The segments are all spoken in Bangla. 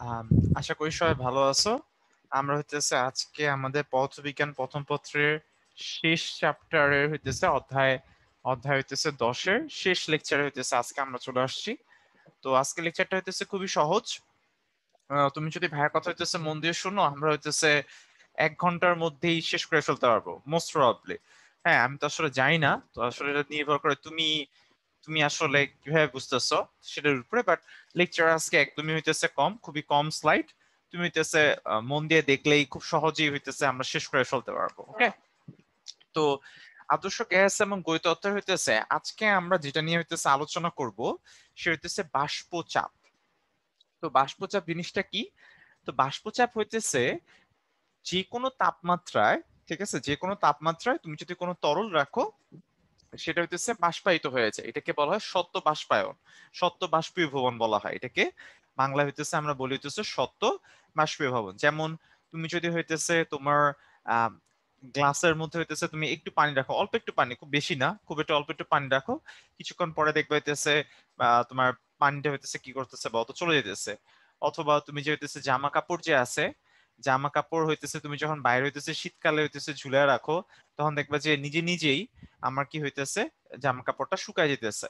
আম, আশা করি সবাই ভালো আছো। আমরা হইতেছে আজকে আমাদের পদার্থবিজ্ঞান প্রথম পত্রের শেষ চ্যাপ্টারের হইতেছে অধ্যায় অধ্যায় হইতেছে 10-এর শেষ লেকচারে হইতেছে আজকে আমরা চলে আসছি। তো আজকে লেকচারটা হইতেছে খুবই সহজ। তুমি যদি ভাইয়ের কথা হইতেছে মন দিয়ে শোনো, আমরা হইতেছে 1 ঘন্টার মধ্যেই শেষ করে ফেলতে পারবো মোস্ট প্রবাবলি। হ্যাঁ, আমি তো আসলে জানি না, তো আসলে এটা নির্ভর করে তুমি তুমি আসলে কিভাবে বুঝতেছো সেটার উপরে। বাট লেকচার আজকে একদমই হইতেছে কম, খুবই কম স্লাইড। তুমি হইতেছে মন দিয়ে দেখলেই খুব সহজেই হইতেছে আমরা শেষ করে ফেলতে পারবো। ওকে, তো আদর্শ গ্যাস এবং গতিতত্ত্ব তত্ত্ব হইতেছে আজকে আমরা যেটা নিয়ে হইতেছে আলোচনা করব সে হইতেছে বাষ্পচাপ। তো বাষ্পচাপ জিনিসটা কি? তো বাষ্পচাপ হইতেছে যে কোনো তাপমাত্রায়, ঠিক আছে, যে কোনো তাপমাত্রায় তুমি যদি কোনো তরল রাখো সেটা হইতেছে বাষ্পায়িত হয়ে যায়, এটাকে বলা হয় সত্য বাষ্পায়ন, সত্য বাষ্পীভবন বলা হয় এটাকে। বাংলা হইতেছে আমরা বলি হইতেছে সত্য বাষ্পীভবন। যেমন তুমি যদি হইতেছে তোমার আহ গ্লাসের মধ্যে হইতেছে তুমি একটু পানি রাখো, অল্প একটু পানি, খুব বেশি না, খুব একটু অল্প একটু পানি রাখো, কিছুক্ষণ পরে দেখবে হইতেছে তোমার পানিটা হইতেছে কি করতেছে বলতো, চলে যেতেছে। অথবা তুমি যে হইতেছে জামা কাপড় যে আছে, জামা কাপড় হইতেছে তুমি যখন বাইরে হইতেছে শীতকালে হইতেছে ঝুলায় রাখো, তখন দেখবা যে নিজে নিজেই আমার কি হইতেছে, জামা কাপড়টা শুকায় যেতেছে।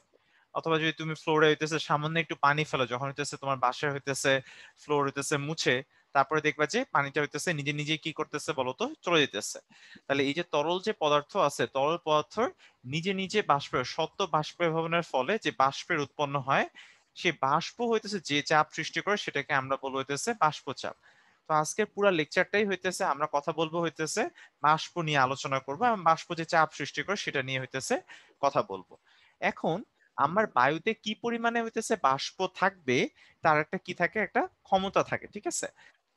অথবা যদি তুমি ফ্লোরে হইতেছে সামান্য একটু পানি ফেলো, যখন হইতেছে তোমার বাসায় হইতেছে ফ্লোর হইতেছে মুছে, তারপরে দেখবা যে পানিটা হইতেছে নিজে নিজে কি করতেছে বলতো, চলে যেতেছে। তাহলে এই যে তরল যে পদার্থ আছে, তরল পদার্থ নিজে নিজে বাষ্পের সত্য বাষ্পীভবনের ফলে যে বাষ্পের উৎপন্ন হয়, সেই বাষ্প হইতেছে যে চাপ সৃষ্টি করে সেটাকে আমরা বলবো হইতেছে বাষ্পচাপ। তো আজকের পুরো লেকচারটাই হইতেছে আমরা কথা বলবো হইতেছে বাষ্প নিয়ে আলোচনা করবো, এবং বাষ্প যে চাপ সৃষ্টি করে সেটা নিয়ে হইতেছে কথা বলবো। এখন আমার বায়ুতে কি পরিমাণে হইতেছে বাষ্প থাকবে তার একটা কি থাকে, একটা ক্ষমতা থাকে, ঠিক আছে।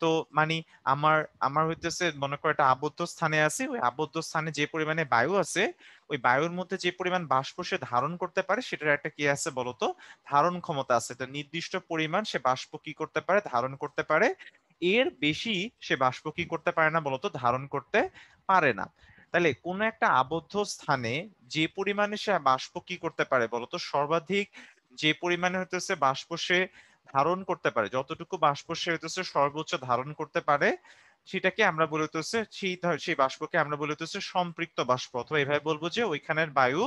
তো মানে আমার আমার হইতেছে মনে করো একটা আবদ্ধ স্থানে আছে, ওই আবদ্ধ স্থানে যে পরিমাণে বায়ু আছে, ওই বায়ুর মধ্যে যে পরিমাণ বাষ্প সে ধারণ করতে পারে সেটার একটা কি আছে বলতো, ধারণ ক্ষমতা আছে। একটা নির্দিষ্ট পরিমাণ সে বাষ্প কি করতে পারে, ধারণ করতে পারে। এর বেশি সে বাষ্প কি করতে পারে না বলতো, ধারণ করতে পারে না। তাহলে কোন একটা আবদ্ধ স্থানে যে পরিমাণে সে বাষ্প কি করতে পারে বলতো, সর্বাধিক যে পরিমাণে হইতেছে বাষ্প সে ধারণ করতে পারে, যতটুকু বাষ্প সে হইতেছে সর্বোচ্চ ধারণ করতে পারে, সেটাকে আমরা বলতেছে সেই বাষ্পকে আমরা বলতেছে সম্পৃক্ত বাষ্প। অথবা এভাবে বলবো যে ওইখানের বায়ু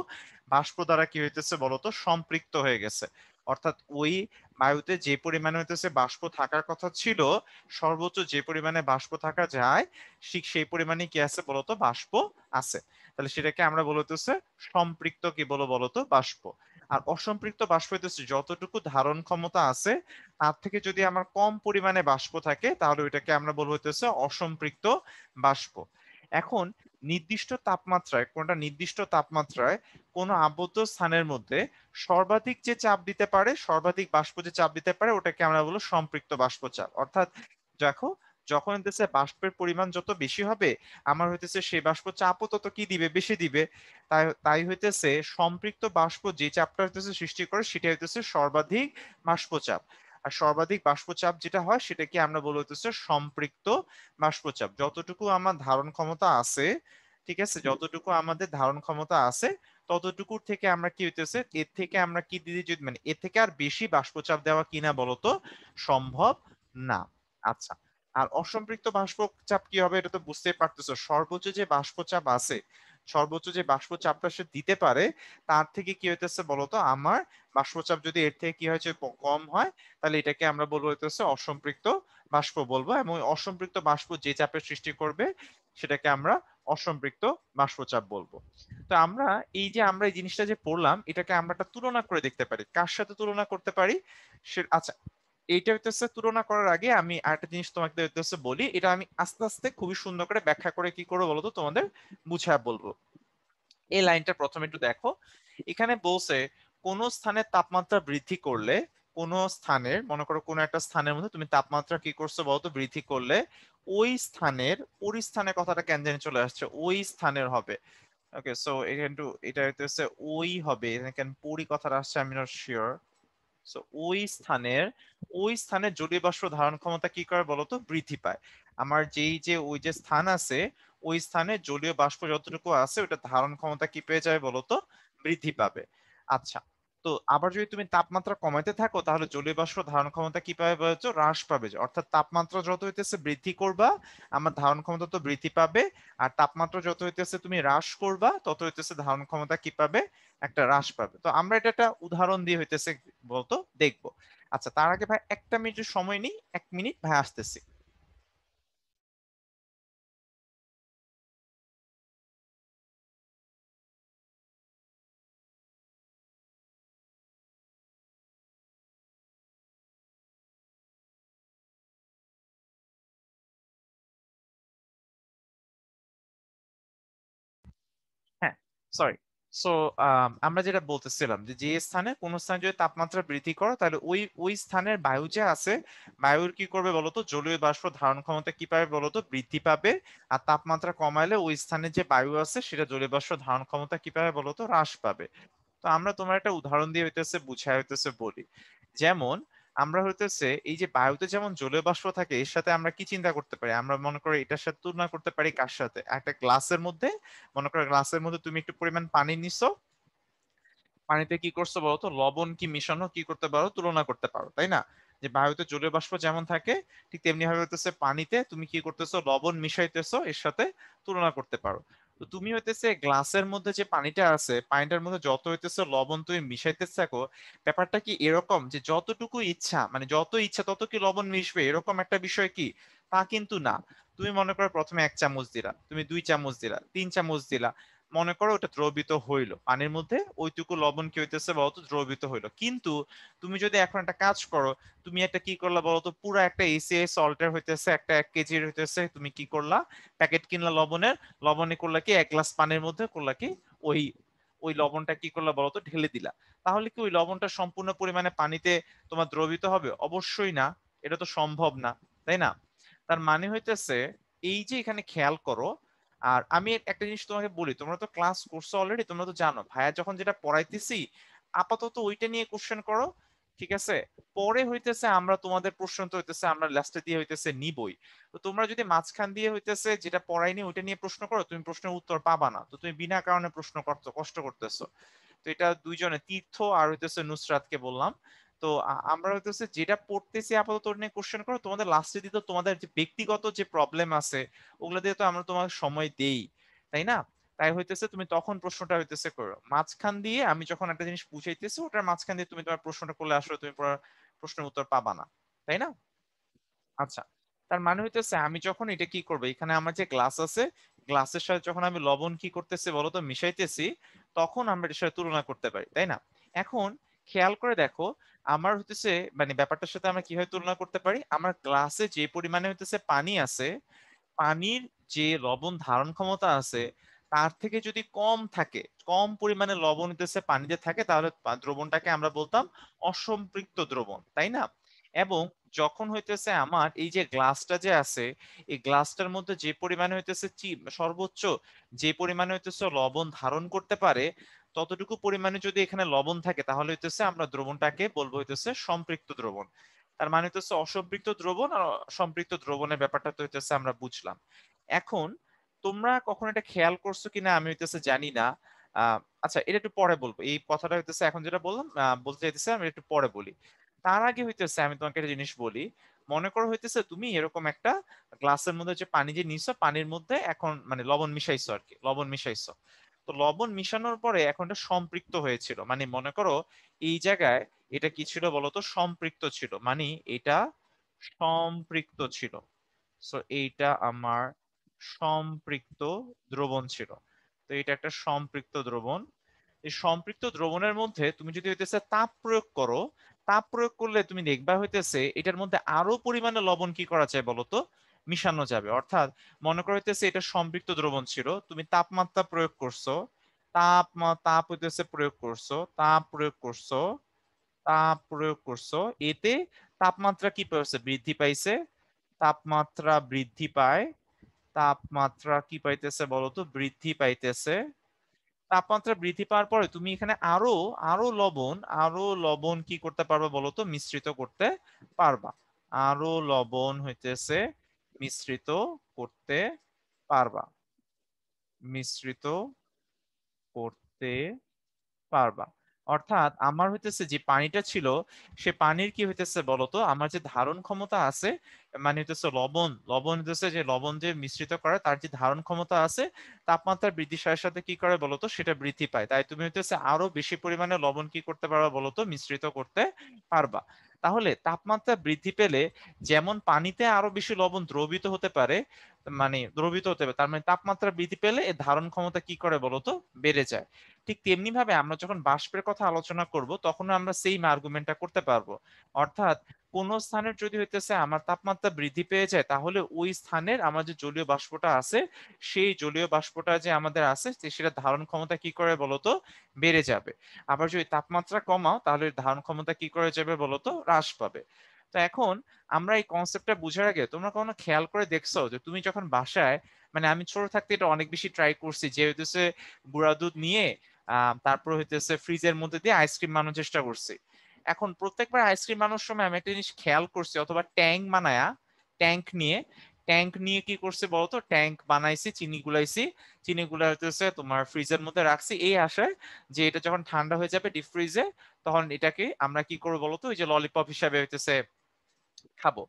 বাষ্প দ্বারা কি হইতেছে বলতো, সম্পৃক্ত হয়ে গেছে। অর্থাৎ ওই বায়ুতে যে পরিমাণে হইতেছে বাষ্প থাকার কথা ছিল, সর্বোচ্চ যে পরিমাণে বাষ্প থাকা যায় ঠিক সেই পরিমাণে কি আছে বলতো, বাষ্প আছে। তাহলে সেটাকে আমরা বলতেছে সম্পৃক্ত কি বলো বলতো, বাষ্প। আর অসম্পৃক্ত বাষ্প হইতেছে যতটুকু ধারণ ক্ষমতা আছে তার থেকে যদি আমার কম পরিমাণে বাষ্প থাকে তাহলে ওইটাকে আমরা বলবো হইতেছে অসম্পৃক্ত বাষ্প। এখন নির্দিষ্ট তাপমাত্রায়, কোনটা নির্দিষ্ট তাপমাত্রায় কোনো আবদ্ধ স্থানের মধ্যে সর্বাধিক যে চাপ দিতে পারে, সর্বাধিক বাষ্প যে চাপ দিতে পারে, ওটাকে আমরা বলবো সম্পৃক্ত বাষ্প চাপ। অর্থাৎ দেখো, যখন হইতেছে বাষ্পের পরিমাণ যত বেশি হবে আমার হইতেছে সেই বাষ্প চাপও তত কি দিবে, বেশি দিবে। তাই তাই হইতেছে সম্পৃক্ত বাষ্প যে চাপটা হইতেছে সৃষ্টি করে সেটা হইতেছে সর্বাধিক বাষ্পচাপ। আর সর্বাধিক বাষ্পচাপ যেটা হয় সেটাকে আমরা বলে হইতেছে সম্পৃক্ত বাষ্পচাপ। যতটুকু আমার ধারণ ক্ষমতা আছে, ঠিক আছে, যতটুকু আমাদের ধারণ ক্ষমতা আছে ততটুকুর থেকে আমরা কি হইতেছে, এর থেকে আমরা কি দিদি যদি মানে এর থেকে আর বেশি বাষ্পচাপ দেওয়া কিনা বলতো সম্ভব না। আচ্ছা, আর অসম্পৃক্ত বাষ্পচাপ কি হবে এটা তো বুঝতেই পারতেছো, সর্বোচ্চ যে বাষ্পচাপ আছে, সর্বোচ্চ যে বাষ্পচাপটা সে দিতে পারে তার থেকে কি হইতেছে বলতো আমার বাষ্পচাপ যদি এর থেকে কি হয়েছে কম হয়, তাহলে এটাকে আমরা বলবো হইতেছে অসম্পৃক্ত বাষ্প বলবো। এবং ওই অসম্পৃক্ত বাষ্প যে চাপের সৃষ্টি করবে সেটাকে আমরা অসম্পৃক্ত বাষ্পচাপ বলবো। তো আমরা এই যে আমরা এই জিনিসটা যে পড়লাম এটাকে আমরা একটা তুলনা করে দেখতে পারি, কার সাথে তুলনা করতে পারি সে। আচ্ছা, এইটা হইতেছে তুলনা করার আগে আমি আরেকটা জিনিস তোমাকে হইতেছে বলি, এটা আমি আস্তে আস্তে খুবই সুন্দর করে ব্যাখ্যা করে কি করবো বলতো তোমাদের বুঝায় বলবো। এই লাইনটা প্রথমে একটু দেখো, এখানে বলছে কোন স্থানের তাপমাত্রা বৃদ্ধি করলে, কোন স্থানের, মনে করো কোন একটা স্থানের মধ্যে তুমি তাপমাত্রা কি করছো বলতো, বৃদ্ধি করলে ওই স্থানের পরিস্থানের কথাটা কেন জানি চলে আসছে, ওই স্থানের হবে। ওকে, সো এটা হইতেছে ওই হবে, এখানে পরি কথাটা আসছে, আমি নট শিওর। সো ওই স্থানের জলীয় বাষ্প ধারণ ক্ষমতা কি করে বলতো, বৃদ্ধি পায়। আমার যেই যে ওই যে স্থান আছে, ওই স্থানে জলীয় বাষ্প যতটুকু আছে ওটা ধারণ ক্ষমতা কি পেয়ে যাবে বলতো, বৃদ্ধি পাবে। আচ্ছা, তো আবার যদি তুমি তাপমাত্রা কমাইতে থাকো তাহলে জলীয় বাষ্প ধারণ ক্ষমতা কি পাবে বলছো, হ্রাস পাবে। অর্থাৎ তাপমাত্রা যত হইতেছে বৃদ্ধি করবা আমার ধারণ ক্ষমতা তো বৃদ্ধি পাবে, আর তাপমাত্রা যত হইতেছে তুমি হ্রাস করবা তত হইতেছে ধারণ ক্ষমতা কি পাবে, একটা হ্রাস পাবে। তো আমরা এটা একটা উদাহরণ দিয়ে হইতেছে বলতো দেখবো। আচ্ছা তার আগে ভাই একটা মিনিটের সময় নিই, 1 মিনিট ভাই আসতেছি। হ্যাঁ, সরি। সো আমরা যেটা বলতেছিলাম যে যে স্থানে কোন স্থানে যদি তাপমাত্রা বৃদ্ধি করো তাহলে ওই ওই স্থানের বায়ু যে আছে, বায়ুর কি করবে বলতো, জলীয় বাষ্প ধারণ ক্ষমতা কি পাবে বলতো, বৃদ্ধি পাবে। আর তাপমাত্রা কমাইলে ওই স্থানে যে বায়ু আছে সেটা জলীয় বাষ্প ধারণ ক্ষমতা কি পাবে বলতো, হ্রাস পাবে। তো আমরা তোমার একটা উদাহরণ দিয়ে হইতেছে বুঝাই হইতেছে বলি। যেমন আমরা হইতেছে এই যে বায়ুতে যেমন জলীয় বাষ্প থাকে এর সাথে আমরা কি চিন্তা করতে পারি, আমরা মনে করি এটার সাথে তুলনা করতে পারি কার সাথে, একটা গ্লাসের মধ্যে। মনে করো গ্লাসের মধ্যে তুমি একটু পরিমাণ পানি নিছো, পানিতে কি করছো বলতো, লবণ কি মিশানো কি করতে পারো, তুলনা করতে পারো, তাই না? যে বায়ুতে জলীয় বাষ্প যেমন থাকে ঠিক তেমনি ভাবে হইতেছে পানিতে তুমি কি করতেছো, লবণ মিশাইতেছো, এর সাথে তুলনা করতে পারো। তো তুমি হইতেছে গ্লাসের মধ্যে যে পানিটা আছে, পানিটার মধ্যে যত হইতেছে লবণ তুমি মিশাইতে থাকো, ব্যাপারটা কি এরকম যে যতটুকু ইচ্ছা মানে যত ইচ্ছা তত কি লবণ মিশবে এরকম একটা বিষয় কি? তা কিন্তু না। তুমি মনে করো প্রথমে 1 চামচ দিলা, তুমি 2 চামচ দিলা, 3 চামচ দিলা, মনে করো ওটা দ্রবীত হইলো পানির মধ্যে, ওইটুকু লবণ কি হইতেছে বলতো, দ্রবীত হইলো। কিন্তু তুমি যদি এখন একটা কাজ করো, তুমি একটা কি করলা বলতো, পুরো একটা এসিআই সল্টের হইতেছে একটা 1 কেজির হইতেছে তুমি কি করলা, প্যাকেট কিনলা লবণের, লবণে করলা কি 1 গ্লাস পানির মধ্যে করলা কি ওই ওই লবণটা কি করলা বলতো, ঢেলে দিলা। তাহলে কি ওই লবণটা সম্পূর্ণ পরিমাণে পানিতে তোমার দ্রবীত হবে? অবশ্যই না, এটা তো সম্ভব না, তাই না? তার মানে হইতেছে এই যে এখানে খেয়াল করো। আর আমি একটা জিনিস তোমাকে বলি, তোমরা তো ক্লাস করছো অলরেডি, তোমরা তো জানো ভাইয়া যখন যেটা পড়াইতেছি আপাতত ওইটা নিয়ে কোশ্চেন করো, ঠিক আছে? পরে হইতেছে আমরা তোমাদের প্রশ্ন তো হইতেছে আমরা লাস্টে দিয়ে হইতেছে নিবই। তো তোমরা যদি মাঝখান দিয়ে হইতেছে যেটা পড়াইনি ওইটা নিয়ে প্রশ্ন করো, তুমি প্রশ্নের উত্তর পাবা না, তো তুমি বিনা কারণে প্রশ্ন করছো, কষ্ট করতেছো। তো এটা দুইজনে তীর্থ আর হইতেছে নুসরাতকে বললাম। তো আমরা হইতেছে যেটা পড়তেছি আপাতত ওটা নিয়ে কোশ্চেন করো, তোমাদের লাস্টে দিতে তোমাদের যে ব্যক্তিগত যে প্রবলেম আছে ওগুলো দিয়ে তো আমরা তোমাকে সময় দেই, তাই না? তাই হইতেছে তুমি তখন প্রশ্নটা হইতেছে করো, মাঝখান দিয়ে আমি যখন একটা জিনিস বুঝাইতেছি ওটার মাঝখান দিয়ে তুমি তোমার প্রশ্নটা করলে আসলে তুমি পুরো প্রশ্নের উত্তর পাবা না, তাই না? আচ্ছা, তার মানে হইতেছে আমি যখন এটা কি করবো, এখানে আমার যে গ্লাস আছে, গ্লাসের সাথে যখন আমি লবণ কি করতেছি বলতো, মিশাইতেছি, তখন আমরা এটার সাথে তুলনা করতে পারি, তাই না? এখন খেয়াল করে দেখো, আমার হইতেছে মানে ব্যাপারটার সাথে আমরা কিভাবে তুলনা করতে পারি, আমার গ্লাসে যে পরিমাণে হইতেছে পানি আছে, পানির যে লবণ ধারণ ক্ষমতা আছে তার থেকে যদি কম থাকে, কম পরিমাণে লবণ হইতেছে পানিতে থাকে, তাহলে দ্রবণটাকে আমরা বলতাম অসম্পৃক্ত দ্রবণ, তাই না? এবং যখন হইতেছে আমার এই যে গ্লাসটা যে আছে, এই গ্লাসটার মধ্যে যে পরিমাণে হইতেছে সর্বোচ্চ যে পরিমাণে হইতেছে লবণ ধারণ করতে পারে, ততটুকু পরিমাণে যদি এখানে লবণ থাকে তাহলে হইতেছে আমরা দ্রবণটাকে বলবো হইতেছে সম্পৃক্ত দ্রবণ। তার মানে হচ্ছে অসম্পৃক্ত দ্রবণ আর সম্পৃক্ত দ্রবণের ব্যাপারটা তো হইতেছে আমরা বুঝলাম। এখন তোমরা কখনো এটা খেয়াল করছো কিনা আমি হইতেছে জানি না। আহ আচ্ছা এটা একটু পরে বলবো, এই কথাটা হইতেছে এখন যেটা বললাম বলতে চাইতেছে আমি একটু পরে বলি। তার আগে হইতেছে আমি তোমাকে একটা জিনিস বলি। মনে করো হইতেছে তুমি এরকম একটা গ্লাসের মধ্যে যে পানি যে নিছো, পানির মধ্যে এখন মানে লবণ মিশাইছো আর কি, লবণ মিশাইছো। তো লবণ মিশানোর পরে এখন এটা সম্পৃক্ত হয়েছিল, মানে মনে করো এই জায়গায় এটা কি ছিল বলতো, সম্পৃক্ত ছিল, মানে এটা সম্পৃক্ত ছিল। সো এইটা আমার সম্পৃক্ত দ্রবণ ছিল। তো এটা একটা সম্পৃক্ত দ্রবণ। এই সম্পৃক্ত দ্রবণের মধ্যে তুমি যদি হইতেছে তাপ প্রয়োগ করো, তাপ প্রয়োগ করলে তুমি দেখবা হইতেছে এটার মধ্যে আরো পরিমাণে লবণ কি করা যায় বলতো, মিশানো যাবে। অর্থাৎ মনে করো হইতেছে এটা সম্পৃক্ত দ্রবণ ছিল, তুমি তাপমাত্রা প্রয়োগ করছো, তাপ হইতেছে প্রয়োগ করছো, তাপ প্রয়োগ করছো, তাপ প্রয়োগ করছো, এতে তাপমাত্রা কি পাইছে, বৃদ্ধি পাইছে। তাপমাত্রা বৃদ্ধি পায়, তাপমাত্রা কি পাইতেছে বলতো, বৃদ্ধি পাইতেছে। তাপমাত্রা বৃদ্ধি পাওয়ার পরে তুমি এখানে আরো আরো লবণ, আরো লবণ কি করতে পারবা বলতো, মিশ্রিত করতে পারবা। আরো লবণ হইতেছে মিশ্রিত করতে পারবা, মিশ্রিত করতে পারবা। অর্থাৎ আমার হইতেছে যে পানিটা ছিল, সে পানির কি হইতেছে বলতো, আমার যে ধারণ ক্ষমতা আছে, মানে হইতেছে লবণ লবণ হইতেছে যে লবণ যে মিশ্রিত করে তার যে ধারণ ক্ষমতা আছে, তাপমাত্রা বৃদ্ধির সাথে সাথে কি করে বলতো, সেটা বৃদ্ধি পায়। তাই তুমি হইতেছে আরো বেশি পরিমাণে লবণ কি করতে পারবা বলতো, মিশ্রিত করতে পারবা। তাহলে তাপমাত্রা বৃদ্ধি পেলে যেমন পানিতে আরো বেশি লবণ দ্রবীভূত হতে পারে, মানে দ্রবীভূত হতে পারে, তার মানে তাপমাত্রা বৃদ্ধি পেলে এর ধারণ ক্ষমতা কি করে বলতো, বেড়ে যায়। ঠিক তেমনি ভাবে আমরা যখন বাষ্পের কথা আলোচনা করব তখন আমরা সেম আর্গুমেন্টটা করতে পারবো। অর্থাৎ কোন স্থানের যদি হইতেছে আমার তাপমাত্রা বৃদ্ধি পেয়ে যায়, তাহলে ওই স্থানের আমার যে জলীয় বাষ্পটা আছে, সেই জলীয় বাষ্পটা যে আমাদের আছে সেটা ধারণ ক্ষমতা কি করে বলতো, বেড়ে যাবে। আবার যদি তাপমাত্রা কমাও তাহলে ধারণ ক্ষমতা কি করে যাবে বলতো, হ্রাস পাবে। তো এখন আমরা এই কনসেপ্টটা বুঝার আগে তোমরা কখনো খেয়াল করে দেখছো যে তুমি যখন বাসায়, মানে আমি ছোট থাকতে এটা অনেক বেশি ট্রাই করছি, যে হইতেছে গুঁড়া দুধ নিয়ে তারপর হইতেছে ফ্রিজের মধ্যে দিয়ে আইসক্রিম বানানোর চেষ্টা করছি। এখন প্রত্যেকবার আইসক্রিম বানানোর সময় আমি একটা জিনিস খেয়াল করছি, অথবা ট্যাঙ্ক বানায়া, ট্যাঙ্ক নিয়ে ট্যাঙ্ক নিয়ে কি করছে বলতো, ট্যাঙ্ক বানাইছি, চিনি গুলাইছি, চিনি গুলা হইতেছে তোমার ফ্রিজের মধ্যে রাখছি এই আশায় যে এটা যখন ঠান্ডা হয়ে যাবে ডিপ ফ্রিজে, তখন এটাকে আমরা কি করবো বলতো, ওই যে ললিপপ হিসাবে হইতেছে খাবো।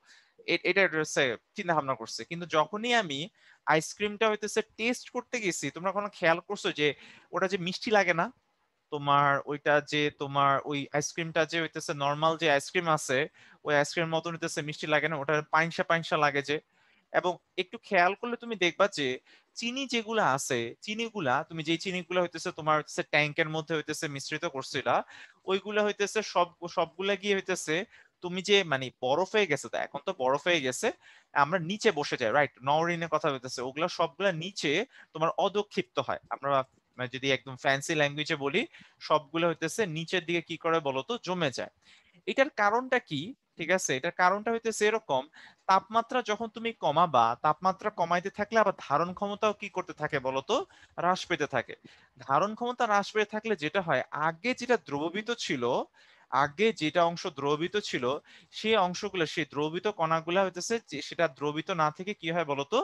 এটা হচ্ছে চিন্তা ভাবনা করছে। কিন্তু যখনই আমি আইসক্রিমটা হইতেছে টেস্ট করতে গেছি, তোমরা কোনো খেয়াল করছো যে ওটা যে মিষ্টি লাগে না, তোমার ওইটা যে তোমার ওই আইসক্রিমটা যে হইতেছে নর্মাল যে আইসক্রিম আছে, ওই আইসক্রিম মতন হইতেছে মিষ্টি লাগে না, ওটা পাইনসা পাইনসা লাগে যে। এবং একটু খেয়াল করলে তুমি দেখবা যে চিনি যেগুলা আছে, চিনিগুলা তুমি যে চিনিগুলা হইতেছে তোমার হচ্ছে ট্যাঙ্কের মধ্যে হইতেছে মিশ্রিত করছিলা, ওইগুলা হইতেছে সবগুলা গিয়ে হইতেছে তুমি যে মানে বরফ হয়ে গেছে, তো এখন তো বরফ হয়ে গেছে, আমরা নিচে বসে যাই, রাইট, নওরিনের কথা হইতেছে, ওগুলা সবগুলা নিচে তোমার অধঃক্ষিপ্ত হয়। আমরা মানে যদি একদম ফ্যান্সি ল্যাঙ্গুয়েজে বলি, সবগুলো হইতেছে নিচের দিকে কি করে বলতো, জমে যায়। এটার কারণটা কি? ঠিক আছে, এটার কারণটা হইতেছে এরকম, তাপমাত্রা যখন তুমি কমাবা, তাপমাত্রা কমাইতে থাকলে আবার ধারণ ক্ষমতাও কি করতে থাকে বলতো, হ্রাস পেতে থাকে। ধারণ ক্ষমতা হ্রাস পেতে থাকলে যেটা হয়, আগে যেটা দ্রবীভূত ছিল, আগে যেটা অংশ দ্রবীভূত ছিল, সেই অংশগুলো, সেই দ্রবীভূত কণাগুলো হইতেছে যে সেটা দ্রবীভূত না থেকে কি হয় বলতো,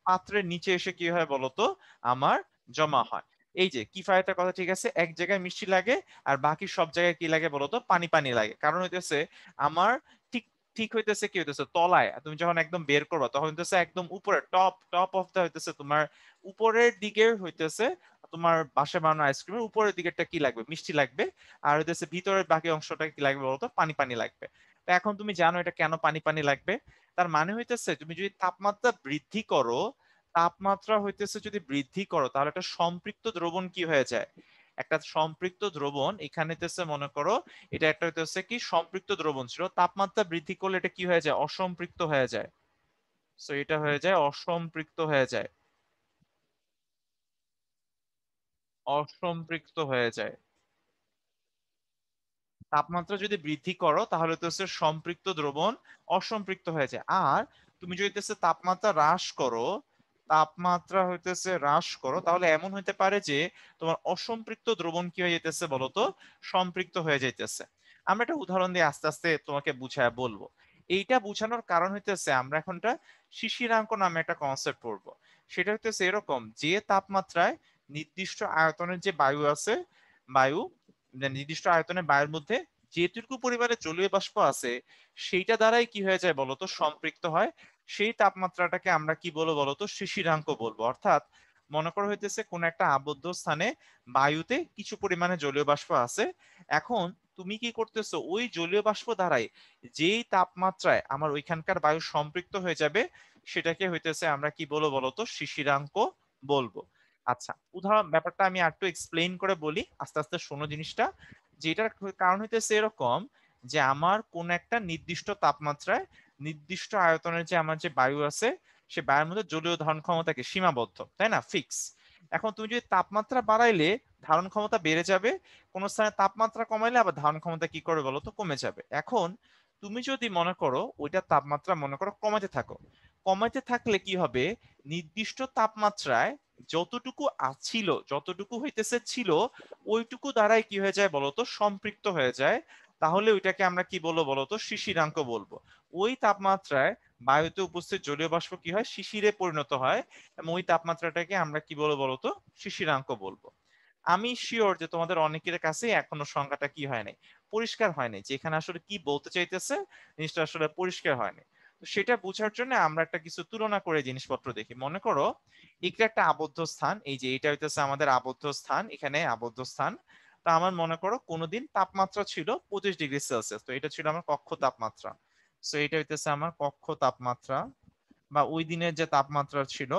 পাত্রের নিচে এসে কি হয় বলতো, আমার জমা হয়। এই যে কিফায়তের কথা, ঠিক আছে, এক জায়গায় মিষ্টি লাগে আর বাকি সব জায়গায় কি লাগে বলতো, পানি পানি লাগে। কারণ হইতেছে আমার ঠিক ঠিক হইতেছে কি হইতেছে, তলায় তুমি যখন একদম বের করবা তখন হইতেছে একদম উপরে টপ টপ অফ দা হইতেছে তোমার উপরের দিকে হইতেছে তোমার বাসায় বানানো আইসক্রিমের উপরের দিকেরটা কি লাগবে, মিষ্টি লাগবে। আর হইতেছে ভিতরের বাকি অংশটা কি লাগবে বলতো, পানি পানি লাগবে। তো এখন তুমি জানো এটা কেন পানি পানি লাগবে। তার মানে হইতেছে তুমি যদি তাপমাত্রা বৃদ্ধি করো, তাপমাত্রা হইতেছে যদি বৃদ্ধি করো, তাহলে একটা সম্পৃক্ত দ্রবণ কি হয়ে যায়, একটা সম্পৃক্ত দ্রবণ এখানে হইতেছে মনে করো, এটা একটা হইতেছে কি সম্পৃক্ত দ্রবণ ছিল, তাপমাত্রা বৃদ্ধি করলে এটা কি হয়ে যায়, অসম্পৃক্ত হয়ে যায়। সো এটা হয়ে যায় অসম্পৃক্ত হয়ে যায়, অসম্পৃক্ত হয়ে যায়। তাপমাত্রা যদি বৃদ্ধি করো তাহলে তো হচ্ছে সম্পৃক্ত দ্রবণ অসম্পৃক্ত হয়ে যায়। আর তুমি যদি হচ্ছে তাপমাত্রা হ্রাস করো, তাপমাত্রা হইতেছে হ্রাস করো, তাহলে এমন হইতে পারে যে তোমার অসম্পৃক্ত দ্রবণ কি হয়ে যেতেছে বলতো, সম্পৃক্ত হয়ে যাইতেছে। আমরা একটা উদাহরণ দিয়ে আস্তে আস্তে তোমাকে বুঝায় বলবো। এইটা বুঝানোর কারণ হইতেছে আমরা এখনটা শিশিরাঙ্ক নামে একটা কনসেপ্ট পড়বো। সেটা হইতেছে এরকম, যে তাপমাত্রায় নির্দিষ্ট আয়তনের যে বায়ু আছে, বায়ু, যে নির্দিষ্ট আয়তনের বায়ুর মধ্যে যেটুকু পরিমাণে জলীয় বাষ্প আছে, সেইটা দ্বারাই কি হয়ে যায় বলতো, সম্পৃক্ত হয়। সেই তাপমাত্রাটাকে আমরা কি বলবো বলতো, শিশিরাঙ্ক বলবো। অর্থাৎ মনে করা হইতেছে কোন একটা আবদ্ধ স্থানে বায়ুতে কিছু পরিমাণে জলীয় বাষ্প আছে। এখন তুমি কি করতেছো, ওই জলীয় বাষ্প দ্বারাই যেই তাপমাত্রায় আমার ওইখানকার বায়ু সম্পৃক্ত হয়ে যাবে, সেটাকে হইতেছে আমরা কি বলবো বলতো, শিশিরাঙ্ক বলবো। আচ্ছা, উদাহরণ ব্যাপারটা আমি আরেকটু এক্সপ্লেইন করে বলি, আস্তে আস্তে শোনো জিনিসটা। যেটার কারণ হইতেছে এরকম, যে আমার কোন একটা নির্দিষ্ট তাপমাত্রায় নির্দিষ্ট আয়তনের যে আমার যে বায়ু আছে, সে বায়ুর মধ্যে জলীয় ধারণ ক্ষমতাকে সীমাবদ্ধ, তাই না, ফিক্স। এখন তুমি যদি তাপমাত্রা বাড়াইলে ধারণ ক্ষমতা বেড়ে যাবে, কোন স্থানে তাপমাত্রা কমাইলে আবার ধারণ ক্ষমতা কি করে বলো তো, কমে যাবে। এখন তুমি যদি মনে করো ওইটা তাপমাত্রা মনে করো কমাতে থাকো, কমাতে থাকলে কি হবে, নির্দিষ্ট তাপমাত্রায় যতটুকু ছিল, যতটুকু হইতেছে ছিল, ওইটুকু দ্বারাই কি হয়ে যায় বলতো, সম্পৃক্ত হয়ে যায়। তাহলে ওইটাকে আমরা কি বলবো বলতো, শিশিরাঙ্ক বলবো। ওই তাপমাত্রায় বায়ুতে উপস্থিত জলীয় বাষ্প কি হয়, শিশিরে পরিণত হয়, এবং ওই তাপমাত্রাটাকে আমরা কি বলবো বলতো, শিশিরাঙ্ক বলবো। আমি শিওর যে তোমাদের অনেকের কাছে এখনো সংজ্ঞাটা কি হয় নাই, পরিষ্কার হয় নাই, যে এখানে আসলে কি বলতে চাইতেছে জিনিসটা আসলে পরিষ্কার হয় নাই। তো সেটা বোঝার জন্য আমরা একটা কিছু তুলনা করে জিনিসপত্র দেখি। মনে করো এটা একটা আবদ্ধ স্থান, এই যে এটা হইতেছে আমাদের আবদ্ধ স্থান, এখানে আবদ্ধ স্থান। তা আমার মনে করো কোনোদিন তাপমাত্রা ছিল 25°C, তো এটা ছিল আমার কক্ষ তাপমাত্রা। তো এটা হইতেছে আমার কক্ষ তাপমাত্রা, বা ওই দিনের যে তাপমাত্রা ছিল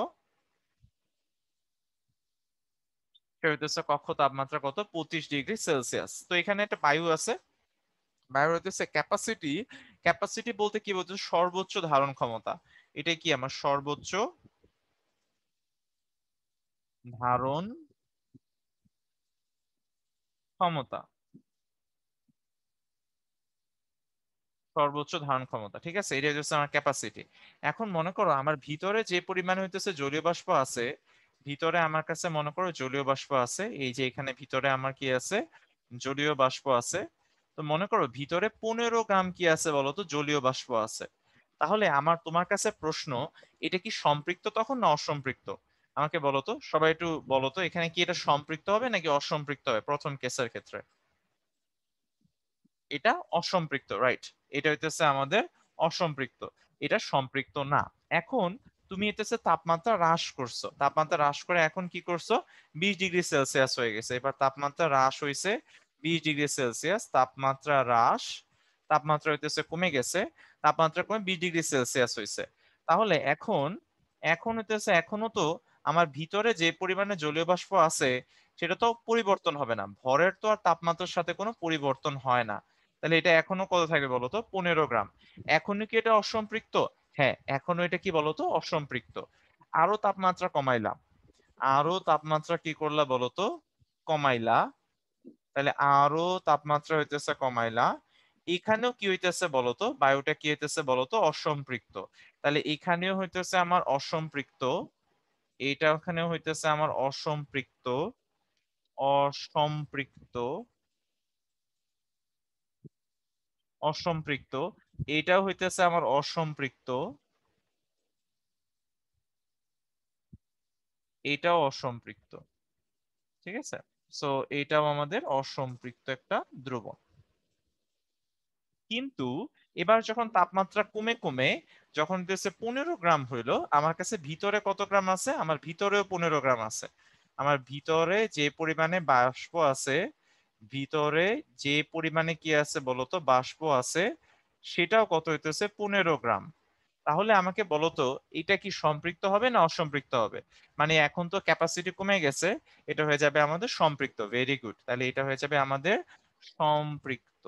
সেটা হইতেছে কক্ষ তাপমাত্রা কত, 25°C। তো এখানে একটা বায়ু আছে, বায়ুর হইতেছে ক্যাপাসিটি, ক্যাপাসিটি বলতে কি বলছে, সর্বোচ্চ ধারণ ক্ষমতা। এটা কি আমার সর্বোচ্চ ধারণ ক্ষমতা, সর্বোচ্চ ধারণ ক্ষমতা, ঠিক আছে, এটা হচ্ছে আমার ক্যাপাসিটি। এখন মনে করো আমার ভিতরে যে পরিমাণে হইতেছে জলীয় বাষ্প আছে, ভিতরে আমার কাছে মনে করো জলীয় বাষ্প আছে, এই যে এখানে ভিতরে আমার কি আছে, জলীয় বাষ্প আছে। তো মনে করো ভিতরে 15 গ্রাম কি আছে বলতো, জলীয় বাষ্প আছে। তাহলে আমার তোমার কাছে প্রশ্ন, এটা কি সম্পৃক্ত তখন না অসম্পৃক্ত? আমাকে বলো তো, সবাই একটু বলো তো, এখানে কি এটা সম্পৃক্ত হবে নাকি অসম্পৃক্ত হবে প্রথম কেসের ক্ষেত্রে? এটা অসম্পৃক্ত, রাইট। এটা হইতেছে আমাদের অসম্পৃক্ত, এটা সম্পৃক্ত না। এখন তুমি হইতেছে তাপমাত্রা হ্রাস করছো, তাপমাত্রা হ্রাস করে এখন কি করছো, 20°C হয়ে গেছে। এবার তাপমাত্রা হ্রাস হয়েছে 20°C, তাপমাত্রা হ্রাস, তাপমাত্রা হইতেছে কমে গেছে, তাপমাত্রা কমে 20°C হয়েছে। তাহলে এখন, এখন হইতেছে এখনো তো আমার ভিতরে যে পরিমাণে জলীয় বাষ্প আছে সেটা তো পরিবর্তন হবে না, ভরের তো আর তাপমাত্রার সাথে কোনো পরিবর্তন হয় না। তাহলে এটা এখনো কত থাকবে বলতো, 15 গ্রাম। এখনো কি এটা অসম্পৃক্ত? হ্যাঁ, এখনো এটা কি বলতো, অসম্পৃক্ত। আরো তাপমাত্রা কমাইলাম, আরো তাপমাত্রা কি করলা বলতো, কমাইলা। তাহলে আরো তাপমাত্রা হইতেছে কমাইলা, এখানেও কি হইতেছে বলতো, বায়ুটা কি হইতেছে বলতো, অসম্পৃক্ত। তাহলে এখানেও হইতেছে আমার অসম্পৃক্ত, এইটা ওখানেও হইতেছে আমার অসম্পৃক্ত, অসম্পৃক্ত, অসম্পৃক্ত, এটাও হইতেছে আমার অসম্পৃক্ত, এটাও অসম্পৃক্ত, ঠিক আছে। সো এটাও আমাদের অসম্পৃক্ত একটা দ্রবণ। কিন্তু এবার যখন তাপমাত্রা কমে কমে যখন হইতেছে 15 গ্রাম হইলো, আমার কাছে ভিতরে কত গ্রাম আছে, আমার ভিতরেও 15 গ্রাম আছে। আমার ভিতরে যে পরিমাণে বাষ্প আছে, ভিতরে যে পরিমাণে কি আছে বলতো, বাষ্প আছে, সেটাও কত হইতেছে, 15 গ্রাম। তাহলে আমাকে বলো তো, এটা কি সম্পৃক্ত হবে না অসম্পৃক্ত হবে? মানে এখন তো ক্যাপাসিটি কমে গেছে, এটা হয়ে যাবে আমাদের সম্পৃক্ত। ভেরি গুড, তাহলে এটা হয়ে যাবে আমাদের সম্পৃক্ত।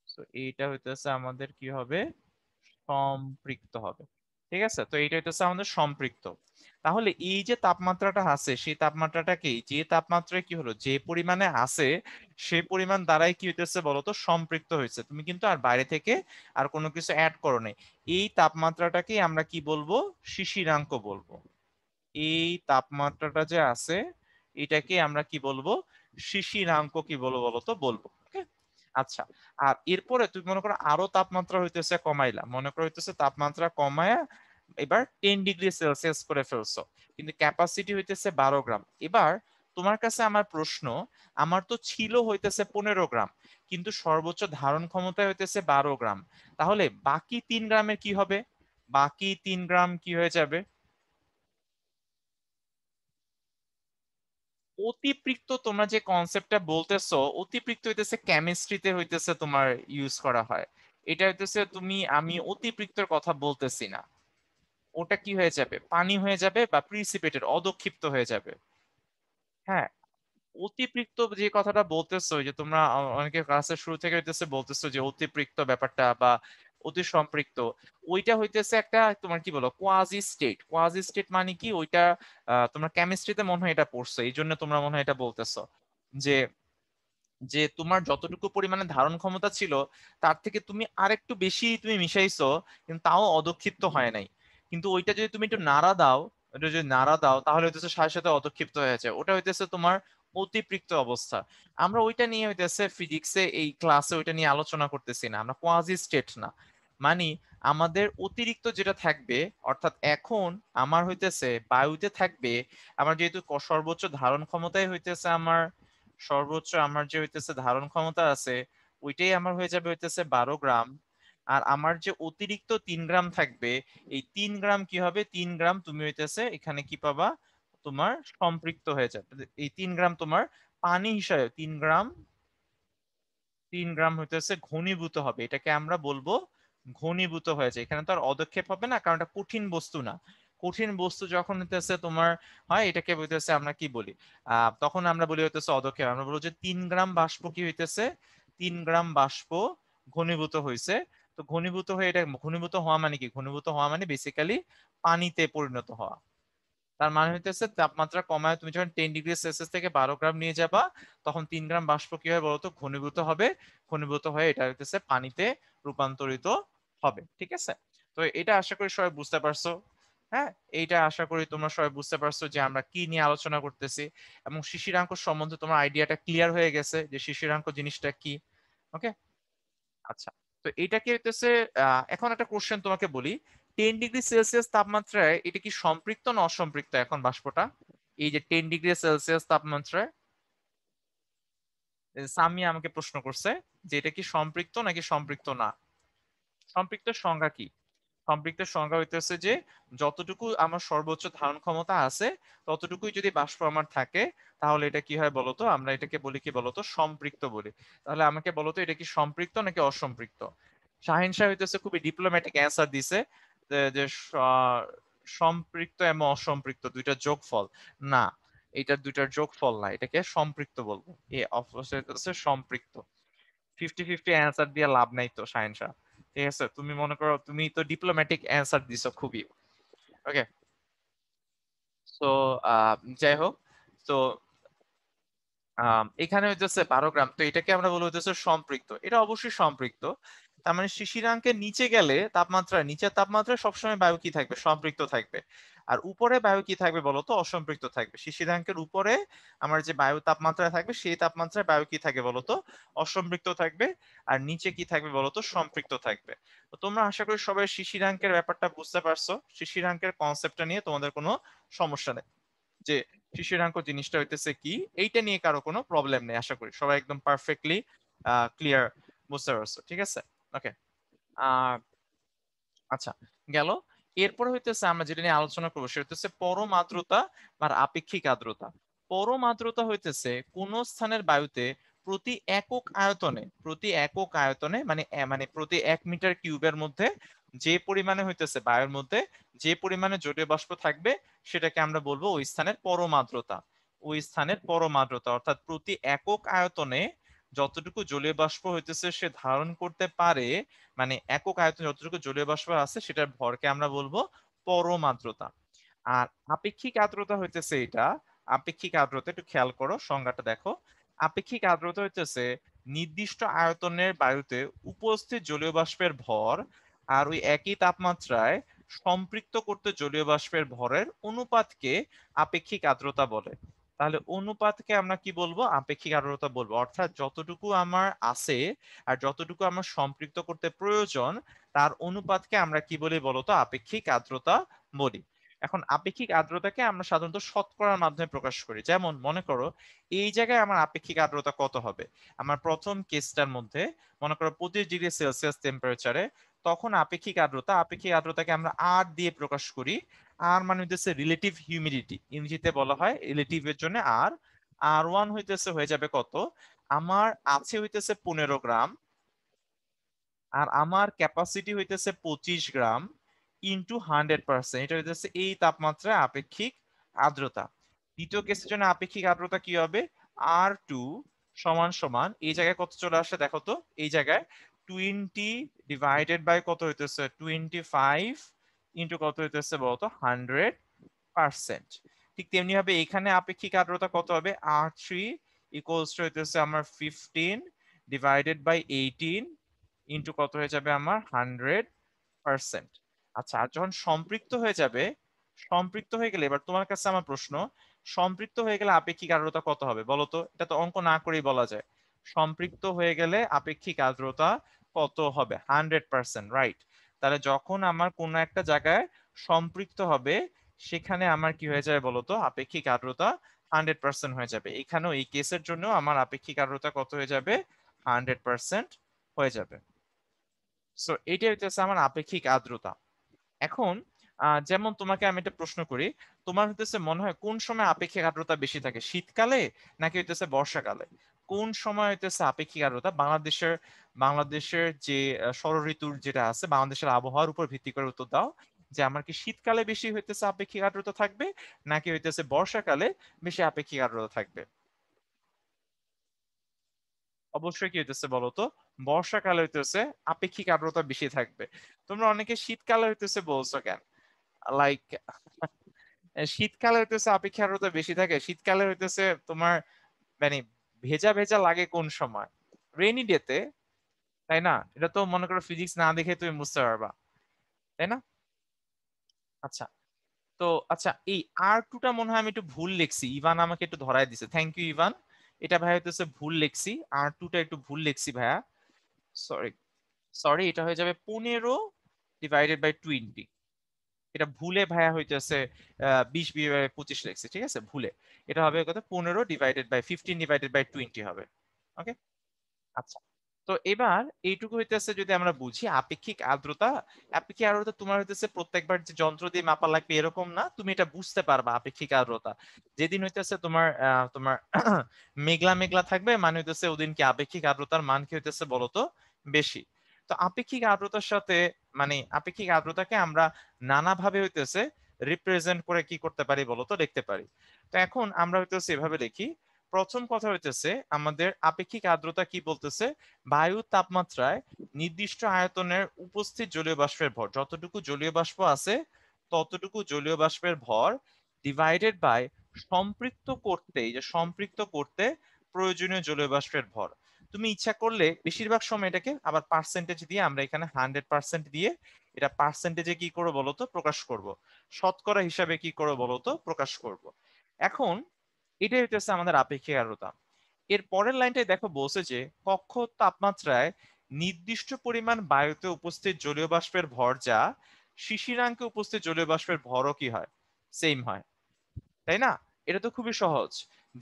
তো এইটা হইতেছে আমাদের কি হবে, সম্পৃক্ত হবে। ঠিক আছে, তো এইটা হইতেছে আমাদের সম্পৃক্ত। তাহলে এই যে তাপমাত্রাটা আছে, সেই তাপমাত্রাটাকে, যে তাপমাত্রায় কি হলো, যে পরিমাণে আছে সেই পরিমাণ দ্বারাই কি হইতেছে বলতো, সম্পৃক্ত হয়েছে। তুমি কিন্তু আর বাইরে থেকে আর কোনো কিছু অ্যাড করো নাই। এই তাপমাত্রাটাকে আমরা কি বলবো, শিশিরাঙ্ক বলবো। এই তাপমাত্রাটা যে আছে এটাকে আমরা কি বলবো, শিশিরাঙ্ক কি বলবো বলতো, বলবো। ওকে, আচ্ছা। আর এরপরে তুমি মনে করো আরো তাপমাত্রা হইতেছে কমাইলা, মনে করো হইতেছে তাপমাত্রা কমায়া এবার 10°C করে ফেলছো, কিন্তু ক্যাপাসিটি হইতেছে 12 গ্রাম। এবার তোমার কাছে আমার প্রশ্ন, আমার তো ছিল হইতেছে 15 গ্রাম, কিন্তু সর্বোচ্চ ধারণ ক্ষমতা হইতেছে 12 গ্রাম। তাহলে বাকি 3 গ্রামের কি হবে, বাকি 3 গ্রাম কি হয়ে যাবে? অতিপৃক্ত, তোমরা যে কনসেপ্টটা বলতেছো, অতিপৃক্ত হইতেছে কেমিস্ট্রিতে হইতেছে তোমার ইউজ করা হয়। এটা হইতেছে তুমি, আমি অতিপৃক্তর কথা বলতেছি না। ওটা কি হয়ে যাবে, পানি হয়ে যাবে বা প্রিসিপিটেট, অদক্ষিপ্ত হয়ে যাবে। হ্যাঁ, অতিপৃক্ত যে কথাটা বলতেছো, ওই যে তোমরা অনেকে ক্লাসের শুরু থেকে হইতেছে বলতেছো যে অতিপৃক্ত ব্যাপারটা বা অতি সম্পৃক্ত, ওইটা হইতেছে একটা তোমার কি বলো, কোয়াজি স্টেট। কোয়াজি স্টেট মানে কি, ওইটা তোমরা কেমিস্ট্রিতে মনে হয় এটা পড়ছো, এই জন্য তোমরা মনে হয় এটা বলতেছো যে, যে তোমার যতটুকু পরিমাণে ধারণ ক্ষমতা ছিল তার থেকে তুমি আরেকটু বেশি তুমি মিশাইছো, কিন্তু তাও অদক্ষিপ্ত হয় নাই। কিন্তু ওইটা যদি তুমি একটু নাড়া দাও, ওটা যদি নাড়া দাও তাহলে হইতেছে সাথে সাথে অদক্ষিপ্ত হয়ে যায়, ওটা হইতেছে তোমার অতিপৃক্ত অবস্থা। আমরা ওইটা নিয়ে হইতেছে ফিজিক্সে এই ক্লাসে ওইটা নিয়ে আলোচনা করতেছি না, আমরা কোয়াজি স্টেট না, মানে আমাদের অতিরিক্ত যেটা থাকবে, অর্থাৎ এখন আমার হইতেছে বায়ুতে থাকবে, আমার যেহেতু সর্বোচ্চ ধারণ ক্ষমতাই হইতেছে আমার সর্বোচ্চ আমার যে হইতেছে ধারণ ক্ষমতা আছে ওইটাই আমার হয়ে যাবে হইতেছে 12 গ্রাম। আর আমার যে অতিরিক্ত 3 গ্রাম থাকবে, এই 3 গ্রাম কি হবে, 3 গ্রাম তুমি হইতেছে এখানে কি পাবা, তোমার সম্পৃক্ত হয়ে যাবে। এই 3 গ্রাম তোমার পানি হিসাবে 3 গ্রাম হইতেছে ঘনীভূত হবে, এটাকে আমরা বলবো ঘনীভূত হয়েছে। এখানে তো আর অদক্ষেপ হবে না, কারণ এটা কঠিন বস্তু না। কঠিন বস্তু যখন হইতেছে তোমার হয়, এটাকে হইতেছে আমরা কি বলি, তখন আমরা বলি হইতেছে অদক্ষেপ। আমরা বলবো যে 3 গ্রাম বাষ্প কি হইতেছে, 3 গ্রাম বাষ্প ঘনীভূত হয়েছে। তো ঘনীভূত হয়ে, এটা ঘনীভূত হওয়া মানে কি, ঘনীভূত হওয়া মানে বেসিক্যালি পানিতে পরিণত হওয়া। তার মানে হইতেছে তাপমাত্রা কমায় তুমি যখন 10 ডিগ্রি সেলসিয়াস থেকে 12 গ্রাম নিয়ে যাবা, তখন 3 গ্রাম বাষ্প কি হবে বলতো, ঘনীভূত হবে। ঘনীভূত হয়ে এটা হইতেছে পানিতে রূপান্তরিত হবে, ঠিক আছে। তো এটা আশা করি সবাই বুঝতে পারছো। হ্যাঁ, এইটা আশা করি তোমরা সবাই বুঝতে পারছো যে আমরা কি নিয়ে আলোচনা করতেছি, এবং শিশিরাঙ্ক সম্বন্ধে তোমার আইডিয়াটা ক্লিয়ার হয়ে গেছে যে শিশিরাঙ্ক জিনিসটা কি। ওকে, আচ্ছা। তো এটা কি হইতেছে, এখন একটা কোশ্চেন তোমাকে বলি, 10 ডিগ্রি সেলসিয়াস তাপমাত্রায় এটা কি সম্পৃক্ত না অসম্পৃক্ত এখন বাষ্পটা? এই যে 10 ডিগ্রি সেলসিয়াস তাপমাত্রায় সামি আমাকে প্রশ্ন করছে যে এটা কি সম্পৃক্ত নাকি সম্পৃক্ত না। সম্পৃক্তের সংজ্ঞা কি? সম্পৃক্তের সংজ্ঞা হইতেছে যে যতটুকু আমার সর্বোচ্চ ধারণ ক্ষমতা আছে ততটুকুই যদি বাষ্প আমার থাকে, তাহলে এটা কি হয় বলতো, আমরা এটাকে বলি কি বলতো, সম্পৃক্ত বলি। তাহলে আমাকে বলতো এটা কি সম্পৃক্ত নাকি অসম্পৃক্ত। শাহিন শাহ হইতেছে খুবই ডিপ্লোম্যাটিক অ্যান্সার দিছে যে সম্পৃক্ত এবং অসম্পৃক্ত দুইটা যোগফল। না, এটা দুইটার যোগফল না, এটাকে সম্পৃক্ত বলবো। এ অবশ্যই হচ্ছে সম্পৃক্ত। 50-50 অ্যান্সার দিয়ে লাভ নাই তো শাহিন শাহ, ঠিক আছে। তুমি মনে করো তুমি তো ডিপ্লোম্যাটিক অ্যান্সার দিছো খুবই। ওকে, সো যাই হোক, তো এখানে হইতেছে 12 গ্রাম, তো এটাকে আমরা বলবো হইতেছে সম্পৃক্ত। এটা অবশ্যই সম্পৃক্ত। তার মানে শিশিরাঙ্কের নিচে গেলে তাপমাত্রা, নিচের তাপমাত্রায় সবসময় বায়ু কি থাকবে, সম্পৃক্ত থাকবে। আর উপরে বায়ু কি থাকবে বলতো, অসম্পৃক্ত থাকবে। শিশিরাঙ্কের উপরে আমার যে বায়ু তাপমাত্রা থাকবে, সেই তাপমাত্রায় বায়ু কি থাকবে বলতো, অসম্পৃক্ত থাকবে। আর নিচে কি থাকবে বলতো, সম্পৃক্ত থাকবে। তো তোমরা আশা করি সবাই শিশিরাঙ্কের ব্যাপারটা বুঝতে পারছো। শিশিরাঙ্কের কনসেপ্টটা নিয়ে তোমাদের কোনো সমস্যা নেই, যে শিশিরাঙ্ক জিনিসটা হইতেছে কি, এইটা নিয়ে কারো কোনো প্রবলেম নেই। আশা করি সবাই একদম পারফেক্টলি ক্লিয়ার বুঝতে পারছো, ঠিক আছে। ওকে, আহ আচ্ছা, গেল। এরপর হইতেছে আমরা যেটা নিয়ে আলোচনা করবো সেটা হচ্ছে পরম আর্দ্রতা বা আপেক্ষিক আর্দ্রতা। পরম আর্দ্রতা হইতেছে কোন স্থানের বায়ুতে প্রতি একক আয়তনে মানে মানে প্রতি 1 মিটার কিউবের মধ্যে যে পরিমাণে হইতেছে বায়ুর মধ্যে যে পরিমাণে জলীয় বাষ্প থাকবে, সেটাকে আমরা বলবো ওই স্থানের পরম আর্দ্রতা। ওই স্থানের পরম আর্দ্রতা অর্থাৎ প্রতি একক আয়তনে যতটুকু জলীয় বাষ্প হইতেছে সে ধারণ করতে পারে, মানে একক আয়তনে যতটুকু জলীয় বাষ্প আছে সেটার ভরকে আমরা বলবো পরম আর্দ্রতা। আর আপেক্ষিক আর্দ্রতা হইতেছে এটা, আপেক্ষিক আর্দ্রতা একটু খেয়াল করো, সংজ্ঞাটা দেখো। আপেক্ষিক আর্দ্রতা হইতেছে নির্দিষ্ট আয়তনের বায়ুতে উপস্থিত জলীয় বাষ্পের ভর আর ওই একই তাপমাত্রায় সম্পৃক্ত করতে জলীয় বাষ্পের ভরের অনুপাতকে আপেক্ষিক আর্দ্রতা বলে। তাহলে অনুপাতকে আমরা কি বলবো, আপেক্ষিক আর্দ্রতা বলবো। অর্থাৎ যতটুকু আমার আছে আর যতটুকু আমার সম্পৃক্ত করতে প্রয়োজন, তার অনুপাতকে আমরা কি বলি বলতো, আপেক্ষিক আর্দ্রতা বলি। এখন আপেক্ষিক আর্দ্রতাকে আমরা সাধারণত শতকরার মাধ্যমে প্রকাশ করি। যেমন মনে করো এই জায়গায় আমার আপেক্ষিক আর্দ্রতা কত হবে, আমার প্রথম কেসটার মধ্যে মনে করো 25 ডিগ্রি সেলসিয়াস টেম্পারেচারে, তখন আপেক্ষিক আর্দ্রতাকে আমরা আর দিয়ে প্রকাশ করি। আর মানে হইতেছে রিলেটিভ হিউমিডিটি, ইংরেজিতে বলা হয় রিলেটিভ এর জন্য আর। আর ওয়ান হইতেছে হয়ে যাবে কত, আমার আছে হইতেছে 15 গ্রাম, আর আমার ক্যাপাসিটি হইতেছে 25 গ্রাম ইন্টু 100%, এটা হইতেছে এই তাপমাত্রায় আপেক্ষিক আর্দ্রতা। দ্বিতীয় কেসের জন্য আপেক্ষিক আর্দ্রতা কি হবে, R2 সমান সমান এই জায়গায় কত চলে আসে দেখো তো, এই জায়গায় 20 ডিভাইডেড বাই কত হইতেছে 25 ইন্টু কত হইতেছে বলতো 100%। ঠিক তেমনি ভাবে এখানে আপেক্ষিক আর্দ্রতা কত হবে, R3 ইকুয়ালস টু হইতেছে আমার 15 ডিভাইডেড বাই 18 ইন্টু কত হয়ে যাবে আমার 100%। আচ্ছা, আর যখন সম্পৃক্ত হয়ে যাবে, সম্পৃক্ত হয়ে গেলে এবার তোমার কাছে আমার প্রশ্ন, সম্পৃক্ত হয়ে গেলে আপেক্ষিক আর্দ্রতা কত হবে বলো তো, এটা তো অঙ্ক না করেই বলা যায়। সম্পৃক্ত হয়ে গেলে আপেক্ষিক আর্দ্রতা কত হবে, 100%, রাইট। তাহলে যখন আমার কোন একটা জায়গায় সম্পৃক্ত হবে, সেখানে আমার কি হয়ে যায় বলতো, আপেক্ষিক আর্দ্রতা 100% হয়ে যাবে। এখানেও এই কেসের জন্য আমার আপেক্ষিক আর্দ্রতা কত হয়ে যাবে? 100% হয়ে যাবে। সো এটা হচ্ছে আমার আপেক্ষিক আর্দ্রতা। এখন যেমন তোমাকে আমি একটা প্রশ্ন করি, তোমার হইতেছে মনে হয় কোন সময় আপেক্ষিক আর্দ্রতা বেশি থাকে, শীতকালে নাকি হইতেছে বর্ষাকালে? কোন সময় হইতেছে আপেক্ষিক আর্দ্রতা বাংলাদেশের যে ষড়ঋতুর যেটা আছে, বাংলাদেশের আবহাওয়ার উপর ভিত্তি করে উত্তর দাও, যে আমার কি শীতকালে বেশি হইতেছে আপেক্ষিক আর্দ্রতা থাকবে নাকি হইতেছে বর্ষাকালে বেশি আপেক্ষিক আর্দ্রতা থাকবে? অবশ্যই কি হইতেছে বলতো, বর্ষাকালে হইতেছে আপেক্ষিক আর্দ্রতা বেশি থাকবে। তোমরা অনেকে শীতকালে হইতেছে বলছো কেন? লাইক শীতকালে হইতেছে আপেক্ষিক আর্দ্রতা বেশি থাকে, শীতকালে হইতেছে তোমার মানে ভেজা ভেজা লাগে কোন সময়? রেইনি ডেতে, তাই না? এটা তো মনে করো ফিজিক্স না দেখে তুমি বুঝতে পারবা, তাই না? আচ্ছা, তো আচ্ছা এই R2টা মনে হয় আমি একটু ভুল লিখছি, ইভান আমাকে একটু ধরায় দিছে, থ্যাংক ইউ ইভান। এটা ভাই হইতেছে ভুল লিখছি, R2টা একটু ভুল লিখছি ভাইয়া, সরি। সরি, এটা হয়ে যাবে 15 / 20। এটা ভুলে ভাইয়া হইতেছে 20 / 25 লিখছি, ঠিক আছে, ভুলে। এটা হবে কত, 15 / 15 / 20 হবে। ওকে, আচ্ছা। তো এবার এইটুকু হইতেছে যদি আমরা বুঝি আপেক্ষিক আর্দ্রতা। আপেক্ষিক আর্দ্রতা তোমার হইতেছে প্রত্যেকবার যে যন্ত্র দিয়ে মাপা লাগবে এরকম না, তুমি এটা বুঝতে পারবা আপেক্ষিক আর্দ্রতা যেদিন হইতেছে তোমার মেঘলা মেঘলা থাকবে, মানে হইতেছে ওদিন কি আপেক্ষিক আর্দ্রতার মান কি হইতেছে বলতো, বেশি। তো আপেক্ষিক আর্দ্রতার সাথে মানে আপেক্ষিক আর্দ্রতাকে আমরা নানাভাবে হইতেছে রিপ্রেজেন্ট করে কি করতে পারি বলতো, দেখতে পারি। তো এখন আমরা হইতেছে এভাবে দেখি। প্রথম কথা হইতেছে আমাদের আপেক্ষিক আর্দ্রতা কি বলতেছে, বায়ু তাপমাত্রায় নির্দিষ্ট আয়তনের উপস্থিত জলীয় বাষ্পের ভর, যতটুকু জলীয় বাষ্প আছে ততটুকু জলীয় বাষ্পের ভর ডিভাইডেড বাই সম্পৃক্ত করতে, এই যে সম্পৃক্ত করতে প্রয়োজনীয় জলীয় বাষ্পের ভর। তুমি ইচ্ছা করলে বেশিরভাগ সময় এটাকে আবার পার্সেন্টেজ দিয়ে, আমরা এখানে 100% দিয়ে এটা পার্সেন্টেজে কি করবো বলতো, প্রকাশ করব। শতকরা হিসাবে কি করবো বলতো, প্রকাশ করব। এখন এটাই হচ্ছে আমাদের আপেক্ষিক আর্দ্রতা। এর পরের লাইনটাই দেখো, বলছে যে কক্ষ তাপমাত্রায় নির্দিষ্ট পরিমাণ বায়ুতে উপস্থিত জলীয় বাষ্পের ভর যা শিশিরাঙ্কে উপস্থিত জলীয় বাষ্পের ভরও কি হয়, সেম হয়, তাই না? এটা তো খুবই সহজ,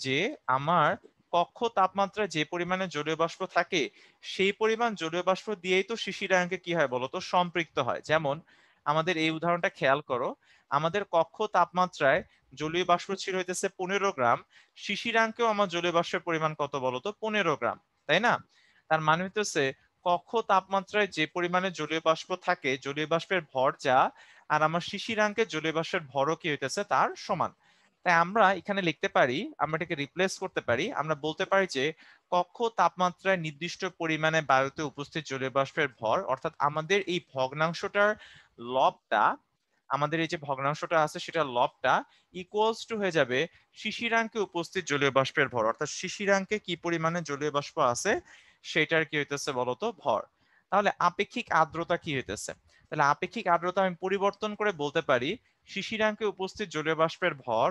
যে আমার কক্ষ তাপমাত্রায় যে পরিমাণে জলীয় বাষ্প থাকে সেই পরিমাণ জলীয় বাষ্প দিয়েই তো শিশিরাঙ্কে কি হয় বলতো, সম্পৃক্ত হয়। যেমন আমাদের এই উদাহরণটা খেয়াল করো, আমাদের কক্ষ তাপমাত্রায় জলীয় বাষ্প ছিল হইতেছে 15 গ্রাম, শিশিরাঙ্কেও আমার জলীয় বাষ্পের পরিমাণ কত বলতো, 15 গ্রাম, তাই না? তার মানে হইতেছে কক্ষ তাপমাত্রায় যে পরিমাণে জলীয় বাষ্প থাকে, জলীয় বাষ্পের ভর যা, আর আমার শিশিরাঙ্কের জলীয় বাষ্পের ভরও কি হইতেছে তার সমান। তাই আমরা এখানে লিখতে পারি, আমরা এটাকে রিপ্লেস করতে পারি, আমরা বলতে পারি যে কক্ষ তাপমাত্রায় নির্দিষ্ট পরিমাণে বায়ুতে উপস্থিত জলীয় বাষ্পের ভর, অর্থাৎ আমাদের এই ভগ্নাংশটার লবটা, আমাদের এই যে ভগ্নাংশটা আছে সেটা লবটা ইকুয়ালস টু হয়ে যাবে শিশিরাঙ্কে উপস্থিত জলীয় বাষ্পের ভর, অর্থাৎ শিশিরাঙ্কে কি পরিমাণে জলীয় বাষ্প আছে সেটার কি হইতেছে বলতো, ভর। তাহলে আপেক্ষিক আর্দ্রতা কি হইতেছে, তাহলে আপেক্ষিক আর্দ্রতা আমি পরিবর্তন করে বলতে পারি শিশিরাঙ্কে উপস্থিত জলীয় বাষ্পের ভর,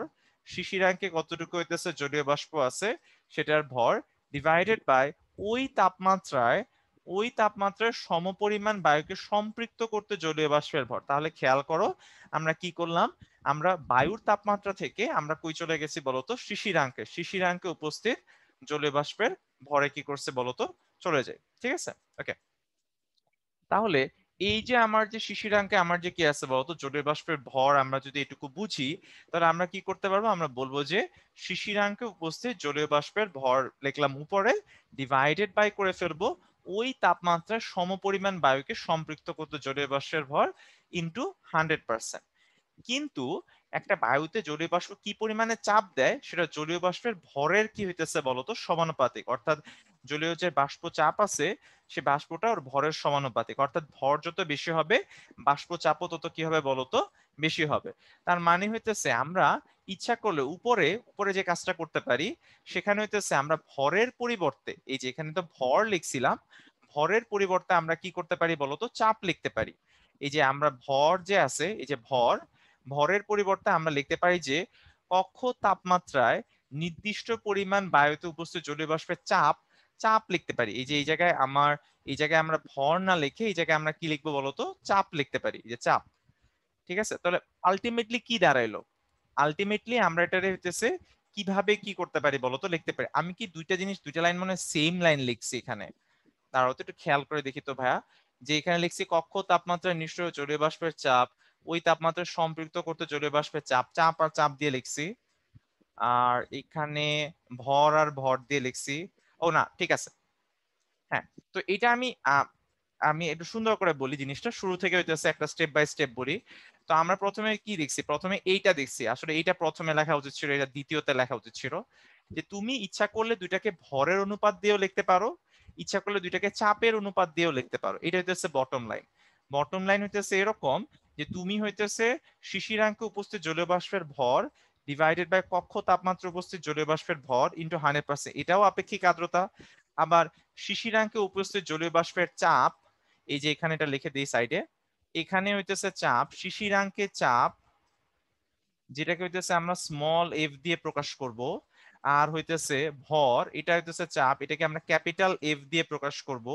শিশিরাঙ্কে কতটুকু হইতেছে জলীয় বাষ্প আছে সেটার ভর, ডিভাইডেড বাই ওই তাপমাত্রায় সমপরিমাণ বায়ুকে সম্পৃক্ত করতে জলীয় বাষ্পের ভর। তাহলে খেয়াল করো আমরা কি করলাম, আমরা বায়ুর তাপমাত্রা থেকে আমরা কই চলে গেছি বলতো, শিশিরাঙ্কে, শিশিরাঙ্কে উপস্থিত জলীয় বাষ্পের ভরে কি করছে বলতো, চলে যায়। ঠিক আছে, ওকে। তাহলে এই যে আমার যে শিশিরাঙ্কে আমার যে কি আছে বলতো, জলীয় বাষ্পের ভর আমরা যদি এটুকু বুঝি, তাহলে আমরা কি করতে পারবো, আমরা বলবো যে শিশিরাঙ্কে উপস্থিত জলীয় বাষ্পের ভর লিখলাম উপরে, ডিভাইডেড বাই করে ফেলবো ওই তাপমাত্রায় সমপরিমাণ বায়ুকে সম্পৃক্ত করতে জলীয় বাষ্পের ভর ইন্টু 100%। কিন্তু একটা বায়ুতে জলীয় বাষ্প কি পরিমাণে চাপ দেয় সেটা জলীয় বাষ্পের ভরের কি হইতেছে বলতো, সমানুপাতিক। অর্থাৎ জলীয় যে বাষ্প চাপ আছে সে বাষ্পটা ওর ভরের সমানুপাতিক, অর্থাৎ ভর যত বেশি হবে বাষ্প চাপও তত কি হবে বলতো, বেশি হবে। তার মানে হইতেছে আমরা ইচ্ছা করলে উপরে উপরে যে কাজটা করতে পারি, সেখানে হইতেছে আমরা ভরের পরিবর্তে, এই যে এখানে তো ভর লিখছিলাম, ভরের পরিবর্তে আমরা কি করতে পারি বলতো, চাপ লিখতে পারি। এই যে আমরা ভর যে আছে, এই যে ভর, ভরের পরিবর্তে আমরা লিখতে পারি যে কক্ষ তাপমাত্রায় নির্দিষ্ট পরিমাণ বায়ুতে উপস্থিত জলীয় বাষ্পের চাপ, চাপ লিখতে পারি। এই যে এই জায়গায় আমার, এই জায়গায় আমরা ভর না লিখে এই জায়গায় আমরা কি লিখবো বলতো, চাপ লিখতে পারি, এই যে চাপ। ঠিক আছে, তাহলে আলটিমেটলি কি দাঁড়াইলো, আলটিমেটলি আমরা এটা হইতেছে কিভাবে কি করতে পারি বলতো, লিখতে পারি। আমি কি দুইটা জিনিস, দুইটা লাইন মানে সেম লাইন লিখছি এখানে? দাঁড়াও তো একটু খেয়াল করে দেখি তো ভাইয়া। যে এখানে লিখছি কক্ষ তাপমাত্রায় নিষ্ক্রিয় জলীয় বাষ্পের চাপ ওই তাপমাত্রা সম্পৃক্ত করতে জলীয় বাষ্পের চাপ, চাপ আর চাপ দিয়ে লিখছি। আর এখানে ভর আর ভর দিয়ে লিখছি। ও না, ঠিক আছে। হ্যাঁ, তো এটা আমি আমি একটু সুন্দর করে বলি জিনিসটা, শুরু থেকে হইতেছে একটা স্টেপ বাই স্টেপ বলি। তো আমরা প্রথমে কি দেখছি, প্রথমে এইটা দেখছি, আসলে এইটা প্রথমে লেখা উচিত ছিল, এটা দ্বিতীয়তে লেখা উচিত ছিল। যে তুমি ইচ্ছা করলে দুইটাকে ভরের অনুপাত দিয়েও লিখতে পারো, ইচ্ছা করলে দুইটাকে চাপের অনুপাত দিয়েও লিখতে পারো। এটা হইতেছে বটম লাইন। বটম লাইন হইতেছে এরকম যে তুমি হইতেছে শিশিরাঙ্কে উপস্থিত জলীয় বাষ্পের ভর ডিভাইডেড বাই কক্ষ তাপমাত্রা উপস্থিত জলীয় বাষ্পের ভর ইন্টু 100%, এটাও আপেক্ষিক আর্দ্রতা। আবার শিশিরাঙ্কে উপস্থিত জলীয় বাষ্পের চাপ, এই যে এখানে এটা লিখে দিই সাইডে, এখানে হইতেছে চাপ, শিশিরাঙ্কে চাপ যেটাকে হইতেছে আমরা স্মল এফ দিয়ে প্রকাশ করব। আর হইতেছে ভর, এটা হইতেছে চাপ, এটাকে আমরা ক্যাপিটাল এফ দিয়ে প্রকাশ করব।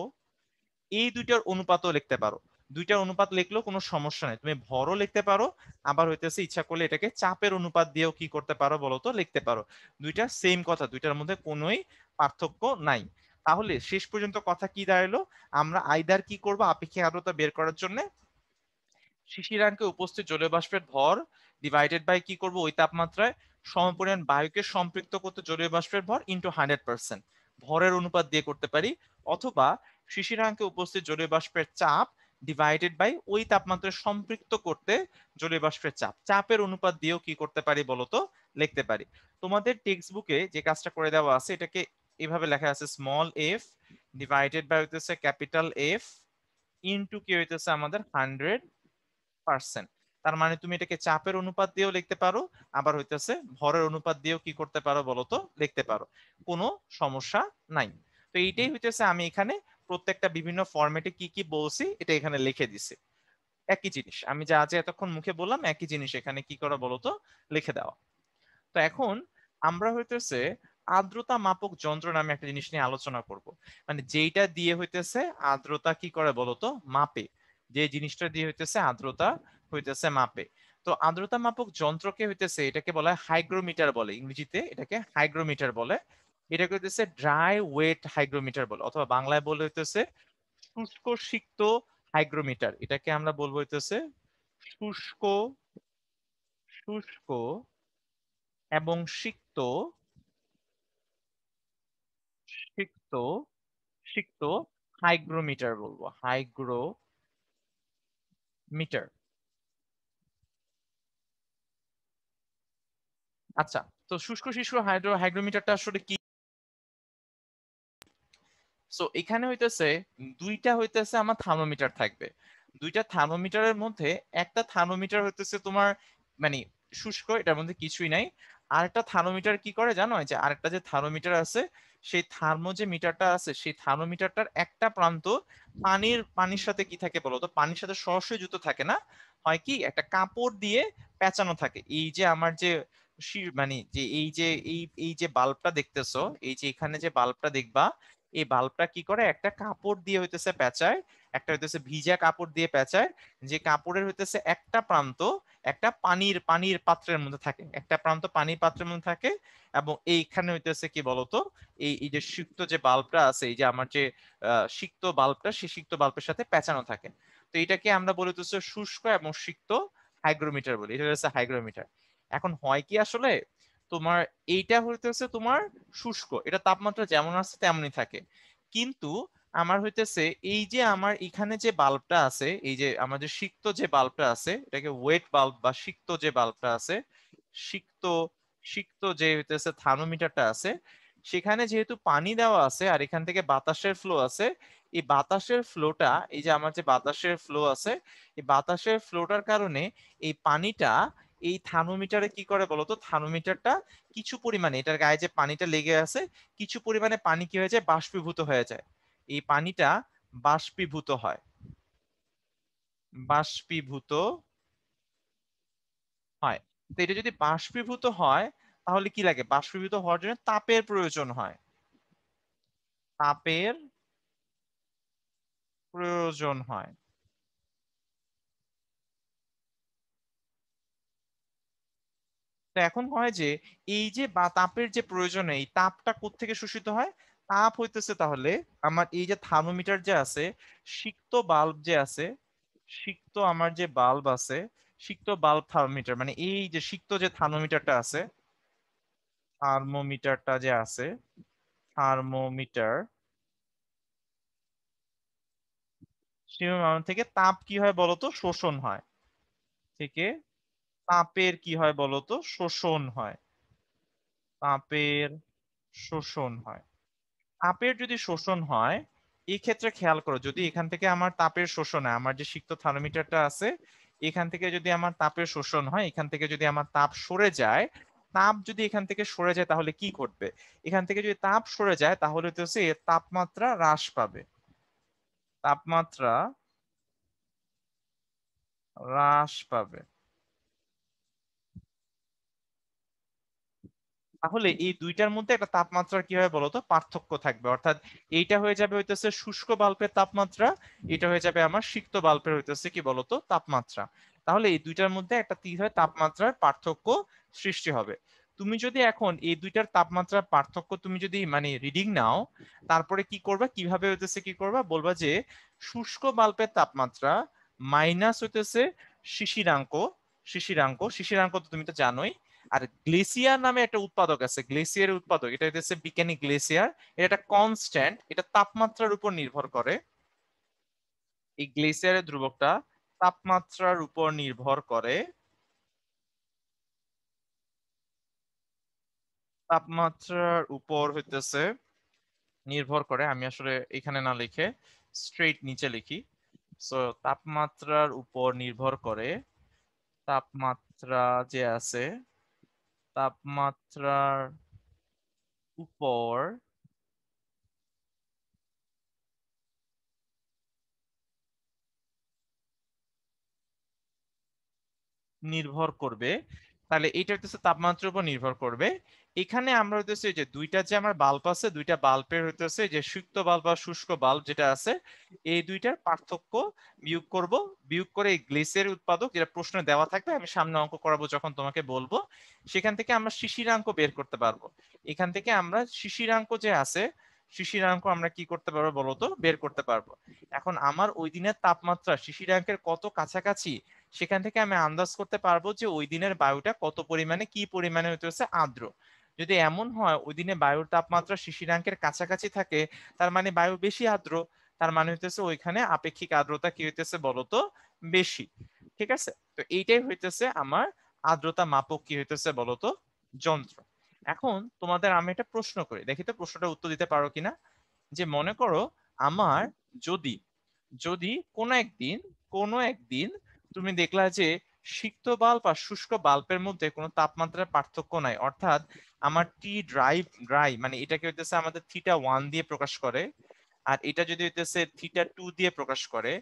এই দুইটার অনুপাতও লিখতে পারো। দুইটার অনুপাত লিখলেও কোনো সমস্যা নেই, তুমি ভরও লিখতে পারো, আবার হইতেছে ইচ্ছা করলে এটাকে চাপের অনুপাত দিয়েও কি করতে পারো বলতো, লিখতে পারো। দুইটা সেম কথা, দুইটার মধ্যে কোনোই পার্থক্য নাই। তাহলে শেষ পর্যন্ত কথা কি দাঁড়ালো, আমরা আইদার কি করব, আপেক্ষিক আর্দ্রতা বের করার জন্য শিশিরাঙ্কে উপস্থিত জলীয় বাষ্পের ভর ডিভাইডেড বাই কি করব, ওই তাপমাত্রায় সমপরিমাণ বায়ুকে সম্পৃক্ত করতে জলীয় বাষ্পের ভর ইন্টু 100%, ভরের অনুপাত দিয়ে করতে পারি। অথবা শিশিরাঙ্কে উপস্থিত জলীয় বাষ্পের চাপ ডিভাইডেড বাই ওই তাপমাত্রায় সম্পৃক্ত করতে জলীয় বাষ্পের চাপ, চাপের অনুপাত দিয়েও কি করতে পারি বলতো, লিখতে পারি। তোমাদের টেক্সট বুকে যে কাজটা করে দেওয়া আছে, এটাকে এভাবে লেখা আছে স্মল এফ ডিভাইডেড বাই হইতেছে ক্যাপিটাল এফ ইনটু কি হইতেছে আমাদের 100%। তার মানে তুমি এটাকে চাপের অনুপাত দিয়েও লিখতে পারো, আবার হইতেছে ভরের অনুপাত দিয়েও কি করতে পারো বলতো, লিখতে পারো। কোনো সমস্যা নাই। তো এইটাই হইতেছে আমি এখানে প্রত্যেকটা বিভিন্ন ফরম্যাটে কি কি বলছি এটা এখানে লিখে দিছি। একই জিনিস আমি যা যা এতক্ষণ মুখে বললাম, একই জিনিস এখানে কি করা বলতো, লিখে দেওয়া। তো এখন আমরা হইতেছে আর্দ্রতা মাপক যন্ত্র নামে একটা জিনিস নিয়ে আলোচনা করব। মানে যেইটা দিয়ে হইতেছে আর্দ্রতা কি করে বলতো, মাপে। যে জিনিসটা দিয়ে হইতেছে আর্দ্রতা হইতেছে মাপে। তো আর্দ্রতা মাপক যন্ত্রকে হইতেছে, এটাকে বলা হয় হাইগ্রোমিটার বলে, ইংরেজিতে এটাকে হাইগ্রোমিটার বলে। এটাকে হইতেছে ড্রাই ওয়েট হাইগ্রোমিটার বলে, অথবা বাংলায় বলে হইতেছে শুষ্ক সিক্ত হাইগ্রোমিটার। এটাকে আমরা বলবো হইতেছে শুষ্ক শুষ্ক এবং সিক্ত সিক্ত সিক্ত হাইগ্রোমিটার বলবো, হাইগ্রোমিটার। আচ্ছা, তো শুষ্ক শিশু হাইগ্রোমিটারটা আসলে কি? সো এখানে হইতেছে দুইটা হইতেছে আমার থার্মোমিটার থাকবে। দুইটা থার্মোমিটারের মধ্যে একটা থার্মোমিটার হইতেছে তোমার মানে শুষ্ক, এটার মধ্যে কিছুই নাই। আরেকটা থার্মোমিটার কি করে জানো, যে আরেকটা যে থার্মোমিটার আছে, সেই থার্মো যে মিটারটা আছে, সেই থার্মোমিটারটার একটা প্রান্ত পানির সাথে কি থাকে বলো তো, পানির সাথে সরাসরি যুক্ত থাকে না, হয় কি একটা কাপড় দিয়ে পেঁচানো থাকে। এই যে আমার যে মানে যে এই যে এই যে বাল্বটা দেখতেছো, এই যে এখানে যে বাল্বটা দেখবা, এই বাল্বটা কি করে একটা কাপড় দিয়ে হইতেছে পেঁচায়, একটা হইতেছে ভিজা কাপড় দিয়ে পেঁচায়। যে কাপড়ের হইতেছে একটা প্রান্ত একটা পানির পাত্রের মধ্যে থাকে, একটা প্রান্ত পানির পাত্রের মধ্যে থাকে, এবং এইখানে হইতেছে কি বলতো, এই এই যে সিক্ত যে বাল্বটা আছে, এই যে আমার যে সিক্ত বাল্বটা, সেই সিক্ত বাল্বের সাথে পেঁচানো থাকে। তো এটাকে আমরা বলি হচ্ছে শুষ্ক এবং সিক্ত হাইগ্রোমিটার বলি, এটা হচ্ছে হাইগ্রোমিটার। এখন হয় কি আসলে, তোমার এইটা হইতেছে তোমার শুষ্ক, এটা তাপমাত্রা যেমন আছে তেমনই থাকে। কিন্তু আমার হইতেছে এই যে আমার এখানে যে বাল্বটা আছে, এই যে আমার যে সিক্ত যে বাল্বটা আছে, এটাকে ওয়েট বাল্ব বা সিক্ত যে বাল্বটা আছে, সিক্ত সিক্ত যে হইতেছে থার্মোমিটারটা আছে, সেখানে যেহেতু পানি দেওয়া আছে আর এখান থেকে বাতাসের ফ্লো আছে, এই বাতাসের ফ্লোটা, এই যে আমার যে বাতাসের ফ্লো আছে, এই বাতাসের ফ্লোটার কারণে এই পানিটা এই থার্মোমিটারে কি করে বলতো, থার্মোমিটারটা কিছু পরিমাণে, এটার গায়ে যে পানিটা লেগে আছে, কিছু পরিমাণে পানি কি হয়ে যায়, বাষ্পীভূত হয়ে যায়। এই পানিটা বাষ্পীভূত হয়, বাষ্পীভূত হয়। তো এটা যদি বাষ্পীভূত হয়, তাহলে কি লাগে, বাষ্পীভূত হওয়ার জন্য তাপের প্রয়োজন হয়, তাপের প্রয়োজন হয়। তো এখন হয় যে এই যে বা তাপের যে প্রয়োজন, এই তাপটা কোত্থেকে শোষিত হয়? তাপ হইতেছে তাহলে আমার এই যে থার্মোমিটার যে আছে, সিক্ত বাল্ব যে আছে, সিক্ত আমার যে বাল্ব আছে, সিক্ত বাল্ব থার্মোমিটার, মানে এই যে সিক্ত যে থার্মোমিটারটা আছে, থার্মোমিটারটা যে আছে, থার্মোমিটার সীমানা থেকে তাপ কি হয় বলতো? শোষণ হয়। থেকে তাপের কি হয় বলতো? শোষণ হয়। তাপের শোষণ হয়। তাপের যদি শোষণ হয়, এই ক্ষেত্রে খেয়াল করো, যদি এখান থেকে আমার তাপের শোষণ হয়, আমার যে সিক্ত থার্মোমিটারটা আছে, এখান থেকে যদি আমার তাপের শোষণ হয়, এখান থেকে যদি আমার তাপ সরে যায়, তাপ যদি এখান থেকে সরে যায় তাহলে কি ঘটবে? এখান থেকে যদি তাপ সরে যায় তাহলে হচ্ছে এর তাপমাত্রা হ্রাস পাবে। তাপমাত্রা হ্রাস পাবে। তাহলে এই দুইটার মধ্যে একটা তাপমাত্রার কি হয় বলতো? পার্থক্য থাকবে। অর্থাৎ এইটা হয়ে যাবে হইতেছে শুষ্ক বাল্বের তাপমাত্রা, এটা হয়ে যাবে আমার সিক্ত বাল্বের হইতেছে কি বলতো? তাপমাত্রা। তাহলে এই দুইটার মধ্যে একটা কি হয়? তাপমাত্রার পার্থক্য সৃষ্টি হবে। তুমি যদি এখন এই দুইটার তাপমাত্রার পার্থক্য তুমি যদি মানে রিডিং নাও, তারপরে কি করবা, কিভাবে হইতেছে কি করবা, বলবা যে শুষ্ক বাল্বের তাপমাত্রা মাইনাস হইতেছে শিশিরাঙ্ক। শিশিরাঙ্ক তো তুমি তো জানোই। আর গ্লেসিয়ার নামে একটা উৎপাদক আছে, গ্লেসিয়ারের উৎপাদক, এটা হচ্ছে বিজ্ঞানী গ্লেসিয়ার। এটা একটা কনস্ট্যান্ট, এটা তাপমাত্রার উপর নির্ভর করে। এই গ্লেসিয়ারের ধ্রুবকটা তাপমাত্রার উপর নির্ভর করে। তাপমাত্রার উপর হইতেছে নির্ভর করে, আমি আসলে এখানে না লিখে স্ট্রেইট নিচে লিখি। সো তাপমাত্রার উপর নির্ভর করে। তাপমাত্রা যে আছে, তাপমাত্রার উপর নির্ভর করবে। তাহলে এটা হইতেছে তাপমাত্রার উপর নির্ভর করবে। এখানে আমরা হইতেছে যে দুইটা যে আমার বাল্ব আছে, দুইটা বাল্বের হইতেছে যে সিক্ত বাল্ব বা শুষ্ক বাল্ব যেটা আছে, এই দুইটার পার্থক্য বিয়োগ করব। বিয়োগ করে এই গ্লেসের উৎপাদক যেটা প্রশ্নে দেওয়া থাকবে, আমি সামনে অঙ্ক করাবো যখন তোমাকে বলবো, সেখান থেকে আমরা শিশিরাঙ্ক বের করতে পারবো। এখান থেকে আমরা শিশিরাঙ্ক যে আছে, শিশিরাঙ্ক আমরা কি করতে পারবো বলতো? বের করতে পারবো। এখন আমার ওই দিনের তাপমাত্রা শিশিরাঙ্কের কত কাছাকাছি, সেখান থেকে আমি আন্দাজ করতে পারবো যে ওই দিনের বায়ুটা কত পরিমাণে কি পরিমাণে হচ্ছে আর্দ্র। যদি এমন হয় ওই দিনে বায়ুর তাপমাত্রা শিশিরাঙ্কের কাছাকাছি থাকে, তার মানে বায়ু বেশি আর্দ্র, তার মানে হইতেছে ওইখানে আপেক্ষিক আর্দ্রতা কি হইতেছে বলতো? বেশি। ঠিক আছে, তো এইটাই হইতেছে আমার আর্দ্রতা মাপক কি হইতেছে বলতো? যন্ত্র। এখন তোমাদের আমি একটা প্রশ্ন করি, দেখি তো প্রশ্নটা উত্তর দিতে পারো কিনা। যে মনে করো আমার যদি যদি কোনো একদিন তুমি দেখলা যে সিক্ত বাল্ব আর শুষ্ক বাল্বের মধ্যে কোনো তাপমাত্রার পার্থক্য নাই, অর্থাৎ আমার টি ড্রাই ড্রাই মানে এটাকে হইতেছে আমাদের θ1 দিয়ে প্রকাশ করে, আর এটা যদি হইতেছে θ2 দিয়ে প্রকাশ করে।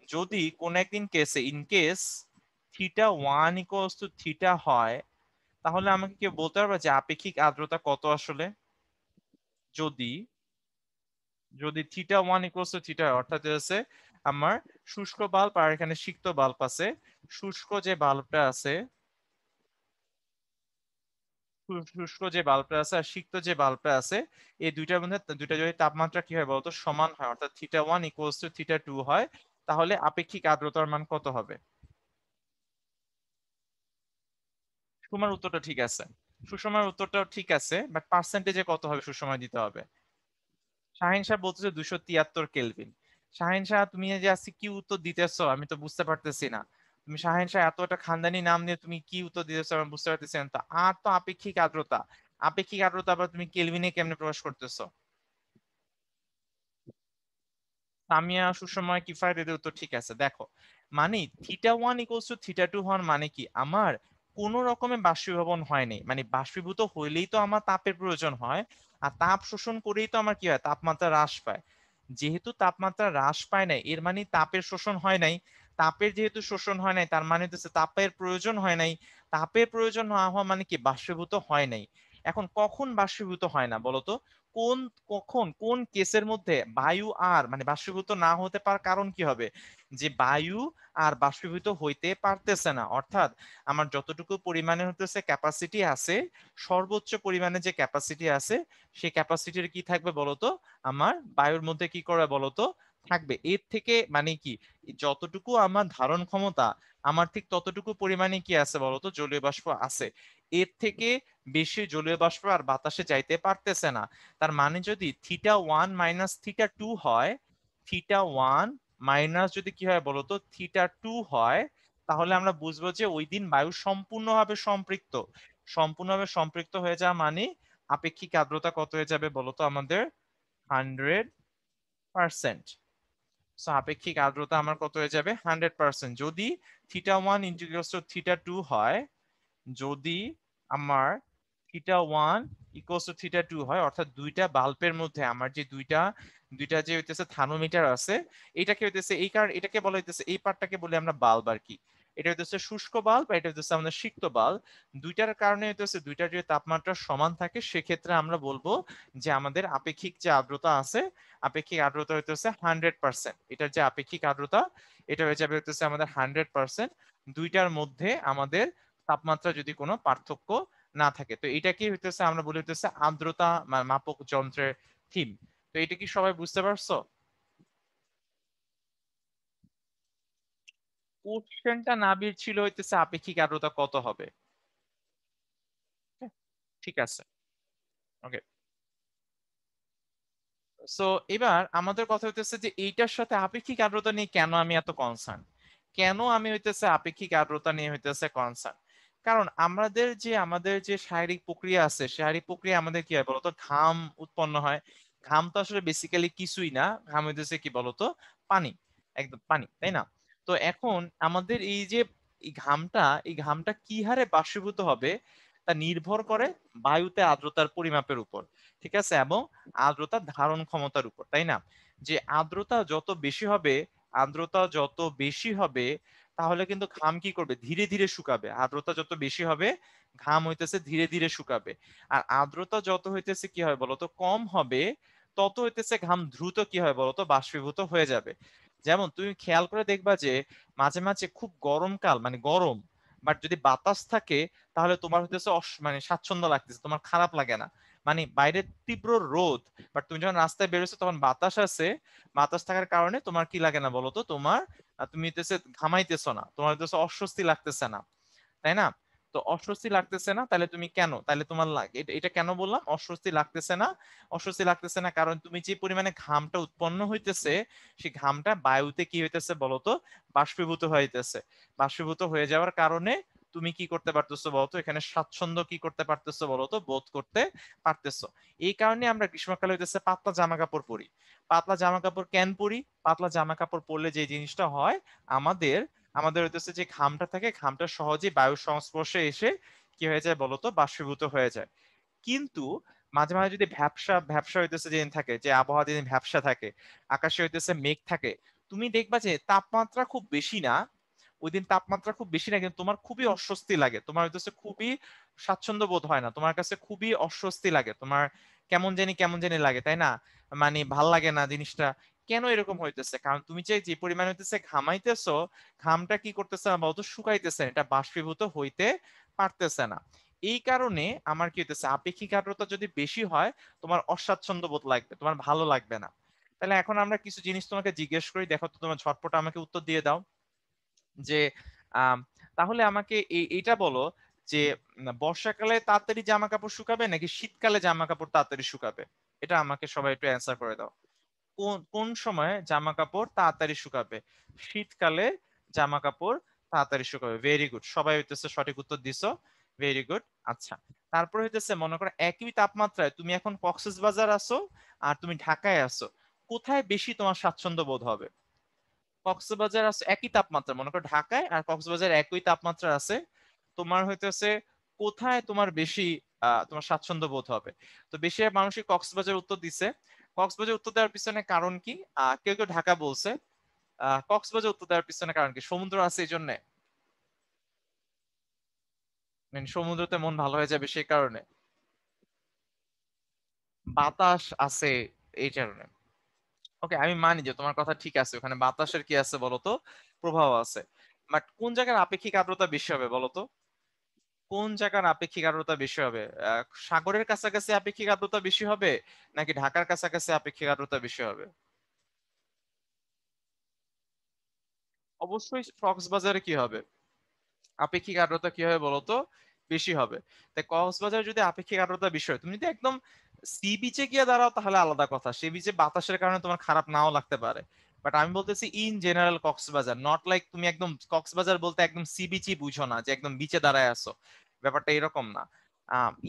যদি কোন একদিন কেসে in case θ1 equals to theta হয়, তাহলে আমাকে কেউ বলতে পারবে যে আপেক্ষিক আর্দ্রতা কত আসলে? যদি যদি θ1 ইকুয়ালস টু থিটা হয়, অর্থাৎ হচ্ছে আমার শুষ্ক বাল্ব আর এখানে সিক্ত বাল্ব আছে, শুষ্ক যে বাল্বটা আছে, শুষ্ক যে বাল্বটা আছে আর সিক্ত যে বাল্বটা আছে, এই দুইটার মধ্যে দুইটা যদি তাপমাত্রা কি হয় বলতো? সমান হয়, অর্থাৎ θ1 ইকুয়ালস টু θ2 হয়, তাহলে আপেক্ষিক আর্দ্রতার মান কত হবে? সুষমার উত্তরটা ঠিক আছে, সুষমার উত্তরটাও ঠিক আছে, বাট পার্সেন্টেজে কত হবে সুষমায় দিতে হবে। শাহিন সাহেব বলতেছে 273 কেলভিন। শাহিন সাহেব তুমি যে আজকে কি উত্তর দিতেছো আমি তো বুঝতে পারতেছি না। তুমি শাহিন সাহেব এত একটা খানদানি নাম নিয়ে তুমি কি উত্তর দিতেছো আমি বুঝতে পারতেছি না। তো আর তো আপেক্ষিক আর্দ্রতা, আপেক্ষিক আর্দ্রতা আবার তুমি কেলভিনে কেমনে প্রকাশ করতেছো? সামিয়া সুসময় কিফায়েত এদের উত্তর ঠিক আছে। দেখো, মানে θ1 ইকুয়ালস টু θ2 হওয়ার মানে কি, আমার কোন রকমের বাষ্পীভবন হয়নি, মানে বাষ্পীভূত হইলেই তো আমার তাপের প্রয়োজন হয়, আর তাপ শোষণ করেই তো আমার কি হয়? তাপমাত্রা হ্রাস পায়। যেহেতু তাপমাত্রা হ্রাস পায় নাই, এর মানে তাপের শোষণ হয় নাই। তাপের যেহেতু শোষণ হয় নাই, তার মানে হচ্ছে তাপের প্রয়োজন হয় নাই। তাপের প্রয়োজন না হওয়া মানে কি? বাষ্পীভূত হয় নাই। এখন কখন বাষ্পীভূত হয় না বলতো? কোন কখন কোন কেসের মধ্যে বায়ু আর মানে বাষ্পীভূত না হতে পারার কারণ কি হবে, যে বায়ু আর বাষ্পীভূত হইতে পারতেছে না, অর্থাৎ আমার যতটুকু পরিমাণে হতেছে ক্যাপাসিটি আছে, সর্বোচ্চ পরিমাণে যে ক্যাপাসিটি আছে সেই ক্যাপাসিটির কি থাকবে বলতো, আমার বায়ুর মধ্যে কি করে বলতো থাকবে। এর থেকে মানে কি, যতটুকু আমার ধারণ ক্ষমতা আমার ঠিক ততটুকু পরিমাণে কি আছে বলতো, জলীয় বাষ্প আছে। এর থেকে বেশি জলীয় বাষ্প আর বাতাসে যাইতে পারতেছে না। তার মানে যদি θ1 মাইনাস θ2 হয়, θ1 মাইনাস যদি কি হয় বলতো θ2 হয়, তাহলে আমরা বুঝবো যে ওই দিন বায়ু সম্পূর্ণভাবে সম্পৃক্ত। সম্পূর্ণভাবে সম্পৃক্ত হয়ে যাওয়া মানে আপেক্ষিক আর্দ্রতা কত হয়ে যাবে বলতো আমাদের 100%। সো আপেক্ষিক আর্দ্রতা আমার কত হয়ে যাবে 100%, যদি θ1 ইন্টিগ্রালস টু θ2 হয়। যদি আমার θ1 ইকুয়ালস টু θ2 হয়, অর্থাৎ দুইটা বাল্বের মধ্যে আমার যে দুইটা দুইটা যে হইতেছে থার্মোমিটার আছে, এটাকে হইতেছে এই কারণ এটাকে বলা হইতেছে এই পার্টটাকে বলি আমরা বাল্ব আর কি। এটা হইতেছে শুষ্ক বাল্ব, এটা হইতেছে আমাদের সিক্ত বাল্ব। দুইটার কারণে হইতেছে দুইটার যদি তাপমাত্রা সমান থাকে সেক্ষেত্রে আমরা বলবো যে আমাদের আপেক্ষিক যে আর্দ্রতা আছে, আপেক্ষিক আর্দ্রতা হইতেছে 100%। এটার যে আপেক্ষিক আর্দ্রতা এটা হয়ে যাবে হইতেছে আমাদের 100%। দুইটার মধ্যে আমাদের তাপমাত্রা যদি কোনো পার্থক্য না থাকে, তো এটাকে হইতেছে আমরা বলি হইতেছে আর্দ্রতা মাপক যন্ত্রের থিম। তো এটা কি সবাই বুঝতে পারছো? কোশ্চেনটা নাবির ছিল হইতেছে আপেক্ষিক আর্দ্রতা কত হবে। হ্যাঁ, ঠিক আছে। ওকে, সো এবার আমাদের কথা হইতেছে যে এইটার সাথে আপেক্ষিক আর্দ্রতা নিয়ে কেন আমি এত কনসার্ন, কেন আমি হইতেছে আপেক্ষিক আর্দ্রতা নিয়ে হইতেছে কনসার্ন। কারণ আমাদের যে শারীরিক প্রক্রিয়া আছে, শারীরিক প্রক্রিয়া আমাদের কি হয় বলতো, ঘাম উৎপন্ন হয়। ঘাম তো আসলে বেসিক্যালি কিছুই না, ঘাম হইতেছে কি বলতো পানি, একদম পানি, তাই না? তো এখন আমাদের এই ঘামটা কি হারে বাষ্পীভূত হবে তা নির্ভর করে বায়ুতে আর্দ্রতার পরিমাপের উপর, ঠিক আছে, এবং আর্দ্রতার ধারণ ক্ষমতার উপর, তাই না? যে আর্দ্রতা যত বেশি হবে, আর্দ্রতা যত বেশি হবে তাহলে কিন্তু ঘাম কি করবে, ধীরে ধীরে শুকাবে। আর্দ্রতা যত বেশি হবে ঘাম হইতেছে ধীরে ধীরে শুকাবে। আর আর্দ্রতা যত হইতেছে কি হয় বলতো কম হবে, তত হইতেছে ঘাম দ্রুত কি হয় বলতো বাষ্পীভূত হয়ে যাবে। যেমন তুমি খেয়াল করে দেখবা যে মাঝে মাঝে খুব গরমকাল মানে গরম, বাট যদি বাতাস থাকে তাহলে তোমার হইতেছে মানে স্বাচ্ছন্দ্য লাগতেছে, তোমার খারাপ লাগে না। মানে বাইরে তীব্র রোদ, বাট তুমি যখন রাস্তায় বেরোছো তখন বাতাস আছে, বাতাস থাকার কারণে তোমার কি লাগে না বলতো, তোমার তুমি হইতেছে ঘামাইতেছো না, তোমার হইতেছে অস্বস্তি লাগতেছে না, তাই না? তো অস্বস্তি লাগতেছে না, তাহলে তুমি কেন, তাহলে তোমার এটা এটা কেন বললাম অস্বস্তি লাগতেছে না? অস্বস্তি লাগতেছে না কারণ তুমি যে পরিমাণে ঘামটা উৎপন্ন হইতেছে সেই ঘামটা বায়ুতে কি হইতেছে বলতো বাষ্পীভূত হইতেছে। বাষ্পীভূত হয়ে যাওয়ার কারণে তুমি কি করতে পারতেছো বলতো, এখানে স্বাচ্ছন্দ্য কি করতে পারতেছো বলতো, বোধ করতে পারতেছো। এই কারণে আমরা গ্রীষ্মকালে হইতেছে পাতলা জামা কাপড় পরি। পাতলা জামা কাপড় কেন পরি? পাতলা জামা কাপড় পরলে যে জিনিসটা হয়, আমাদের আমাদের হইতেছে যে ঘামটা থাকে, ঘামটা সহজেই বায়ুর সংস্পর্শে এসে কি হয়ে যায় বলতো বাষ্পীভূত হয়ে যায়। কিন্তু মাঝে মাঝে যদি ভ্যাপসা ভ্যাপসা হইতেছে যেদিন থাকে, যে আবহাওয়া যেদিন ভ্যাপসা থাকে, আকাশে হইতেছে মেঘ থাকে, তুমি দেখবা যে তাপমাত্রা খুব বেশি না, ওই দিন তাপমাত্রা খুব বেশি না কিন্তু তোমার খুবই অস্বস্তি লাগে, তোমার হইতেছে খুবই স্বাচ্ছন্দ্য বোধ হয় না, তোমার কাছে খুবই অস্বস্তি লাগে, তোমার কেমন জানি কেমন জানি লাগে, তাই না? মানে ভাল লাগে না জিনিসটা। কেন এরকম হইতেছে? কারণ তুমি যে পরিমাণ হইতেছে ঘামাইতেছো, ঘামটা কি করতেছে না বলতো শুকাইতেছে না, এটা বাষ্পীভূত হইতে পারতেছে না। এই কারণে আমার কি হইতেছে, আপেক্ষিক আর্দ্রতা যদি বেশি হয় তোমার অস্বাচ্ছন্দ্য বোধ লাগবে, তোমার ভালো লাগবে না। তাহলে এখন আমরা কিছু জিনিস তোমাকে জিজ্ঞেস করি, দেখো তো তোমার ঝটপট আমাকে উত্তর দিয়ে দাও। যে আম, তাহলে আমাকে এইটা বলো যে বর্ষাকালে তাড়াতাড়ি জামা কাপড় শুকাবে নাকি শীতকালে জামা কাপড় তাড়াতাড়ি শুকাবে? এটা আমাকে সবাই একটু অ্যান্সার করে দাও। কোন কোন সময় জামা কাপড় তাড়াতাড়ি শুকাবে? শীতকালে জামা কাপড় তাড়াতাড়ি শুকাবে। ভেরি গুড, সবাই হইতেছে সঠিক উত্তর দিছো। Very good. আচ্ছা, তারপরে হইতেছে মনে করো একই তাপমাত্রায় তুমি এখন কক্সবাজার আছো আর তুমি ঢাকায় আছো, কোথায় বেশি তোমার স্বাচ্ছন্দ্য বোধ হবে? কক্সবাজার আছে একই তাপমাত্রা, মনে করো ঢাকায় আর কক্সবাজার একই তাপমাত্রা আছে, তোমার হইতেছে কোথায় তোমার বেশি তোমার স্বাচ্ছন্দ্য বোধ হবে? তো বেশি মানুষই কক্সবাজার উত্তর দিছে। কক্সবাজার উত্তর দেওয়ার পিছনে কারণ কি? কেউ কেউ ঢাকা বলছে। কক্সবাজার উত্তর দেওয়ার পিছনে কারণ কি? সমুদ্র আছে এই জন্য, মানে সমুদ্রতে মন ভালো হয়ে যাবে সেই কারণে। বাতাস আছে এই কারণে। ওকে, আমি মানি যে তোমার কথা ঠিক আছে, ওখানে বাতাসের কি আছে বলতো, প্রভাব আছে। বাট কোন জায়গার আপেক্ষিক আর্দ্রতা বেশি হবে বলতো? কোন জায়গার আপেক্ষিক আর্দ্রতা বেশি হবে? সাগরের কাছাকাছি আপেক্ষিক আর্দ্রতা বেশি হবে, নাকি ঢাকার কাছাকাছি আপেক্ষিক আর্দ্রতা বেশি হবে? অবশ্যই কক্সবাজারে কি হবে, আপেক্ষিক আর্দ্রতা কি হবে বলতো, বেশি হবে। তাই কক্সবাজার যদি আপেক্ষিক আর্দ্রতা বেশি হয়, তুমি যদি একদম সি বিচে গিয়ে দাঁড়াও তাহলে আলাদা কথা, সি বিচে বাতাসের কারণে তোমার খারাপ নাও লাগতে পারে। বাট আমি বলতেছি in general Cox's Bazar, not like তুমি একদম কক্সবাজার বলতে একদম সি বিচই বুঝো না যে একদম বিচে দাঁড়ায় আছো, ব্যাপারটা এরকম না।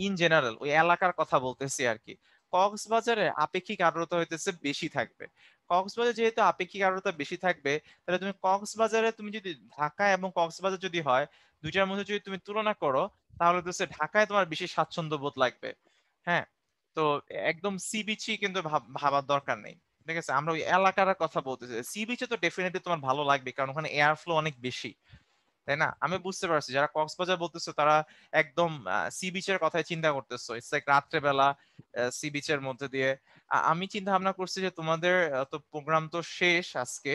ইন জেনারেল ওই এলাকার কথা বলতেছি আর কি। কক্সবাজারে আপেক্ষিক আর্দ্রতা হইতেছে বেশি থাকবে। কক্সবাজারে যেহেতু আপেক্ষিক আর্দ্রতা বেশি থাকবে, তাহলে তুমি কক্সবাজারে তুমি যদি ঢাকা এবং কক্সবাজার যদি হয়, দুইটার মধ্যে যদি তুমি তুলনা করো, তাহলে তো সে ঢাকায় তোমার বেশি স্বাচ্ছন্দ্য বোধ লাগবে। হ্যাঁ, তো একদম সি বিচই কিন্তু ভাবার দরকার নেই। ঠিক আছে, আমরা ওই এলাকার কথা বলতেছি। সি বিচে তো ডেফিনেটলি তোমার ভালো লাগবে, কারণ ওখানে এয়ার ফ্লো অনেক বেশি, তাই না? আমি বুঝতে পারছি যারা কক্সবাজার বলতেছো তারা একদম সি বিচের কথাই চিন্তা করতেছো, ইটস লাইক রাত্রেবেলা সি বিচের মধ্যে দিয়ে। আমি চিন্তা ভাবনা করছি যে তোমাদের তো প্রোগ্রাম তো শেষ আজকে,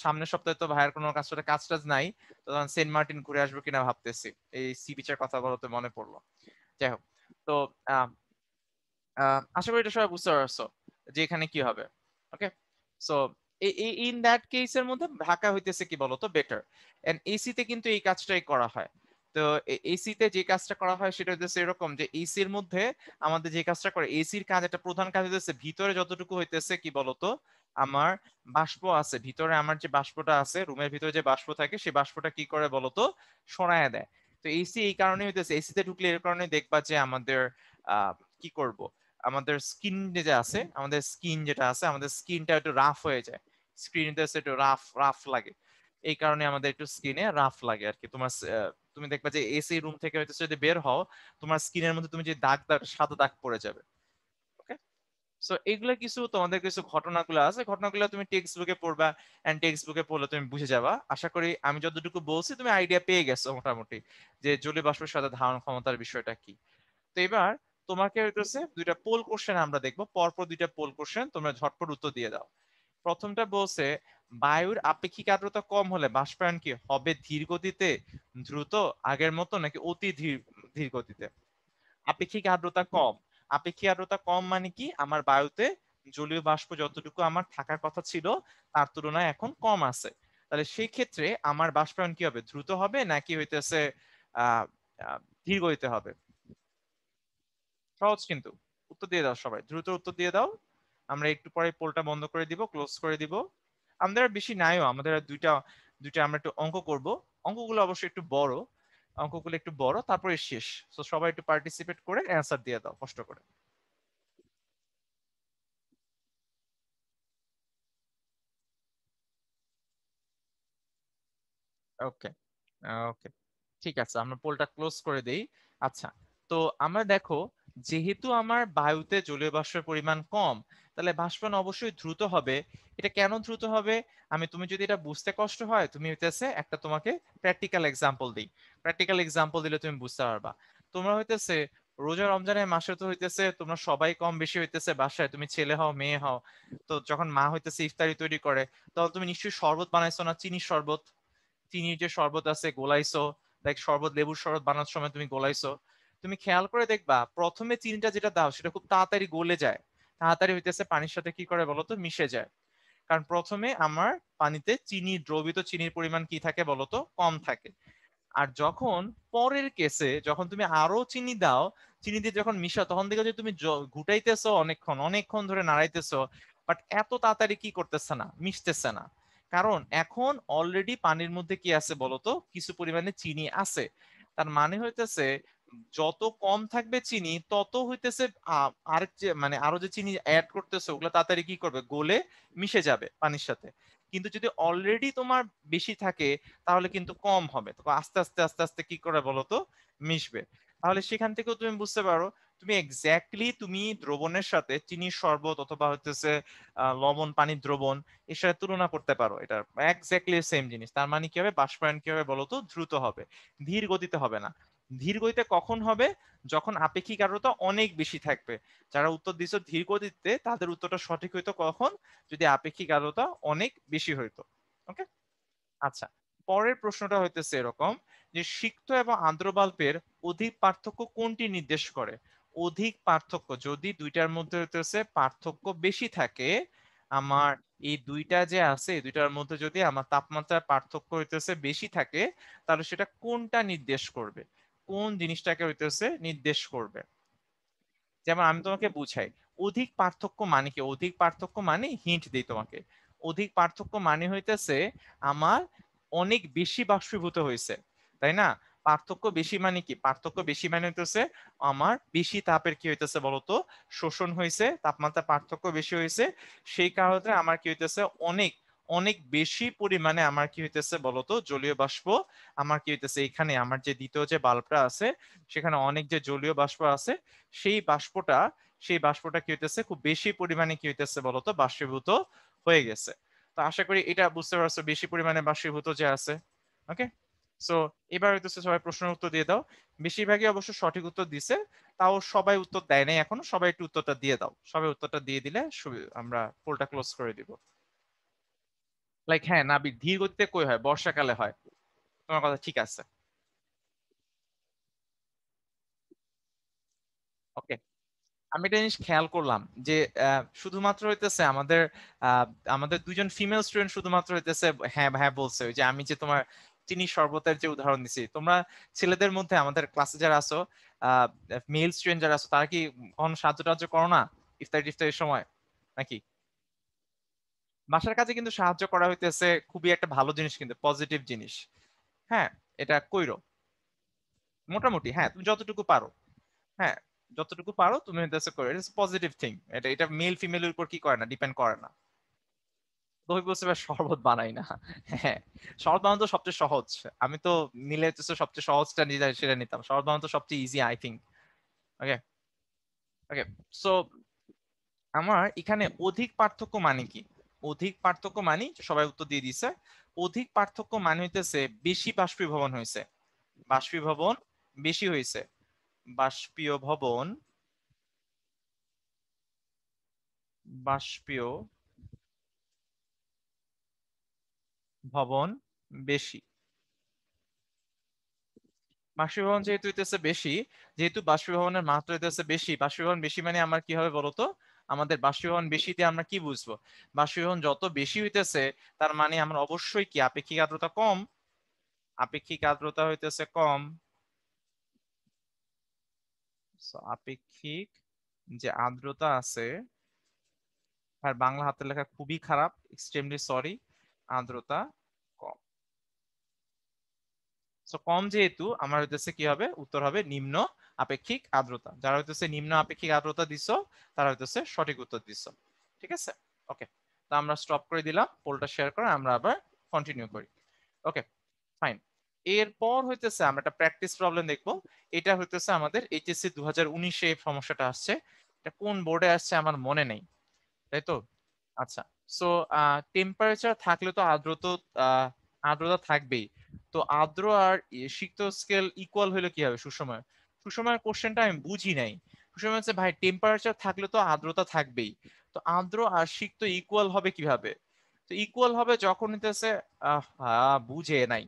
সামনের সপ্তাহে তো ভাইয়ের কোনো কাজ টাজ নাই, তো তখন সেন্ট মার্টিন ঘুরে আসবো কিনা ভাবতেছি, এই সি বিচের কথা বলতে মনে পড়লো। যাই হোক, তো আহ আশা করি এটা সবাই বুঝতে পারছো যে এখানে কি হবে। ওকে, সো ইন দ্যাট কেসের মধ্যে ঢাকা হইতেছে কি বলতো বেটার। এন্ড এসিতে কিন্তু এই কাজটাই করা হয়। তো এসিতে যে কাজটা করা হয় সেটা হইতেছে এরকম যে এসির মধ্যে আমাদের যে কাজটা করে, এসির কাজ একটা প্রধান কাজ হইতেছে ভিতরে যতটুকু হইতেছে কি বলতো, আমার বাষ্প আছে ভিতরে, আমার যে বাষ্পটা আছে রুমের ভিতরে যে বাষ্প থাকে সেই বাষ্পটা কি করে বলতো, সরায় দেয়। তো এসি এই কারণে হইতেছে, এসিতে ঢুকলে এর কারণে দেখবা যে আমাদের কি করব, আমাদের স্কিন যে আছে, আমাদের স্কিন যেটা আছে, আমাদের স্কিনটা একটু রাফ হয়ে যায়, স্ক্রিনটা একটু রাফ রাফ লাগে। এই কারণে আমাদের একটু স্কিনে রাফ লাগে আর কি। তোমার তুমি দেখবা যে এসি রুম থেকে হয়তো যদি বের হও, তোমার স্কিনের মধ্যে তুমি যে দাগ দাগ সাদা দাগ পড়ে যাবে। ওকে, সো এগুলো কিছু তোমাদের কিছু ঘটনাগুলো আছে, ঘটনাগুলো তুমি টেক্সট বুকে পড়বা, এন্ড টেক্সট বুকে পড়লে তুমি বুঝে যাবা। আশা করি আমি যতটুকু বলছি তুমি আইডিয়া পেয়ে গেছো মোটামুটি, যে জলীয় বাষ্পের সাথে ধারণ ক্ষমতার বিষয়টা কি। তো এবার তোমাকে হইতেছে দুইটা পোল কোশ্চেন আমরা দেখবো, পরপর দুইটা পোল কোশ্চেন, তোমরা ঝটপট উত্তর দিয়ে দাও। প্রথমটা বলছে, বায়ুর আপেক্ষিক আর্দ্রতা কম হলে বাষ্পায়ন কি হবে ধীর গতিতে, দ্রুত, আগের মতো, নাকি অতি ধীর ধীর গতিতে? আপেক্ষিক আর্দ্রতা কম, আপেক্ষিক আর্দ্রতা কম মানে কি, আমার বায়ুতে জলীয় বাষ্প যতটুকু আমার থাকার কথা ছিল তার তুলনায় এখন কম আছে। তাহলে সেই ক্ষেত্রে আমার বাষ্পায়ন কি হবে, দ্রুত হবে নাকি হইতেছে আহ আহ, ধীর গতিতে হবে? সহজ কিন্তু, উত্তর দিয়ে দাও সবাই, দ্রুত উত্তর দিয়ে দাও। আমরা একটু পরে পোলটা বন্ধ করে দিব, ক্লোজ করে দিব। আমাদের আর বেশি নাইও, আমাদের আর দুইটা দুইটা আমরা একটু অঙ্ক করব। অঙ্কগুলো অবশ্যই একটু বড়, অঙ্কগুলো একটু বড়, তারপরে শেষ। তো সবাই একটু পার্টিসিপেট করে অ্যান্সার দিয়ে দাও কষ্ট করে। ওকে, ওকে, ঠিক আছে, আমরা পোলটা ক্লোজ করে দেই। আচ্ছা, তো আমরা দেখো, যেহেতু আমার বায়ুতে জলীয় বাষ্পের পরিমাণ কম, তাহলে বাষ্পন অবশ্যই দ্রুত হবে। এটা কেন দ্রুত হবে, তুমি যদি এটা বুঝতে কষ্ট হয়, তুমি হইতেছে একটা তোমাকে প্র্যাকটিক্যাল এক্সাম্পল দিই। প্র্যাকটিক্যাল এক্সাম্পল দিলে তুমি বুঝতে পারবা। তোমরা হইতেছে রোজা রমজানের মাসে তো হইতেছে তোমরা সবাই কম বেশি হইতেছে বাসায়, তুমি ছেলে হও মেয়ে হও, তো যখন মা হইতেছে ইফতারি তৈরি করে, তখন তুমি নিশ্চয়ই শরবত বানাইছো না, চিনির শরবত, চিনির যে শরবত আছে গোলাইছো, লাইক শরবত, লেবুর শরবত বানানোর সময় তুমি গোলাইছো। তুমি খেয়াল করে দেখবা প্রথমে চিনিটা যেটা দাও সেটা খুব তাড়াতাড়ি গলে যায়, তাড়াতাড়ি হইতেছে পানির সাথে কি করে বলতো, মিশে যায়। কারণ প্রথমে আমার পানিতে চিনি, দ্রবীত চিনির পরিমাণ কি থাকে বলতো, কম থাকে। আর যখন পরের কেসে যখন তুমি আরো চিনি দাও, চিনি দিয়ে যখন মিশাও, তখন দেখো যে তুমি ঘুটাইতেছো অনেকক্ষণ অনেকক্ষণ ধরে নাড়াইতেছো, বাট এত তাড়াতাড়ি কি করতেছে না, মিশতেছে না। কারণ এখন অলরেডি পানির মধ্যে কি আছে বলতো, কিছু পরিমাণে চিনি আছে। তার মানে হইতেছে যত কম থাকবে চিনি তত হইতেছে আরেক যে মানে আরো যে চিনি অ্যাড করতেছে ওগুলো তাড়াতাড়ি কি করবে, গলে মিশে যাবে পানির সাথে। কিন্তু যদি অলরেডি তোমার বেশি থাকে, তাহলে কিন্তু কম হবে, তো আস্তে আস্তে আস্তে আস্তে কি করে বলতো, মিশবে। তাহলে সেখান থেকেও তুমি বুঝতে পারো, তুমি এক্স্যাক্টলি তুমি দ্রবণের সাথে চিনির শরবত অথবা হচ্ছে লবণ পানির দ্রবণ এর সাথে তুলনা করতে পারো, এটা এক্স্যাক্টলি সেম জিনিস। তার মানে কি হবে, বাষ্পায়ন কি হবে বলতো, দ্রুত হবে, ধীর গতিতে হবে না। ধীর গতিতে কখন হবে? যখন আপেক্ষিক আর্দ্রতা অনেক বেশি থাকবে। যারা উত্তর দিছো ধীর গতিতে তাদের উত্তরটা সঠিক হইতো কখন? যদি আপেক্ষিক আর্দ্রতা অনেক বেশি হইতো। ওকে? আচ্ছা, পরের প্রশ্নটা হইতেছে এরকম যে সিক্ত এবং আর্দ্র বাল্বের অধিক পার্থক্য কোনটি নির্দেশ করে? অধিক পার্থক্য যদি দুইটার মধ্যে হইতেছে পার্থক্য বেশি থাকে, আমার এই দুইটা যে আছে এই দুইটার মধ্যে যদি আমার তাপমাত্রার পার্থক্য হইতেছে বেশি থাকে, তাহলে সেটা কোনটা নির্দেশ করবে? কোন জিনিসটাকে হইতেছে নির্দেশ করবে? যেমন আমি তোমাকে বুঝাই, অধিক পার্থক্য মানে কি? অধিক পার্থক্য মানে হিন্ট দিই তোমাকে। অধিক পার্থক্য মানে হইতেছে আমার অনেক বেশি বাষ্পীভূত হয়েছে, তাই না? পার্থক্য বেশি মানে কি? পার্থক্য বেশি মানে হইতেছে আমার বেশি তাপের কি হইতেছে বলতো শোষণ হয়েছে, তাপমাত্রা পার্থক্য বেশি হয়েছে, সেই কারণে আমার কি হইতেছে অনেক অনেক বেশি পরিমাণে আমার কি হইতেছে বলতো জলীয় বাষ্প আমার কি হইতেছে এখানে আমার যে দ্বিতীয় যে বাল্বটা আছে সেখানে অনেক যে জলীয় বাষ্প আছে সেই বাষ্পটা সেই বাষ্পটা কি হইতেছে খুব বেশি পরিমাণে কি হইতেছে বলতো বাষ্পীভূত হয়ে গেছে। তো আশা করি এটা বুঝতে পারছো বেশি পরিমাণে বাষ্পীভূত যে আছে। ওকে, সো এবার হইতেছে সবাই প্রশ্নের উত্তর দিয়ে দাও। বেশিরভাগই অবশ্য সঠিক উত্তর দিছে, তাও সবাই উত্তর দেয় নাই এখনো, সবাই একটু উত্তরটা দিয়ে দাও। সবাই উত্তরটা দিয়ে দিলে আমরা পোলটা ক্লোজ করে দিব। লাইক হ্যাঁ নাবিক ধীর গতিতে কই হয়? বর্ষাকালে হয়। তোমার কথা ঠিক আছে। ওকে, আমি একটা জিনিস খেয়াল করলাম যে শুধুমাত্র হইতেছে আমাদের আহ, আমাদের দুইজন ফিমেল স্টুডেন্ট শুধুমাত্র হইতেছে হ্যাঁ হ্যাঁ বলছে। ওই যে আমি যে তোমার চিনি শরবতের যে উদাহরণ দিছি, তোমরা ছেলেদের মধ্যে আমাদের ক্লাসে যারা আছো মেল স্টুডেন্ট যারা আছো তারা কি কখনো সাহায্য টাহায্য করো না ইফতারি টিফতারির সময় নাকি? বাসার কাজে কিন্তু সাহায্য করা হইতেছে খুবই একটা ভালো জিনিস, কিন্তু পজিটিভ জিনিস। হ্যাঁ, এটা কইরো মোটামুটি, হ্যাঁ তুমি যতটুকু পারো। হ্যাঁ, যতটুকু পারো তুমি হইতেছে করো, ইটস পজিটিভ থিং। এটা এটা মেল ফিমেলের উপর কি করে না, ডিপেন্ড করে না। দই বলছে ভাই শরবত বানাই না। হ্যাঁ, শরবত বানানো তো সবচেয়ে সহজ। আমি তো নিলে হচ্ছে সবচেয়ে সহজটা নিজে সেটা নিতাম, শরবত বানানো তো সবচেয়ে easy I think. Okay, okay, so আমার এখানে অধিক পার্থক্য মানে কি? অধিক পার্থক্য মানে সবাই উত্তর দিয়ে দিছে। অধিক পার্থক্য মানে হইতেছে বেশি বাষ্পীভবন হয়েছে। বাষ্পীভবন বেশি হয়েছে। বাষ্পীয় ভবন, বাষ্পীয় ভবন বেশি। বাষ্পীভবন যেহেতু হইতেছে বেশি, যেহেতু বাষ্পীভবনের মাত্রা হইতেছে বেশি, বাষ্পীভবন বেশি মানে আমার কি হবে বলতো? আমাদের বাষ্পীভবন বেশি দিয়ে আমরা কি বুঝবো? বাষ্পীভবন যত বেশি হইতেছে তার মানে আমরা অবশ্যই কি আপেক্ষিক আর্দ্রতা কম। আপেক্ষিক আর্দ্রতা হইতেছে কম। So, আপেক্ষিক যে আর্দ্রতা আছে, আর বাংলা হাতের লেখা খুবই খারাপ, এক্সট্রিমলি সরি। আর্দ্রতা কম। সো কম যেহেতু আমার হইতেছে কি হবে? উত্তর হবে নিম্ন আপেক্ষিক আর্দ্রতা। যারা হইতেছে নিম্ন আপেক্ষিক আর্দ্রতা দিছো তারা হইতেছে সঠিক উত্তর দিছো। ঠিক আছে, ওকে। তো আমরা স্টপ করে দিলাম, পোলটা শেয়ার করে আমরা আবার কন্টিনিউ করি। ওকে, ফাইন। এরপর হইতেছে আমরা একটা প্র্যাকটিস প্রবলেম দেখবো। এটা হইতেছে আমাদের এইচএসসি 2019-এ এই সমস্যাটা আসছে। এটা কোন বোর্ডে আসছে আমার মনে নেই, তাই তো? আচ্ছা, সো টেম্পারেচার থাকলে তো আর্দ্রতা থাকবেই। তো আর্দ্র আর সিক্ত স্কেল ইকুয়াল হলে কি হবে সুসময়? সুসময়ের কোশ্চেনটা আমি বুঝি নাই। সুসময় হচ্ছে ভাই টেম্পারেচার থাকলে তো আর্দ্রতা থাকবেই, তো আর্দ্র আর সিক্ত ইকুয়াল হবে কিভাবে? তো ইকুয়াল হবে যখন হইতেছে বুঝে নাই,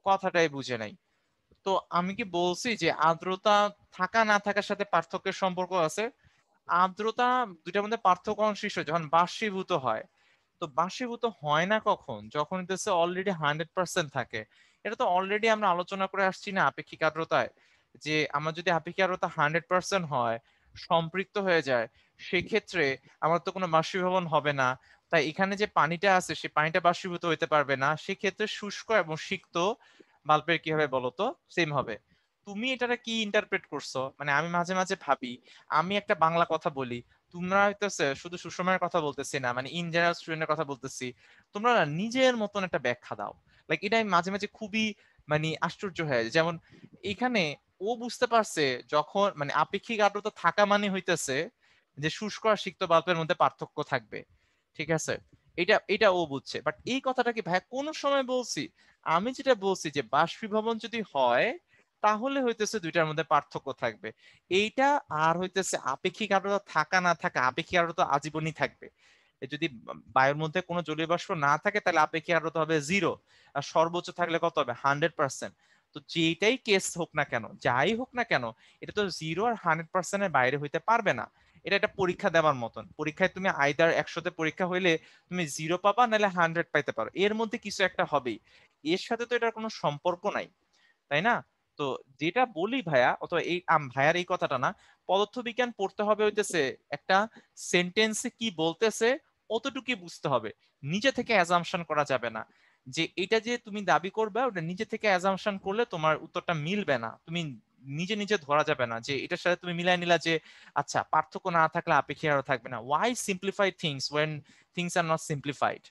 কথাটাই বুঝে নাই। তো আমি কি বলছি যে আর্দ্রতা থাকা না থাকার সাথে পার্থক্যের সম্পর্ক আছে? আর্দ্রতা দুইটার মধ্যে পার্থক্য সৃষ্টি হয় যখন বাষ্পীভূত হয়। তো বাষ্পীভূত হয় না কখন? যখন হইতেছে অলরেডি 100% থাকে। এটা তো অলরেডি আমরা আলোচনা করে আসছি না আপেক্ষিক আর্দ্রতায়, যে আমার যদি আপেক্ষিক আর্দ্রতা 100% হয়, সম্পৃক্ত হয়ে যায়, সেক্ষেত্রে আমার তো কোনো বাষ্পীভবন হবে না। তাই এখানে যে পানিটা আছে সেই পানিটা বাষ্পীভূত হইতে পারবে না, সেক্ষেত্রে শুষ্ক এবং সিক্ত বাল্বের কি হবে বলতো? সেম হবে। তুমি এটাকে কি ইন্টারপ্রেট করছো? মানে আমি মাঝে মাঝে ভাবি, আমি একটা বাংলা কথা বলি, তোমরা হইতেছে শুধু সুষমার কথা বলতেছি না, মানে ইন জেনারেল স্টুডেন্টের কথা বলতেছি, তোমরা না নিজের মতন একটা ব্যাখ্যা দাও। লাইক এটা আমি মাঝে মাঝে খুবই মানে আশ্চর্য হয়ে যায়। যেমন এখানে ও বুঝতে পারছে যখন মানে আপেক্ষিক আর্দ্রতা থাকা মানে হইতেছে যে শুষ্ক আর সিক্ত বাল্বের মধ্যে পার্থক্য থাকবে। ঠিক আছে, এটা এটা ও বুঝছে, বাট এই কথাটা কি ভাই কোন সময় বলছি? আমি যেটা বলছি যে বাষ্পীভবন যদি হয় তাহলে হইতেছে দুইটার মধ্যে পার্থক্য থাকবে। এইটা আর হইতেছে আপেক্ষিক আর্দ্রতা থাকা না থাকা, আপেক্ষিক আর্দ্রতা আজীবনই থাকবে। যদি বায়ুর মধ্যে কোনো জলীয় বাষ্প না থাকে তাহলে আপেক্ষিক আর্দ্রতা হবে 0, আর সর্বোচ্চ থাকলে কত হবে 100%। তো যেটাই কেস হোক না কেন, যাই হোক না কেন, এটা তো 0 আর 100%-এর বাইরে হইতে পারবে না। এটা একটা পরীক্ষা দেওয়ার মতন, পরীক্ষায় তুমি আইদার 100-তে পরীক্ষা হইলে তুমি 0 পাবা, নাহলে 100 পাইতে পারো, এর মধ্যে কিছু একটা হবেই। এর সাথে তো এটার কোনো সম্পর্ক নাই, তাই না? তো যেটা বলি ভাইয়া, অথবা এই ভাইয়ার এই কথাটা না, পদার্থবিজ্ঞান পড়তে হবে হইতেছে একটা সেন্টেন্সে কি বলতেছে অতটুকুই বুঝতে হবে, নিজে থেকে অ্যাজাম্পশন করা যাবে না। যে এটা যে তুমি দাবি করবে ওটা নিজে থেকে অ্যাজাম্পশন করলে তোমার উত্তরটা মিলবে না, তুমি নিজে নিজে ধরা যাবে না যে এটার সাথে তুমি মিলাই নিলা যে আচ্ছা পার্থক্য না থাকলে আপেক্ষিক আরো থাকবে না। Why simplify things when things are not simplified,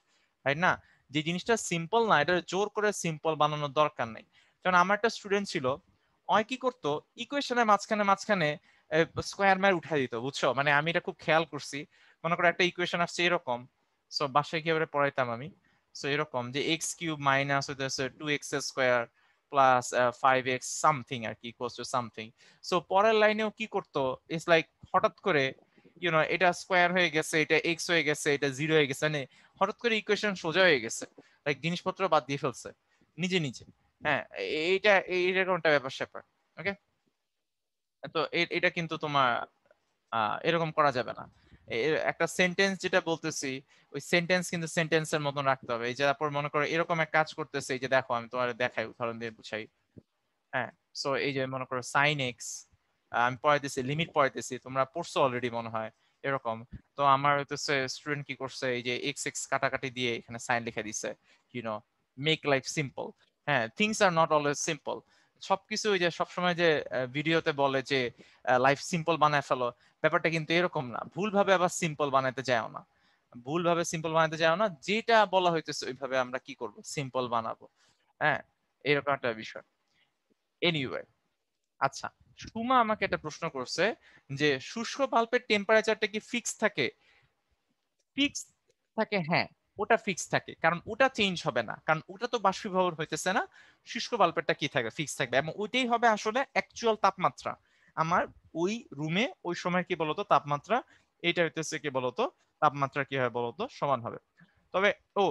right না? যে জিনিসটা সিম্পল না, এটা জোর করে সিম্পল বানানোর দরকার নেই। কারণ আমার একটা স্টুডেন্ট ছিল, ওই কি করতো, ইকুয়েশনের মাঝখানে মাঝখানে স্কোয়ার ম্যার উঠাই দিত, বুঝছো? মানে আমি এটা খুব খেয়াল করছি। মনে করো একটা ইকুয়েশন আসছে এরকম, সো বাসায় গিয়ে এবারে পড়াইতাম আমি। সো এরকম যে এক্স কিউব মাইনাস হইতেছে 2x square plus 5x something আর কি ইকুয়ালস টু সামথিং। সো পরের লাইনেও কি করতো, ইটস লাইক হঠাৎ করে এটা স্কোয়ার হয়ে গেছে, এটা এক্স হয়ে গেছে, এটা 0 হয়ে গেছে, মানে হঠাৎ করে ইকুয়েশন সোজা হয়ে গেছে, লাইক জিনিসপত্র বাদ দিয়ে ফেলছে নিজে নিজে। হ্যাঁ, এইটা এইরকম একটা ব্যাপার স্যাপার। ওকে, তো এটা কিন্তু তোমার এরকম করা যাবে না। একটা সেন্টেন্স যেটা বলতেছি, ওই সেন্টেন্স কিন্তু সেন্টেন্সের মতন রাখতে হবে। এই যে তারপর মনে করো এরকম এক কাজ করতেছে, এই যে দেখো আমি তোমার দেখাই, উদাহরণ দিয়ে বুঝাই। হ্যাঁ, সো এই যে মনে করো সাইন এক্স, আমি পড়াইতেছি, লিমিট পড়াইতেছি, তোমরা পড়ছো অলরেডি মনে হয় এরকম। তো আমার হইতেছে স্টুডেন্ট কি করছে, এই যে এক্স এক্স কাটাকাটি দিয়ে এখানে সাইন লিখে দিছে, ইউনো মেক লাইফ সিম্পল। হ্যাঁ, things are not always simple. সবকিছু ওই যে সবসময় যে ভিডিওতে বলে যে লাইফ সিম্পল বানায় ফেলো, ব্যাপারটা কিন্তু এরকম না। ভুলভাবে আবার সিম্পল বানাতে যাও না, ভুলভাবে সিম্পল বানাতে যাও না, যেটা বলা হইতেছে ওইভাবে আমরা কি করব, সিম্পল বানাবো। হ্যাঁ, এরকম একটা বিষয়। এনিওয়ে, আচ্ছা, সুমা আমাকে একটা প্রশ্ন করছে যে শুষ্ক পাল্পের টেম্পারেচারটা কি ফিক্স থাকে? ফিক্স থাকে, হ্যাঁ, ওটা ফিক্স থাকে, কারণ ওটা চেঞ্জ হবে না, কারণ ওটা তো বাষ্পীভবন হইতেছে না। শুষ্ক পাল্পেরটা কি থাকবে, ফিক্স থাকবে, এবং ওইটাই হবে আসলে অ্যাকচুয়াল তাপমাত্রা আমার ওই রুমে ওই সময় কি বলতো তাপমাত্রা, এটা হইতেছে কি বলতো তাপমাত্রা কি হয় বলতো সমান হবে। তবে ও,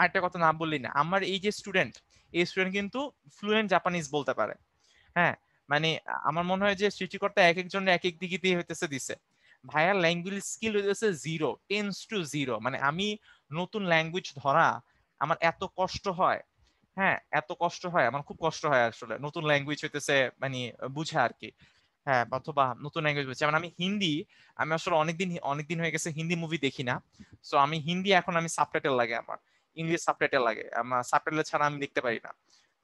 একটা কথা না বললি না, আমার এই যে স্টুডেন্ট, এই স্টুডেন্ট কিন্তু ফ্লুয়েন্ট জাপানিজ বলতে পারে। হ্যাঁ, মানে আমার মনে হয় যে সৃষ্টিকর্তা এক একজনের এক এক দিকে দিয়ে হইতেছে দিছে। ভাইয়ার ল্যাঙ্গুয়েজ স্কিল হইতেছে 0, টেন্স টু 0। মানে আমি নতুন ল্যাঙ্গুয়েজ ধরা আমার এত কষ্ট হয়। হ্যাঁ, এত কষ্ট হয়, আমার খুব কষ্ট হয় আসলে নতুন ল্যাঙ্গুয়েজ হইতেছে মানে বুঝা আর কি। হ্যাঁ, অথবা নতুন ল্যাঙ্গুয়েজ বুঝছে, যেমন আমি হিন্দি, আমি আসলে অনেকদিন অনেকদিন হয়ে গেছে হিন্দি মুভি দেখি না। সো আমি হিন্দি এখন আমি সাবটাইটেল লাগে আমার, ইংলিশ সাবটাইটেল লাগে আমার, সাবটাইটেল ছাড়া আমি দেখতে পারি না,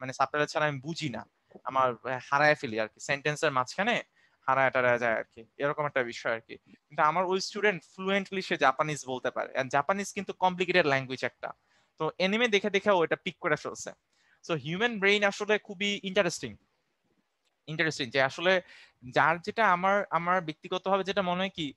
মানে সাবটাইটেল ছাড়া আমি বুঝি না, আমার হারায় ফেলি আর কি, সেন্টেন্সের মাঝখানে হারায় টারায় যায় আর কি, এরকম একটা বিষয় আর কি। কিন্তু আমার ওই স্টুডেন্ট ফ্লুয়েন্টলি সে জাপানিজ বলতে পারে, এন্ড জাপানিজ কিন্তু কমপ্লিকেটেড ল্যাঙ্গুয়েজ একটা। তো এনিমে দেখে দেখে ও এটা পিক করে ফেলছে। সো হিউম্যান ব্রেইন আসলে খুবই ইন্টারেস্টিং, ইন্টারেস্টিং যে আসলে যার যেটা, আমার আমার ব্যক্তিগতভাবে যেটা মনে হয় কি,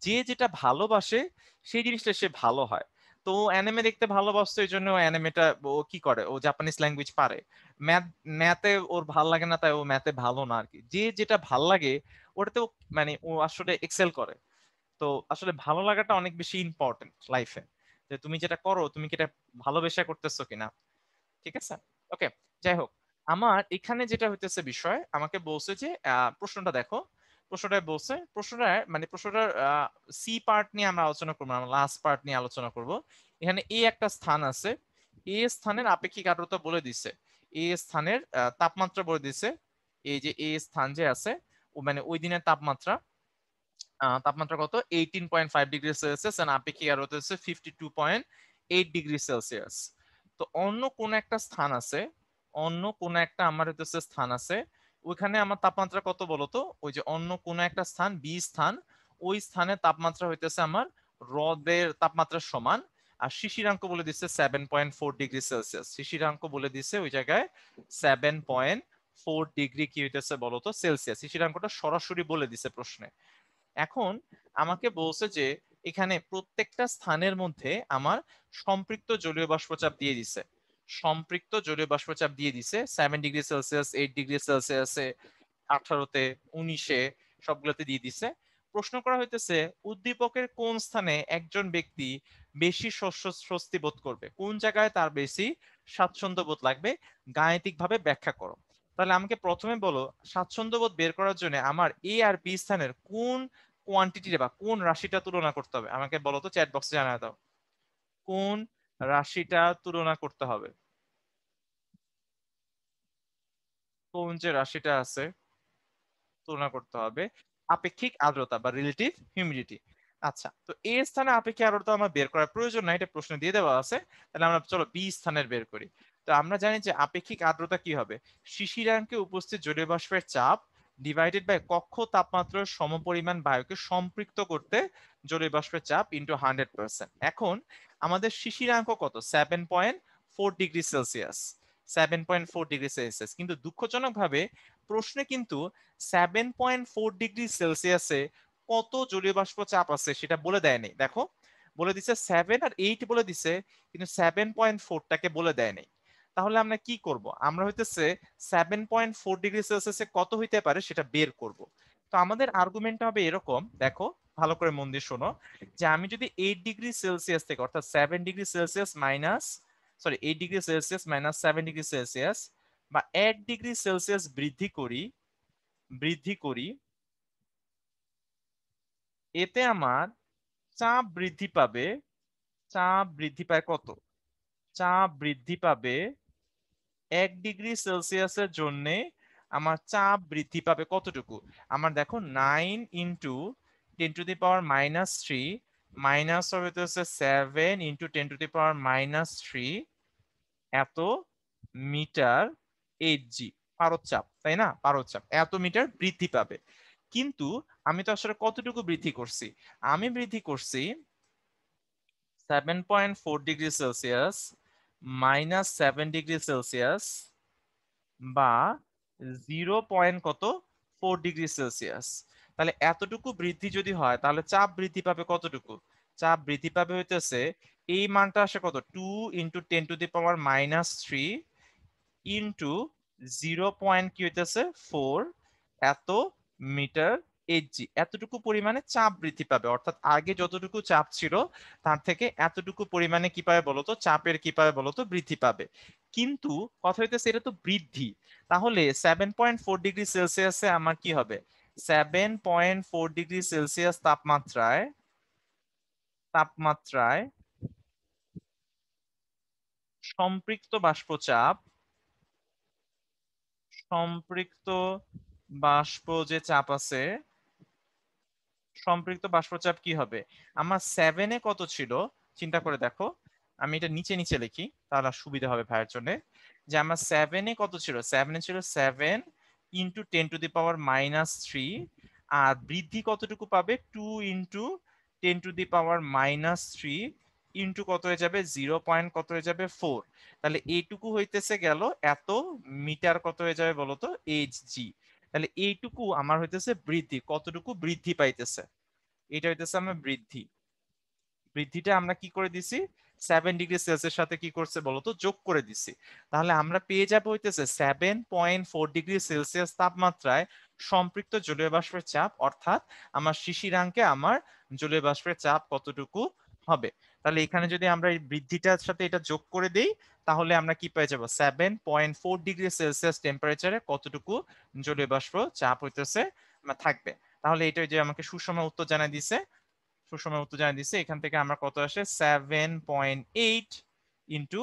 যে যেটা ভালোবাসে সেই জিনিসটা সে ভালো হয়। তো অ্যানিমে দেখতে ভালোবাসতো, এই জন্য অ্যানিমেটা ও কি করে, ও জাপানিজ ল্যাঙ্গুয়েজ পারে। ম্যাথ, ম্যাথে ওর ভাল লাগে না তাই ও ম্যাথে ভালো না আর কি, যে যেটা ভাল লাগে ওটাতে মানে ও আসলে এক্সেল করে। তো আসলে ভালো লাগাটা অনেক বেশি ইম্পর্টেন্ট লাইফে, যে তুমি যেটা করো তুমি কি এটা ভালোবেসে করতেছো কিনা। ঠিক আছে, ওকে, যাই হোক, আমার এখানে যেটা হইতেছে বিষয়, আমাকে বলছে যে প্রশ্নটা দেখো, প্রশ্নটা বলছে, প্রশ্নটা মানে প্রশ্নটার সি পার্ট নিয়ে আমরা আলোচনা করবো, আমরা লাস্ট পার্ট নিয়ে আলোচনা করব। এখানে এ একটা স্থান আছে, এ স্থানের আপেক্ষিক আর্দ্রতা বলে দিছে, এ স্থানের তাপমাত্রা বলে দিছে। এই যে এ স্থান যে আছে, ও মানে ওই দিনের তাপমাত্রা, তাপমাত্রা কত 18.5 ডিগ্রি সেলসিয়াস, আর আপেক্ষিক আর্দ্রতা হচ্ছে 52.8 ডিগ্রি সেলসিয়াস। তো অন্য কোন একটা স্থান আছে, অন্য কোন একটা আমার হইতেছে স্থান আছে, ওইখানে আমার তাপমাত্রা কত বলতো, ওই যে অন্য কোন একটা স্থান বি স্থান, ওই স্থানের তাপমাত্রা হইতেছে আমার হ্রদের তাপমাত্রার সমান। আর শিশিরাঙ্ক বলে দিচ্ছে 7.4 ডিগ্রি সেলসিয়াস, শিশিরাঙ্ক বলে দিচ্ছে ওই জায়গায় 7.4 ডিগ্রি কি হইতেছে বলতো সেলসিয়াস, শিশিরাঙ্কটা সরাসরি বলে দিছে প্রশ্নে। এখন আমাকে বলছে যে এখানে প্রত্যেকটা স্থানের মধ্যে আমার সম্পৃক্ত জলীয় বাষ্পচাপ দিয়ে দিছে, সম্পৃক্ত জলীয় বাষ্পচাপ দিয়ে দিছে 7 ডিগ্রি সেলসিয়াস, 8 ডিগ্রি সেলসিয়াসে, 18-তে, 19-এ, সবগুলোতে দিয়ে দিছে। প্রশ্ন করা হইতেছে উদ্দীপকের কোন স্থানে একজন ব্যক্তি বেশি স্বস্তি বোধ করবে, কোন জায়গায় তার বেশি স্বাচ্ছন্দ্য বোধ লাগবে, গাণিতিক ভাবে ব্যাখ্যা করো। তাহলে আমাকে প্রথমে বলো স্বাচ্ছন্দ্য বোধ বের করার জন্য আমার এ আর বি স্থানের কোন কোয়ান্টিটি বা কোন রাশিটা তুলনা করতে হবে, আমাকে বলো তো, চ্যাট বক্সে জানায় দাও কোন রাশিটা তুলনা করতে হবে, কোন যে রাশিটা আছে তুলনা করতে হবে, আপেক্ষিক আর্দ্রতা বা রিলেটিভ হিউমিডিটি। আচ্ছা, তো এ স্থানে আপেক্ষিক আর্দ্রতা আমার বের করার প্রয়োজন নাই, এটা প্রশ্ন দিয়ে দেওয়া আছে। তাহলে আমরা চলো বি স্থানের বের করি। তো আমরা জানি যে আপেক্ষিক আর্দ্রতা কি হবে, শিশিরাঙ্কে উপস্থিত জলীয় বাষ্পের চাপ ডিভাইডেড বাই কক্ষ তাপমাত্রার সমপরিমাণ বায়ুকে সম্পৃক্ত করতে জলীয় বাষ্পের চাপ ইন্টু 100%। এখন আমাদের শিশিরাঙ্ক কত, 7.4 ডিগ্রি সেলসিয়াস, 7.4 ডিগ্রি সেলসিয়াস। কিন্তু দুঃখজনক ভাবে প্রশ্নে কিন্তু 7.4 ডিগ্রি সেলসিয়াসে কত জলীয় বাষ্প চাপ আছে সেটা বলে দেয়নি। দেখো বলে দিছে 7 আর 8 বলে দিছে, কিন্তু 7.4টাকে বলে দেয়নি। তাহলে আমরা কি করব, আমরা হইতেছে 7.4 ডিগ্রি সেলসিয়াসে কত হইতে পারে সেটা বের করব। তো আমাদের আর্গুমেন্টটা হবে এরকম, দেখো ভালো করে মন দিয়ে শোনো, যে আমি যদি 8 ডিগ্রি সেলসিয়াস থেকে অর্থাৎ 7 degree Celsius minus, sorry 8 degree Celsius minus 7 degree Celsius বা 1 ডিগ্রি সেলসিয়াস বৃদ্ধি করি, এতে আমার চাপ বৃদ্ধি পাবে, চাপ বৃদ্ধি পায় কত, চাপ বৃদ্ধি পাবে 1 ডিগ্রি সেলসিয়াসের জন্য আমার চাপ বৃদ্ধি পাবে কতটুকু, আমার দেখো 9 × 10⁻³ মাইনাস হবে তো হচ্ছে 7 × 10⁻³ এত মিটার এইচজি পারদ চাপ, তাই না, পারদ চাপ এত মিটার বৃদ্ধি পাবে। কিন্তু আমি তো আসলে কতটুকু বৃদ্ধি করছি, আমি বৃদ্ধি করছি 7.4 degree Celsius minus 7 degree Celsius বা 0. কত 4 ডিগ্রি সেলসিয়াস। তাহলে এতটুকু বৃদ্ধি যদি হয় তাহলে চাপ বৃদ্ধি পাবে কতটুকু, চাপ বৃদ্ধি পাবে হইতেছে এই মানটা আসে কত, 2 × 10⁻³ ইন্টু 0. কি হইতেছে 4 এত মিটার এইচজি, এতটুকু পরিমাণে চাপ বৃদ্ধি পাবে। অর্থাৎ আগে যতটুকু চাপ ছিল তার থেকে এতটুকু পরিমাণে কি পাবে বলতো, চাপের কি পাবে বলতো, বৃদ্ধি পাবে। কিন্তু কথা হইতেছে এটা তো বৃদ্ধি, তাহলে 7.4 ডিগ্রি সেলসিয়াসে আমার কি হবে, 7.4 ডিগ্রি সেলসিয়াস তাপমাত্রায় সম্পৃক্ত বাষ্পচাপ, সম্পৃক্ত বাষ্প যে চাপ আছে, সম্পৃক্ত বাষ্পচাপ কি হবে, আমার 7-এ কত ছিল, চিন্তা করে দেখো, আমি এটা নিচে নিচে লিখি তাহলে সুবিধা হবে ভাইয়ের জন্য, যে আমার 7-এ কত ছিল, 7-এ ছিল 7 × 10⁻³ আর বৃদ্ধি কতটুকু পাবে, 2 × 10⁻³ ইন্টু কত হয়ে যাবে, 0. কত হয়ে যাবে 4। তাহলে এইটুকু হইতেছে গেল এত মিটার কত হয়ে যাবে বলতো, এইচজি। তাহলে এইটুকু আমার হইতেছে বৃদ্ধি, কতটুকু বৃদ্ধি পাইতেছে, এটা হইতেছে আমার বৃদ্ধি। বৃদ্ধিটা আমরা কি করে দিছি, 7 ডিগ্রি সেলসিয়াস সাথে কি করছে বলতো, যোগ করে দিছি। তাহলে আমরা পেয়ে যাবো হইতেছে 7.4 ডিগ্রি সেলসিয়াস তাপমাত্রায় সম্পৃক্ত জলীয় বাষ্পের চাপ, অর্থাৎ আমার শিশিরাঙ্কে আমার জলীয় বাষ্পের চাপ কতটুকু হবে। তাহলে এখানে যদি আমরা এই বৃদ্ধিটার সাথে এটা যোগ করে দেই তাহলে আমরা কি পেয়ে যাবো, 7.4 ডিগ্রি সেলসিয়াস টেম্পারেচারে কতটুকু জলীয় বাষ্প চাপ হইতেছে থাকবে। তাহলে এটা যে আমাকে সুষম উত্তর জানাই দিছে, সুষমের উত্তর জানিয়ে দিচ্ছে, এখান থেকে আমার কত আসে, 7.8 ইন্টু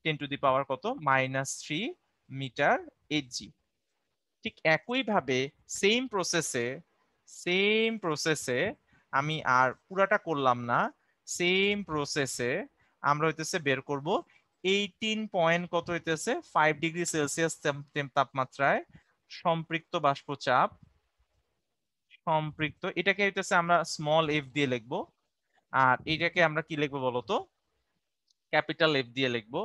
10⁻³ মিটার এইচজি। ঠিক একই ভাবে সেম প্রসেসে আমি আর পুরাটা করলাম না, সেম প্রসেসে আমরা হইতেছে বের করব 18. কত হইতেছে 5 ডিগ্রি সেলসিয়াস তাপমাত্রায় সম্পৃক্ত বাষ্পচাপ, সম্পৃক্ত এটাকে হইতেছে আমরা স্মল এফ দিয়ে লিখবো, আর এটাকে আমরা কি লিখবো বলতো, ক্যাপিটাল এফ দিয়ে লিখবো।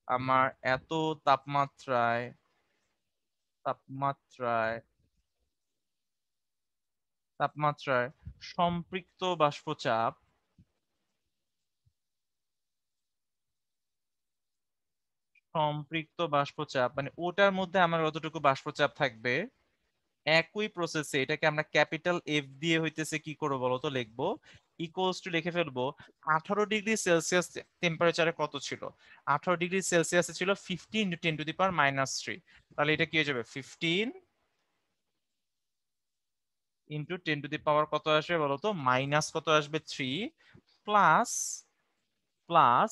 আমার এত তাপমাত্রায় তাপমাত্রায় তাপমাত্রায় সম্পৃক্ত বাষ্পচাপ, সম্পৃক্ত বাষ্পচাপ মানে ওটার মধ্যে আমার কতটুকু বাষ্পচাপ থাকবে, একই প্রসেসে এটাকে আমরা ক্যাপিটাল এফ দিয়ে হইতেছে কি করবো বলতো লিখবো, ইকুয়ালস টু লিখে ফেলবো 18 ডিগ্রি সেলসিয়াস টেম্পারেচারে কত ছিল, 18 ডিগ্রি সেলসিয়াসে ছিল 15 × 10⁻³ তাহলে এটা কি হয়ে যাবে 15 × 10⁻³ কত আসবে বলতো, মাইনাস কত আসবে 3 প্লাস প্লাস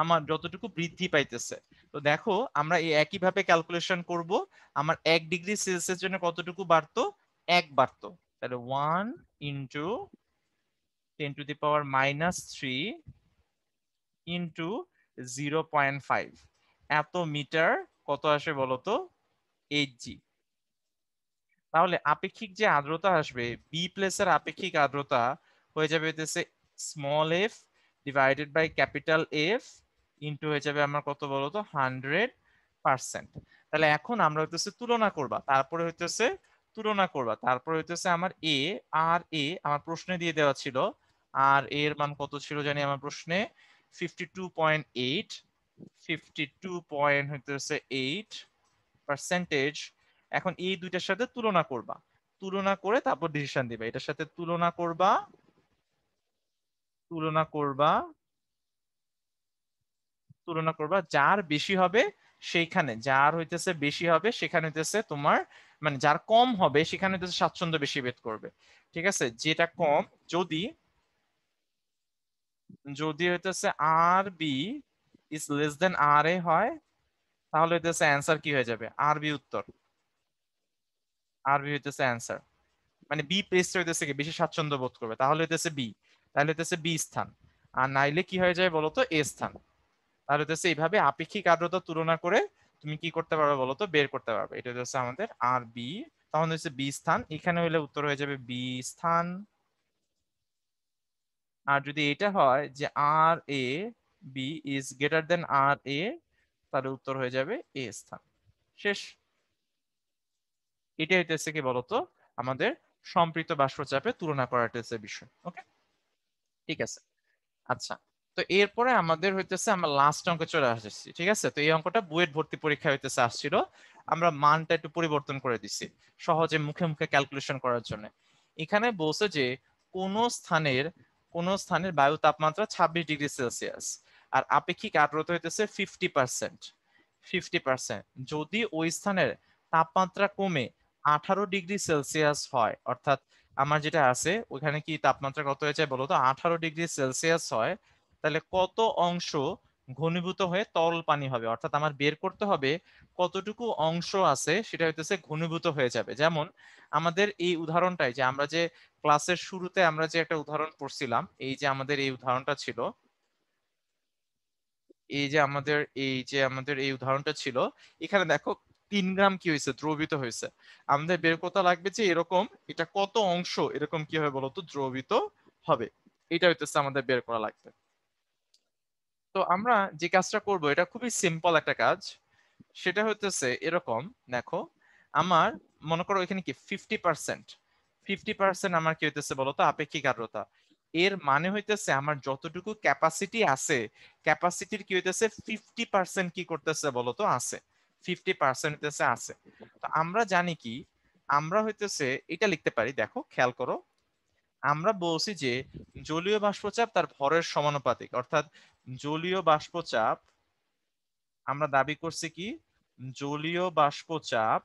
আমার যতটুকু বৃদ্ধি পাইতেছে। তো দেখো আমরা এই একই ভাবে ক্যালকুলেশন করব, আমার 1 ডিগ্রি সেলসিয়াসের জন্য কতটুকু বাড়তো, 1 বাড়তো, তাহলে 1 × 10⁻³ ইন্টু 0.5 এত মিটার কত আসে বলতো, 8 জি। তাহলে আপেক্ষিক যে আর্দ্রতা আসবে বি প্লেসের আপেক্ষিক আর্দ্রতা হয়ে যাবে হইতেছে small F divided by capital F into হয়ে যাবে আমার কত বলতো 100%। তাহলে এখন আমরা হইতেছে তুলনা করবা, তারপরে হইতেছে তুলনা করবা, তারপরে হইতেছে আমার এ আর এ আমার প্রশ্নে দিয়ে দেওয়া ছিল, আর এর মান কত ছিল জানি আমার প্রশ্নে 52.8, 52.8%। এখন এই দুইটার সাথে তুলনা করবা, তুলনা করে তারপর ডিসিশন দিবা, এটার সাথে তুলনা করবা, তুলনা করবা, তুলনা করবা, যার বেশি হবে সেইখানে, যার হইতেছে বেশি হবে সেখানে হইতেছে তোমার মানে যার কম হবে সেখানে হইতেছে স্বাচ্ছন্দ্য বেশি ভেদ করবে, ঠিক আছে, যেটা কম যদি যদি হইতেছে আর বি ইজ লেস দেন আর এ হয় তাহলে হইতেছে অ্যান্সার কি হয়ে যাবে, আর বি উত্তর, আর বি হইতেছে অ্যান্সার, মানে বি প্লেসটা হইতেছে কি বেশি স্বাচ্ছন্দ্য বোধ করবে তাহলে হইতেছে বি, তাহলে হইতেছে বি স্থান, আর নাইলে কি হয়ে যায় বলতো এ স্থান। তাহলে হইতেছে এইভাবে আপেক্ষিক আর্দ্রতা তুলনা করে তুমি কি করতে পারবে বলতো, বের করতে পারবে, এটা হচ্ছে আমাদের আর বি, তখন হচ্ছে বি স্থান, এখানে হইলে উত্তর হয়ে যাবে বি স্থান। আর যদি এটা হয় যে আর A B is greater than আর এ তাহলে উত্তর হয়ে যাবে এ স্থান। শেষ। এটা হইতেছে কি বলতো আমাদের সম্পৃক্ত বাষ্পচাপে তুলনা করার বিষয়। ওকে, ঠিক আছে। আচ্ছা, তো এরপরে আমাদের হইতেছে আমরা লাস্ট অঙ্কে চলে আসছি, ঠিক আছে, তো এই অঙ্কটা বুয়েট ভর্তি পরীক্ষা হইতেছে আসছিল, আমরা মানটা একটু পরিবর্তন করে দিছি সহজে মুখে মুখে ক্যালকুলেশন করার জন্য। এখানে বলছে যে কোন স্থানের কোন স্থানের বায়ু তাপমাত্রা 26 ডিগ্রি সেলসিয়াস আর আপেক্ষিক আর্দ্রতা হইতেছে 50%, 50%, যদি ওই স্থানের তাপমাত্রা কমে 18 ডিগ্রি সেলসিয়াস হয়, অর্থাৎ আমার যেটা আছে ওখানে কি তাপমাত্রা কত হয়ে যায় বলতো 18 ডিগ্রি সেলসিয়াস হয়, তাহলে কত অংশ ঘনীভূত হয়ে তরল পানি হবে, অর্থাৎ আমার বের করতে হবে কতটুকু অংশ আছে সেটা হইতেছে ঘনীভূত হয়ে যাবে। যেমন আমাদের এই উদাহরণটাই যে আমরা যে ক্লাসের শুরুতে আমরা যে একটা উদাহরণ পড়ছিলাম, এই যে আমাদের এই উদাহরণটা ছিল, এই উদাহরণটা ছিল, এখানে দেখো 3 গ্রাম কি হয়েছে দ্রবীভূত হয়েছে, আমাদের বের করতে লাগবে যে এরকম এটা কত অংশ এরকম কি হবে বলতো দ্রবীভূত হবে, এটা হইতেছে আমাদের বের করা লাগবে। তো আমরা যে কাজটা করব এটা খুবই সিম্পল একটা কাজ, সেটা হইতেছে এরকম, দেখো আমার মনে করো এখানে কি 50%, 50% আমার কি হইতেছে বলতো আপেক্ষিক আর্দ্রতা, এর মানে হইতেছে আমার যতটুকু ক্যাপাসিটি আছে ক্যাপাসিটির কি হইতেছে 50% কি করতেছে বলতো আছে, 50% হইতেছে আছে। তো আমরা জানি কি, আমরা হইতেছে এটা লিখতে পারি, দেখো খেয়াল করো, আমরা বলছি যে জলীয় বাষ্পচাপ তার ভরের সমানুপাতিক, অর্থাৎ জলীয় বাষ্পচাপ, আমরা দাবি করছি কি জলীয় বাষ্পচাপ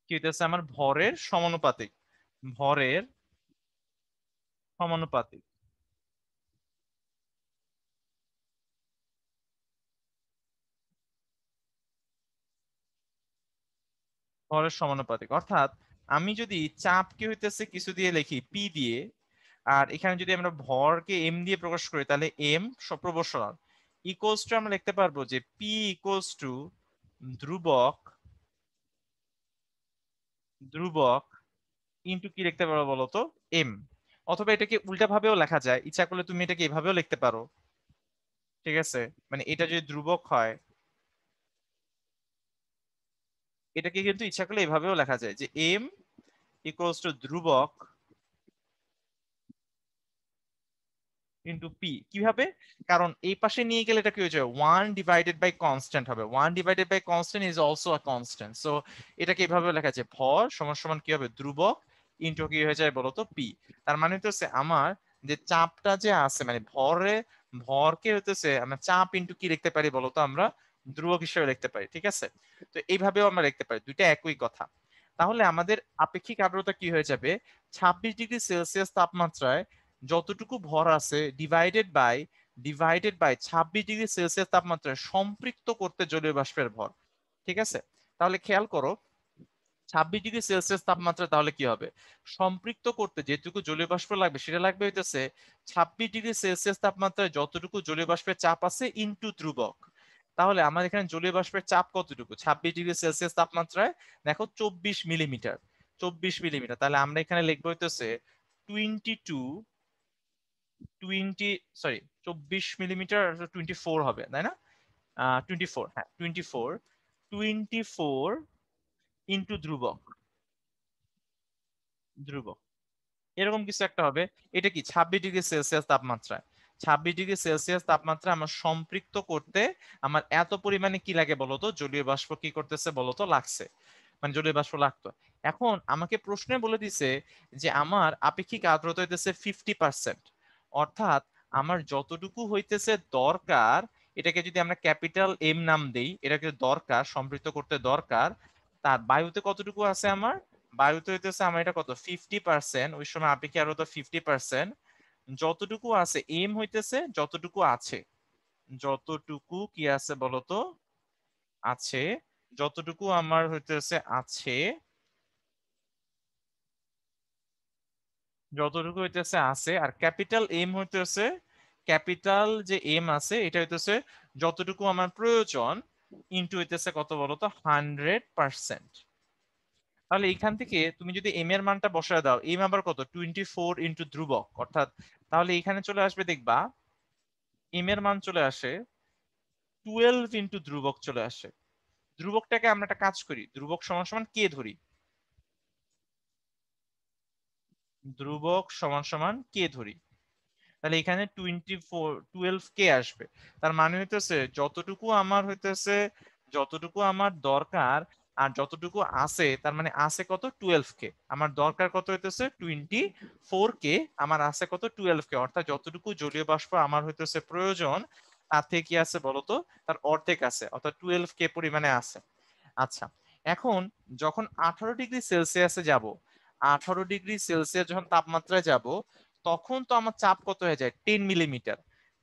কি হইতেছে আমার ভরের সমানুপাতিক, ভরের সমানুপাতিক, ভরের সমানুপাতিক, অর্থাৎ আমি যদি চাপকে হইতেছে কিছু দিয়ে লিখি পি দিয়ে, আর এখানে যদি আমরা ভরকে এম দিয়ে প্রকাশ করি তাহলে এম প্রপোর্শনাল, ইকুয়ালস টু আমরা লিখতে পারবো যে পি ইকুয়ালস টু ধ্রুবক, ধ্রুবক ইন্টু কি লিখতে পারো বলতো এম, অথবা এটাকে উল্টা ভাবেও লেখা যায়, ইচ্ছা করলে তুমি এটাকে এভাবেও লিখতে পারো, ঠিক আছে, মানে এটা যদি ধ্রুবক হয় এটাকে কিন্তু ইচ্ছা করলে এভাবেও লেখা যায় যে এম ইকুয়ালস টু ধ্রুবক ইন্টু পি। কিভাবে? কারণ এই পাশে নিয়ে গেলে এটা কি হয়ে যাবে, 1/কনস্ট্যান্ট হবে। 1/কনস্ট্যান্ট is also a constant. So এটাকে এইভাবে লেখা যায়, ভর সমান সমান কি হবে, ধ্রুবক ইন্টু কি হয়ে যায় বলতো, পি। তার মানে হচ্ছে আমার যে চাপটা যে আছে, মানে ভরকে হইতেছে আমরা চাপ ইন্টু কি লিখতে পারি বলতো, আমরা ধ্রুবক হিসেবে লিখতে পারি। ঠিক আছে, তো এইভাবেও আমরা লিখতে পারি, দুইটা একই কথা। তাহলে আমাদের আপেক্ষিক আর্দ্রতা কি হয়ে যাবে, 26 ডিগ্রি সেলসিয়াস তাপমাত্রায় যতটুকু ভর আছে ডিভাইডেড বাই 26 ডিগ্রি সেলসিয়াস তাপমাত্রায় সম্পৃক্ত করতে জলীয় বাষ্পের ভর। ঠিক আছে, তাহলে খেয়াল করো, 26 ডিগ্রি সেলসিয়াস তাপমাত্রা তাহলে কি হবে, সম্পৃক্ত করতে যেটুকু জলীয় বাষ্প লাগবে সেটা লাগবে হইতেছে 26 ডিগ্রি সেলসিয়াস তাপমাত্রায় যতটুকু জলীয় বাষ্পের চাপ আছে ইনটু ধ্রুবক। তাহলে আমার এখানে জলীয় বাষ্পের চাপ কতটুকু 26 ডিগ্রি সেলসিয়াস তাপমাত্রায়, দেখো 24 মিলিমিটার। 24 মিলিমিটার, তাহলে আমরা এখানে লিখবো হইতেছে 22 20 সরি 24 মিলিমিটার, 24 হবে তাই না, 24, হ্যাঁ 24, 24 ইন্টু ধ্রুবক, ধ্রুবক এরকম কিছু একটা হবে। এটা কি 26 ডিগ্রি সেলসিয়াস তাপমাত্রায়, 26 ডিগ্রি সেলসিয়াস তাপমাত্রা আমার সম্পৃক্ত করতে আমার এত পরিমাণে কি লাগে বলতো, জলীয় বাষ্প কি করতেছে বলতো, লাগছে, মানে জলীয় বাষ্প লাগতো। এখন আমাকে প্রশ্নে বলে দিছে যে আমার আপেক্ষিক আর্দ্রতা হইতেছে 50%, অর্থাৎ আমার যতটুকু হইতেছে দরকার, এটাকে যদি আমরা ক্যাপিটাল এম নাম দেই, এটাকে দরকার সম্পৃক্ত করতে দরকার, তার বায়ুতে কতটুকু আছে আমার, বায়ুতে হইতেছে আমার এটা কত 50%, ওই সময় আপেক্ষিক আর্দ্রতা 50%, যতটুকু আছে এম হইতেছে যতটুকু আছে, যতটুকু কি আছে বলতো, আছে, যতটুকু আমার হইতেছে আছে, যতটুকু হইতেছে আছে, আর ক্যাপিটাল এম হইতেছে, ক্যাপিটাল যে এম আছে এটা হইতেছে যতটুকু আমার প্রয়োজন ইনটু হইতেছে কত বলতো, 100%। তাহলে এখান থেকে তুমি যদি এম এর মানটা বসায় দাও, এম আবার কত 24 ইনটু ধ্রুবক, অর্থাৎ তাহলে এখানে চলে আসবে, দেখবা এম এর মান চলে আসে 12 ইনটু ধ্রুবক চলে আসে। ধ্রুবকটাকে আমরা একটা কাজ করি, ধ্রুবক সমান সমান কে ধরি, ধ্রুবক সমান সমান কে ধরি, তাহলে এখানে 12 কে আসবে। তার মানে হইতেছে যতটুকু আমার হইতেছে, যতটুকু আমার দরকার আর যতটুকু আছে, তার মানে আছে কত 12 কে, আমার দরকার কত হইতেছে 24 কে, আমার আছে কত 12 কে, অর্থাৎ যতটুকু জলীয় বাষ্প আমার হইতেছে প্রয়োজন তার থেকে কি আছে বলতো, তার অর্ধেক আছে, অর্থাৎ 12 কে পরিমাণে আছে। আচ্ছা, এখন যখন 18 ডিগ্রি সেলসিয়াসে যাব, 18 ডিগ্রি সেলসিয়াস যখন তাপমাত্রায় যাব, তখন তো আমার চাপ কত হয়ে যায় 10 মিলিমিটার,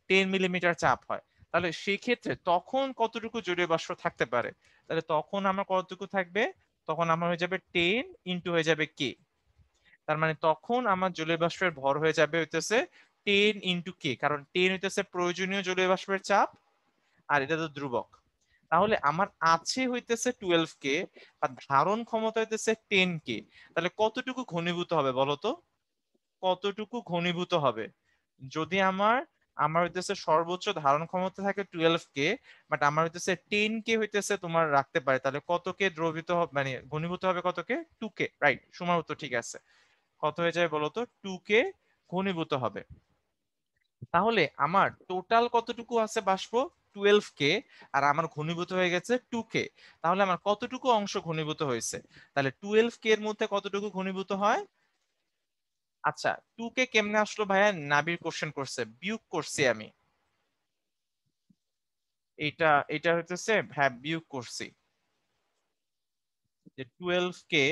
10 মিলিমিটার চাপ হয়। তাহলে সেই ক্ষেত্রে তখন কতটুকু জলীয় বাষ্প থাকতে পারে, তাহলে তখন আমার কতটুকু থাকবে, তখন আমার হয়ে যাবে 10 ইন্টু হয়ে যাবে কে, তার মানে তখন আমার জলীয় বাষ্পের ভর হয়ে যাবে হইতেছে 10 ইন্টু কে, কারণ 10 হইতেছে প্রয়োজনীয় জলীয় বাষ্পের চাপ, আর এটা তো ধ্রুবক। তাহলে আমার আছে হইতেছে 12 কে, আর ধারণ ক্ষমতা হইতেছে 10 কে, তাহলে কতটুকু ঘনীভূত হবে বলতো, কতটুকু ঘনীভূত হবে, যদি আমার আমার হইতেছে সর্বোচ্চ ধারণ ক্ষমতা থাকে 12 কে, বাট আমার হইতেছে 10 কে হইতেছে তোমার রাখতে পারে, তাহলে কতকে দ্রবীভূত হবে, মানে ঘনীভূত হবে কতকে, 2 কে, রাইট, সময় উত্তর ঠিক আছে। কত হয়ে যায় বলতো, 2 কে ঘনীভূত হবে। তাহলে আমার টোটাল কতটুকু আছে বাষ্প, 12 কে, আর আমার ঘনীভূত হয়ে গেছে 2 কে, তাহলে আমার কতটুকু অংশ ঘনীভূত হয়েছে, তাহলে 12 কে এর মধ্যে কতটুকু ঘনীভূত হয়। আচ্ছা, 2 কে কেমনে আসলো ভাইয়া, নাবির কোশ্চেন করছে, বিয়োগ করছি আমি, এটা এটা হইতেছে হ্যাঁ বিয়োগ করছি, যে 12 কে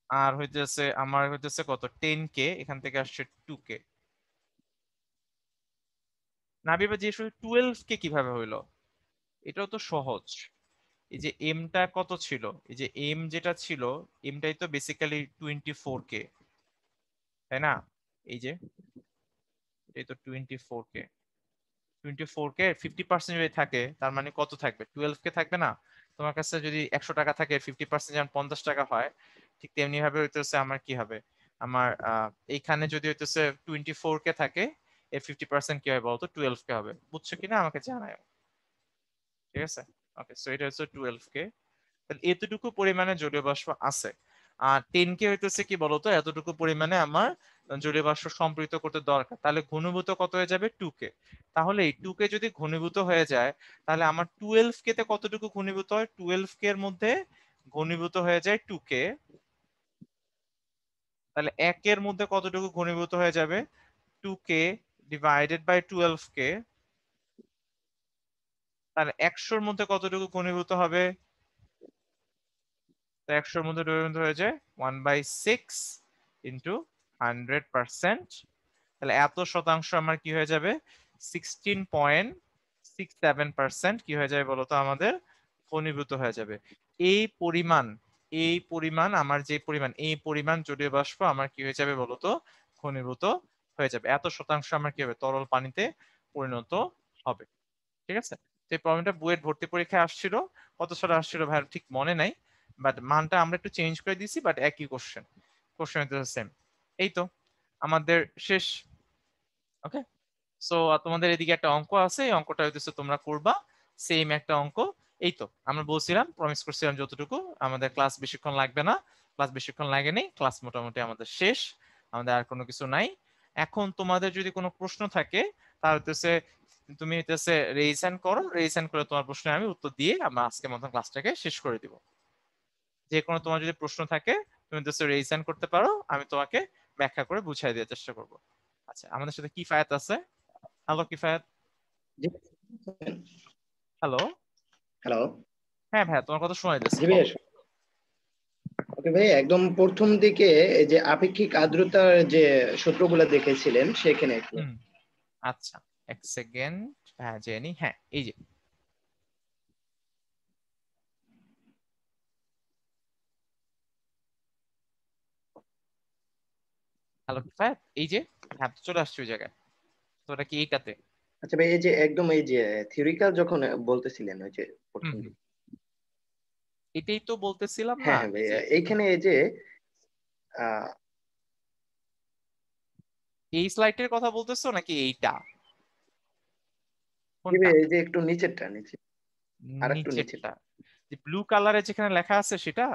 আর হইতেছে আমার হইতেছে কত 10 কে, এখান থেকে আসছে 2 কে। নাবির বা যে 12 কে কিভাবে হইলো, এটাও তো সহজ। এই যে এমটা কত ছিল, এই যে এম যেটা ছিল, এমটাই তো বেসিক্যালি 24 কে, তাই না, এই যে এই তো 24 কে, 24 কে 50% যদি থাকে তার মানে কত থাকবে, 12 কে থাকবে না। তোমার কাছে যদি 100 টাকা থাকে, 50% যেমন 50 টাকা হয়, ঠিক তেমনি ভাবে হইতেছে আমার কি হবে, আমার এইখানে যদি হইতেছে 24 কে থাকে, এর 50% কি হয় বলতো, 12 কে হবে, বুঝছো কিনা আমাকে জানাও। ঠিক আছে, ওকে, সো এটা হচ্ছে 12 কে, তাহলে এতটুকু পরিমাণে জলীয় বাষ্প আছে। আর 10 কে হইতেছে কি বলতো, এতটুকু পরিমাণে আমার জলীয় বাষ্প সম্পৃক্ত করতে দরকার, তাহলে ঘনীভূত কত হয়ে যাবে 2K। তাহলে এই 2K যদি ঘনীভূত হয়ে যায় তাহলে আমার 12K তে কতটুকু ঘনীভূত হয়, 12K এর মধ্যে ঘনীভূত হয়ে যায় 2K, তাহলে 1 এর মধ্যে কতটুকু ঘনীভূত হয়ে যাবে 2K ডিভাইডেড বাই 12K, তাহলে 100 এর মধ্যে কতটুকু ঘনীভূত হবে, তো 100 এর মধ্যে ঘনীভূত হয়ে যায় 1/6 ইন্টু 100%, তাহলে এত শতাংশ আমার কি হয়ে যাবে 16.67% কি হয়ে যাবে বলতো আমাদের ঘনীভূত হয়ে যাবে। এই পরিমাণ আমার যে পরিমাণ, এই পরিমাণ জলীয় বাষ্প আমার কি হয়ে যাবে বলতো ঘনীভূত হয়ে যাবে, এত শতাংশ আমার কি হবে তরল পানিতে পরিণত হবে। ঠিক আছে, তো এই প্রবলেমটা বুয়েট ভর্তি পরীক্ষায় আসছিল, কত সালে আসছিল ভাই ঠিক মনে নাই, বাট মানটা আমরা একটু চেঞ্জ করে দিয়েছি, বাট একই কোশ্চেন, কোশ্চেন সেম। এই তো আমাদের শেষ। ওকে, সো তোমাদের এদিকে একটা অঙ্ক আছে, এই অঙ্কটা হইতেছে তোমরা করবা, সেম একটা অঙ্ক। এই তো আমরা বলছিলাম, প্রমিস করছিলাম যতটুকু, আমাদের ক্লাস বেশিক্ষণ লাগবে না, ক্লাস বেশিক্ষণ লাগেনি, ক্লাস মোটামুটি আমাদের শেষ, আমাদের আর কোনো কিছু নাই। এখন তোমাদের যদি কোনো প্রশ্ন থাকে তাহলে হইতেছে তুমি হইতেছে রেইজ হ্যান্ড করো, রেইজ হ্যান্ড করে তোমার প্রশ্নে আমি উত্তর দিয়ে আমরা আজকের মতন ক্লাসটাকে শেষ করে দিব। যে কোনো তোমার যদি প্রশ্ন থাকে তুমি হইতেছে রেইজ হ্যান্ড করতে পারো, আমি তোমাকে ব্যাখ্যা করে বুঝাই দেওয়ার চেষ্টা করব। আচ্ছা, আমাদের সাথে কিফায়েত আছে। হ্যালো কিফায়েত। হ্যালো। হ্যালো। হ্যাঁ ভাইয়া, তোমার কথা শোনা যাচ্ছে, জি বলো। ভাইয়া। ওকে ভাই, একদম প্রথম দিকে এই যে আপেক্ষিক আর্দ্রতার যে সূত্রগুলো দেখেছিলেন সেখানে একটু। হুম, আচ্ছা, এক সেকেন্ড। হ্যাঁ জেনি, হ্যাঁ এই যে, হ্যালো কিফায়েত, এই যে, হ্যাঁ তো চলে আসছি ওই জায়গায়। তো ওটা কি এইটাতে? আচ্ছা ভাই, এই যে একদম এই যে থিওরিক্যাল যখন বলতেছিলেন ওই যে হুম প্রথম হুম, দিকে। এটাই তো বলতেছিলাম না, হ্যাঁ হ্যাঁ এই যে ভাইয়া, এইখানে এই যে আহ এই স্লাইডের কথা বলতেছো নাকি এইটা, জি কোনটা? ভাই, এই যে একটু নিচেরটা নিচে, আর একটু নিচেরটা। নিচেরটা, যে ব্লু কালারে যেখানে লেখা আছে সেটা?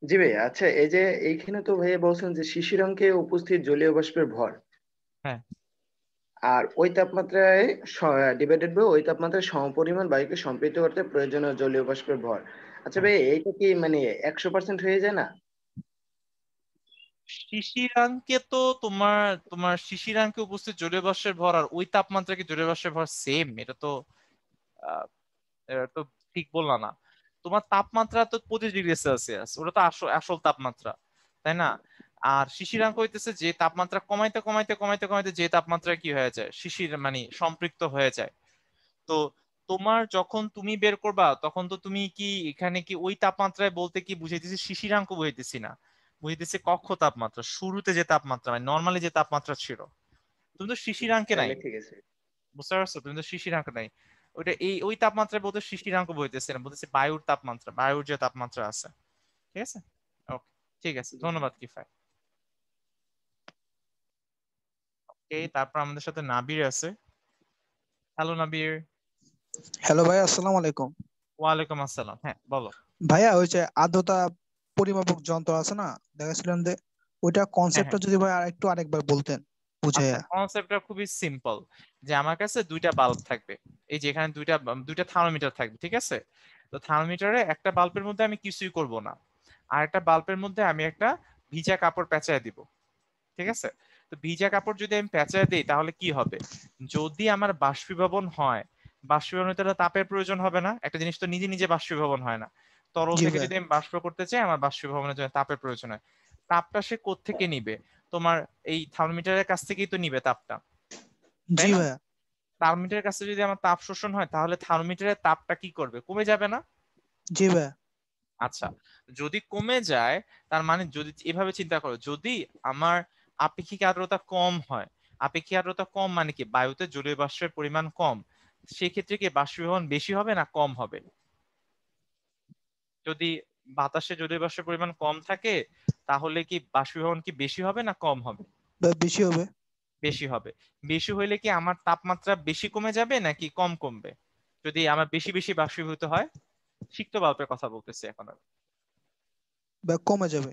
জি ভাই, আচ্ছা এই যে এইখানে তো ভাইয়া বলছেন যে শিশিরাঙ্কে উপস্থিত জলীয় বাষ্পের ভর, হ্যাঁ, আর ওই তাপমাত্রায় ডিভাইডেড বাই ওই তাপমাত্রায় সমপরিমাণ বায়ুকে সম্পৃক্ত করতে প্রয়োজনীয় জলীয় বাষ্পের ভর। আচ্ছা হ্যাঁ। ভাই, এইটা কি মানে 100% হয়ে যায় না? শিশিরাঙ্কে তো তোমার তোমার শিশিরাঙ্কে উপস্থিত জলীয় বাষ্পের ভর আর ওই তাপমাত্রাকে জলীয় বাষ্পের ভর সেম, এটা তো এটা তো ঠিক বললা না। তোমার তাপমাত্রা তো 25°C, ওটা তো আসল আসল তাপমাত্রা, তাই না? আর শিশিরাঙ্ক হইতেছে যে তাপমাত্রা কমাইতে কমাইতে কমাইতে কমাইতে যে তাপমাত্রা কি হয়ে যায়, শিশির মানে সম্পৃক্ত হয়ে যায়। তো তোমার যখন তুমি বের করবা তখন তো তুমি কি এখানে কি ওই তাপমাত্রায় বলতে কি বুঝাইতেছি শিশিরাঙ্ক বুঝাইতেছি না, বুঝাইতেছি কক্ষ তাপমাত্রা, শুরুতে যে তাপমাত্রা মানে নর্মালি যে তাপমাত্রা ছিল। তুমি তো শিশিরাঙ্কে নাই, তাহলে ঠিক আছে। বুঝতে পারছো, তুমি তো শিশিরাঙ্ক নাই। ওইটা এই ওই তাপমাত্রায় বলতে শিশিরাঙ্ক বলতেছে না, বলতেছে বায়ুর তাপমাত্রা, বায়ুর যে তাপমাত্রা আছে। ঠিক আছে, ওকে, ঠিক আছে, ধন্যবাদ কিফায়। ওকে, তারপর আমাদের সাথে নাবির আছে। হ্যালো নাবির। হ্যালো ভাইয়া, আসসালামু আলাইকুম। ওয়ালাইকুম আসসালাম, হ্যাঁ বলো। ভাইয়া, ওই যে আর্দ্রতা পরিমাপক যন্ত্র আছে না, দেখাছিলেন যে ওইটা হ্যাঁ কনসেপ্টটা হ্যাঁ, যদি ভাই আরেকবার বলতেন আচ্ছা, বুঝাইয়া। কনসেপ্টটা খুবই সিম্পল, যে আমার কাছে দুইটা বাল্ব থাকবে, এই যে এখানে দুইটা দুইটা থার্মোমিটার থাকবে, ঠিক আছে? তো থার্মোমিটারে একটা বাল্বের মধ্যে আমি কিছুই করব না, আর একটা বাল্বের মধ্যে আমি একটা ভিজা কাপড় পেঁচায় দিব, ঠিক আছে? তো ভিজা কাপড় যদি আমি পেঁচায় দিই তাহলে কি হবে, যদি আমার বাষ্পীভবন হয়, বাষ্পীভবনে তাহলে তাপের প্রয়োজন হবে না, একটা জিনিস তো নিজে নিজে বাষ্পীভবন হয় না। তরল জি থেকে ভাইয়া। যদি আমি বাষ্প করতে চাই আমার বাষ্পীভবনের জন্য তাপের প্রয়োজন হয়। তাপটা সে কোত্থেকে নিবে, তোমার এই থার্মোমিটারের কাছ থেকেই তো নিবে তাপটা, তাই জি না? ভাইয়া। থার্মোমিটারের কাছে যদি আমার তাপ শোষণ হয় তাহলে থার্মোমিটারের তাপটা কি করবে, কমে যাবে না? জি ভাইয়া। আচ্ছা, যদি কমে যায় তার মানে যদি এভাবে চিন্তা করো, যদি আমার আপেক্ষিক আর্দ্রতা কম হয়, আপেক্ষিক আর্দ্রতা কম মানে কি বায়ুতে জলীয় বাষ্পের পরিমাণ কম, সেক্ষেত্রে কি বাষ্পীভবন বেশি হবে না কম হবে? যদি বাতাসে জলীয় বাষ্পের পরিমাণ কম থাকে তাহলে কি বাষ্পীভবন কি বেশি হবে না কম হবে? বেশি হবে। বেশি হবে। বেশি হইলে কি আমার তাপমাত্রা বেশি কমে যাবে নাকি কম কমবে, যদি আমার বেশি বেশি বাষ্পীভূত হয়? সিক্ত বাল্বের কথা বলতেছি এখন আমি। বা কমে যাবে।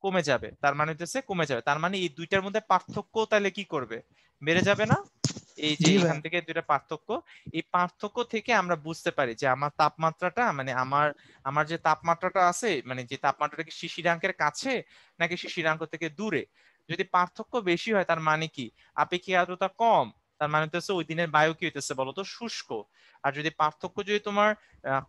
কমে যাবে, তার মানে হইতেছে কমে যাবে, তার মানে এই দুইটার মধ্যে পার্থক্য তাহলে কি করবে, বেড়ে যাবে না? এই যে জি এখান ভাইয়া। থেকে দুইটা পার্থক্য, এই পার্থক্য থেকে আমরা বুঝতে পারি যে আমার তাপমাত্রাটা মানে আমার আমার যে তাপমাত্রাটা আছে মানে যে তাপমাত্রাটা কি শিশিরাঙ্কের কাছে নাকি শিশিরাঙ্ক থেকে দূরে। যদি পার্থক্য বেশি হয় তার মানে কি আপেক্ষিক আর্দ্রতা কম, তার মানে হচ্ছে ওই দিনের বায়ু কি হইতেছে বলতো শুষ্ক। আর যদি পার্থক্য যদি তোমার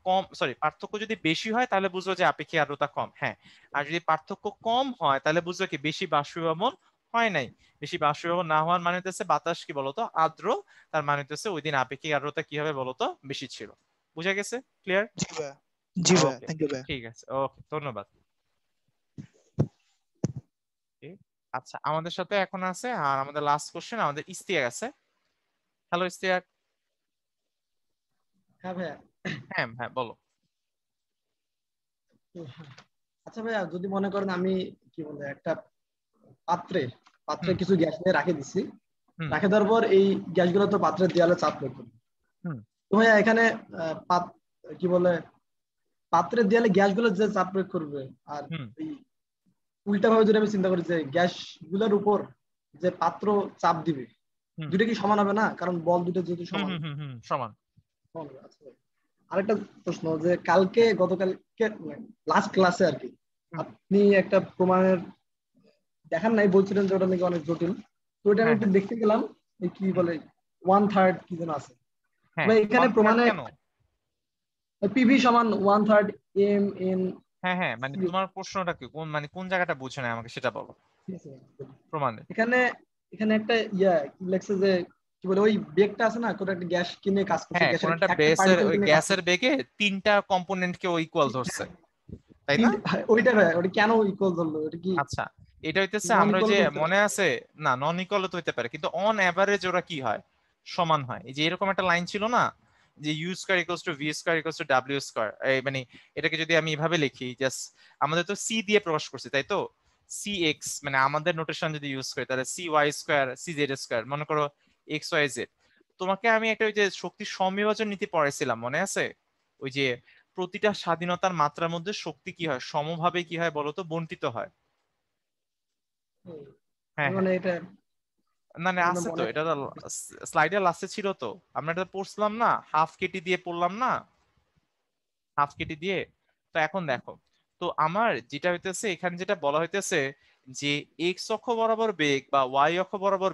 কম সরি পার্থক্য যদি বেশি হয় তাহলে বুঝবো যে আপেক্ষিক আর্দ্রতা কম, হ্যাঁ। আর যদি পার্থক্য কম হয় তাহলে বুঝবো কি বেশি বাষ্পীভবন হয় নাই। বেশি বাষ্পীভবন না হওয়ার মানে হচ্ছে বাতাস কি বলতো আর্দ্র, তার মানে হচ্ছে ওই দিন আপেক্ষিক আর্দ্রতা কি হবে বলতো বেশি ছিল। বুঝা গেছে? ক্লিয়ার? জি ভাইয়া। জি ভাইয়া, ওকে, থ্যাংক ইউ ভাইয়া। ঠিক আছে, ওকে, ধন্যবাদ। Okay, আচ্ছা আমাদের সাথে এখন আছে আর আমাদের লাস্ট কোশ্চেন আমাদের ইস্তিয়াক আছে। হ্যালো ইস্তিয়াক। হ্যাঁ ভাইয়া। হ্যাঁ হ্যাঁ বলো। তো আচ্ছা ভাইয়া, যদি মনে করেন আমি কি বলে একটা পাত্রে পাত্রে হুম কিছু গ্যাস নিয়ে রাখে দিচ্ছি, হুম রাখে দেওয়ার পর এই গ্যাসগুলো তো পাত্রের দেয়ালে চাপ প্রয়োগ করবে। হুম তো ভাইয়া এখানে কি বলে পাত্রের দেয়ালে গ্যাসগুলো যে চাপ প্রয়োগ করবে, আর হুম এই উল্টা ভাবে যদি আমি চিন্তা করি যে গ্যাস গুলোর উপর যে পাত্র চাপ দিবে, হুম দুটো কি সমান হবে না? কারণ বল দুটো যেহেতু হুম সমান। হুম হুম হুম, সমান। সমান হবে। আচ্ছা ভাই। আরেকটা প্রশ্ন, যে কালকে হ্যাঁ গতকালকে লাস্ট ক্লাসে আর কি হুম, আপনি একটা প্রমাণের দেখান নাই, বলছিলেন যে ওটা নাকি অনেক জটিল। তো ওটা আমি হ্যাঁ একটু হ্যাঁ দেখতে গেলাম, এই কি হুম, বলে 1/3 কি যেন আছে। হ্যাঁ ভাই এখানে 1/3 প্রমাণে কেন? পিভি সমান 1/3 এম এন। হ্যাঁ হ্যাঁ মানে তোমার প্রশ্নটা কি, কোন মানে কোন জায়গাটা বুঝছো না আমাকে সেটা বলো প্রমাণে। এখানে এখানে একটা কি লেখছে যে কি বলে ওই বেগটা আছে না, কোনো একটা গ্যাস কিনে কাজ করছে, হ্যাঁ কোন গ্যাসের একটা একটা বেসের পার্টিকেল ওই কিনে কাজ গ্যাসের করছে। বেগে তিনটা কম্পোনেন্টকে ইকুয়াল ধরছে, তাই না? ওইটা ভাই, ওটা কেন ইকুয়াল ধরলো? ওটা কি আচ্ছা এটা হইতেছে নন আমরা ওই ইকুয়াল যে ধরতে মনে পারে? আছে, না নন ইকুয়াল তো হইতে পারে কিন্তু অন এভারেজ ওরা কি হয় সমান হয়। এই যে এরকম একটা লাইন ছিল না যে u square equals to v square equals to ডাব্লিউ স্কয়ার, এই মানে এটাকে যদি আমি এভাবে লিখি জাস্ট আমাদের তো সি দিয়ে প্রকাশ করছি তাই তো, সি এক্স মানে আমাদের নোটেশন যদি ইউজ করি তাহলে c y square c z square মনে করো এক্স ওয়াই জেড। তোমাকে আমি একটা ওই যে শক্তির সমবিভাজন নীতি পড়াইছিলাম মনে আছে, ওই যে প্রতিটা স্বাধীনতার মাত্রার মধ্যে শক্তি কি হয় সমভাবে কি হয় বলতো বন্টিত হয়। হুম। হ্যাঁ হ্যাঁ মানে এটা না না মানে আছে তো, মনে এটা তো স্লাইডের লাস্টে ছিল তো, আমরা এটা পড়ছিলাম না, হাফ কেটি দিয়ে পড়লাম না, হাফ কেটি দিয়ে। তো এখন দেখো, তো আমার যেটা হইতেছে এখানে যেটা বলা হইতেছে যে এক্স অক্ষ বরাবর বেগ বা ওয়াই অক্ষ বরাবর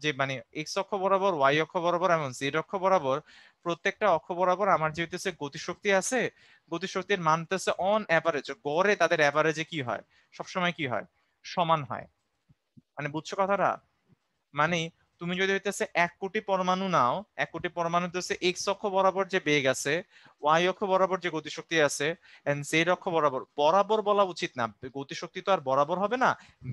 যে মানে এক্স অক্ষ বরাবর ওয়াই অক্ষ বরাবর এবং জেড অক্ষ বরাবর প্রত্যেকটা অক্ষ বরাবর আমার যে হইতেছে গতিশক্তি আছে, গতিশক্তির মান হইতেছে অন অ্যাভারেজ গড়ে তাদের অ্যাভারেজে কি হয় সবসময় কি হয় সমান হয়। মানে বুঝছো কথাটা? মানে তুমি যদি হইতেছে 1 কোটি পরমাণু নাও, 1 কোটি পরমাণু হচ্ছে এক্স অক্ষ বরাবর যে বেগ আছে, ওয়াই অক্ষ বরাবর যে গতিশক্তি আছে, এন্ড জেড অক্ষ বরাবর বরাবর বলা উচিত না, গতিশক্তি তো আর বরাবর হবে না,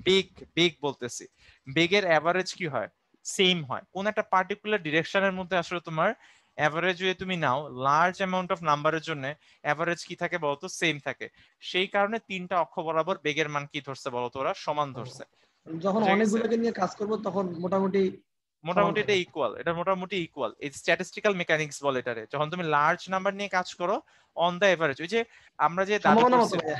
বেগ বেগ বলতেছি, বেগের অ্যাভারেজ কি হয় সেম হয় কোন একটা পার্টিকুলার ডিরেকশনের মধ্যে। আসলে তোমার অ্যাভারেজ যদি তুমি নাও লার্জ অ্যামাউন্ট অফ নাম্বারের জন্য অ্যাভারেজ কি থাকে বলতো সেম থাকে। সেই কারণে তিনটা অক্ষ বরাবর বেগের মান কি ধরছে বলতো ওরা সমান ধরছে। যখন বুঝা গেছে? অনেকগুলোকে নিয়ে কাজ করব তখন মোটামুটি সমান মোটামুটি এটা থাকে। ইকুয়াল, এটা মোটামুটি ইকুয়াল, এই স্ট্যাটিস্টিক্যাল মেকানিক্স বলে এটারে। যখন তুমি লার্জ নাম্বার নিয়ে কাজ করো অন দা এভারেজ, ওই যে আমরা যে দাবি সম্ভাবনা মতো করছি ভাইয়া।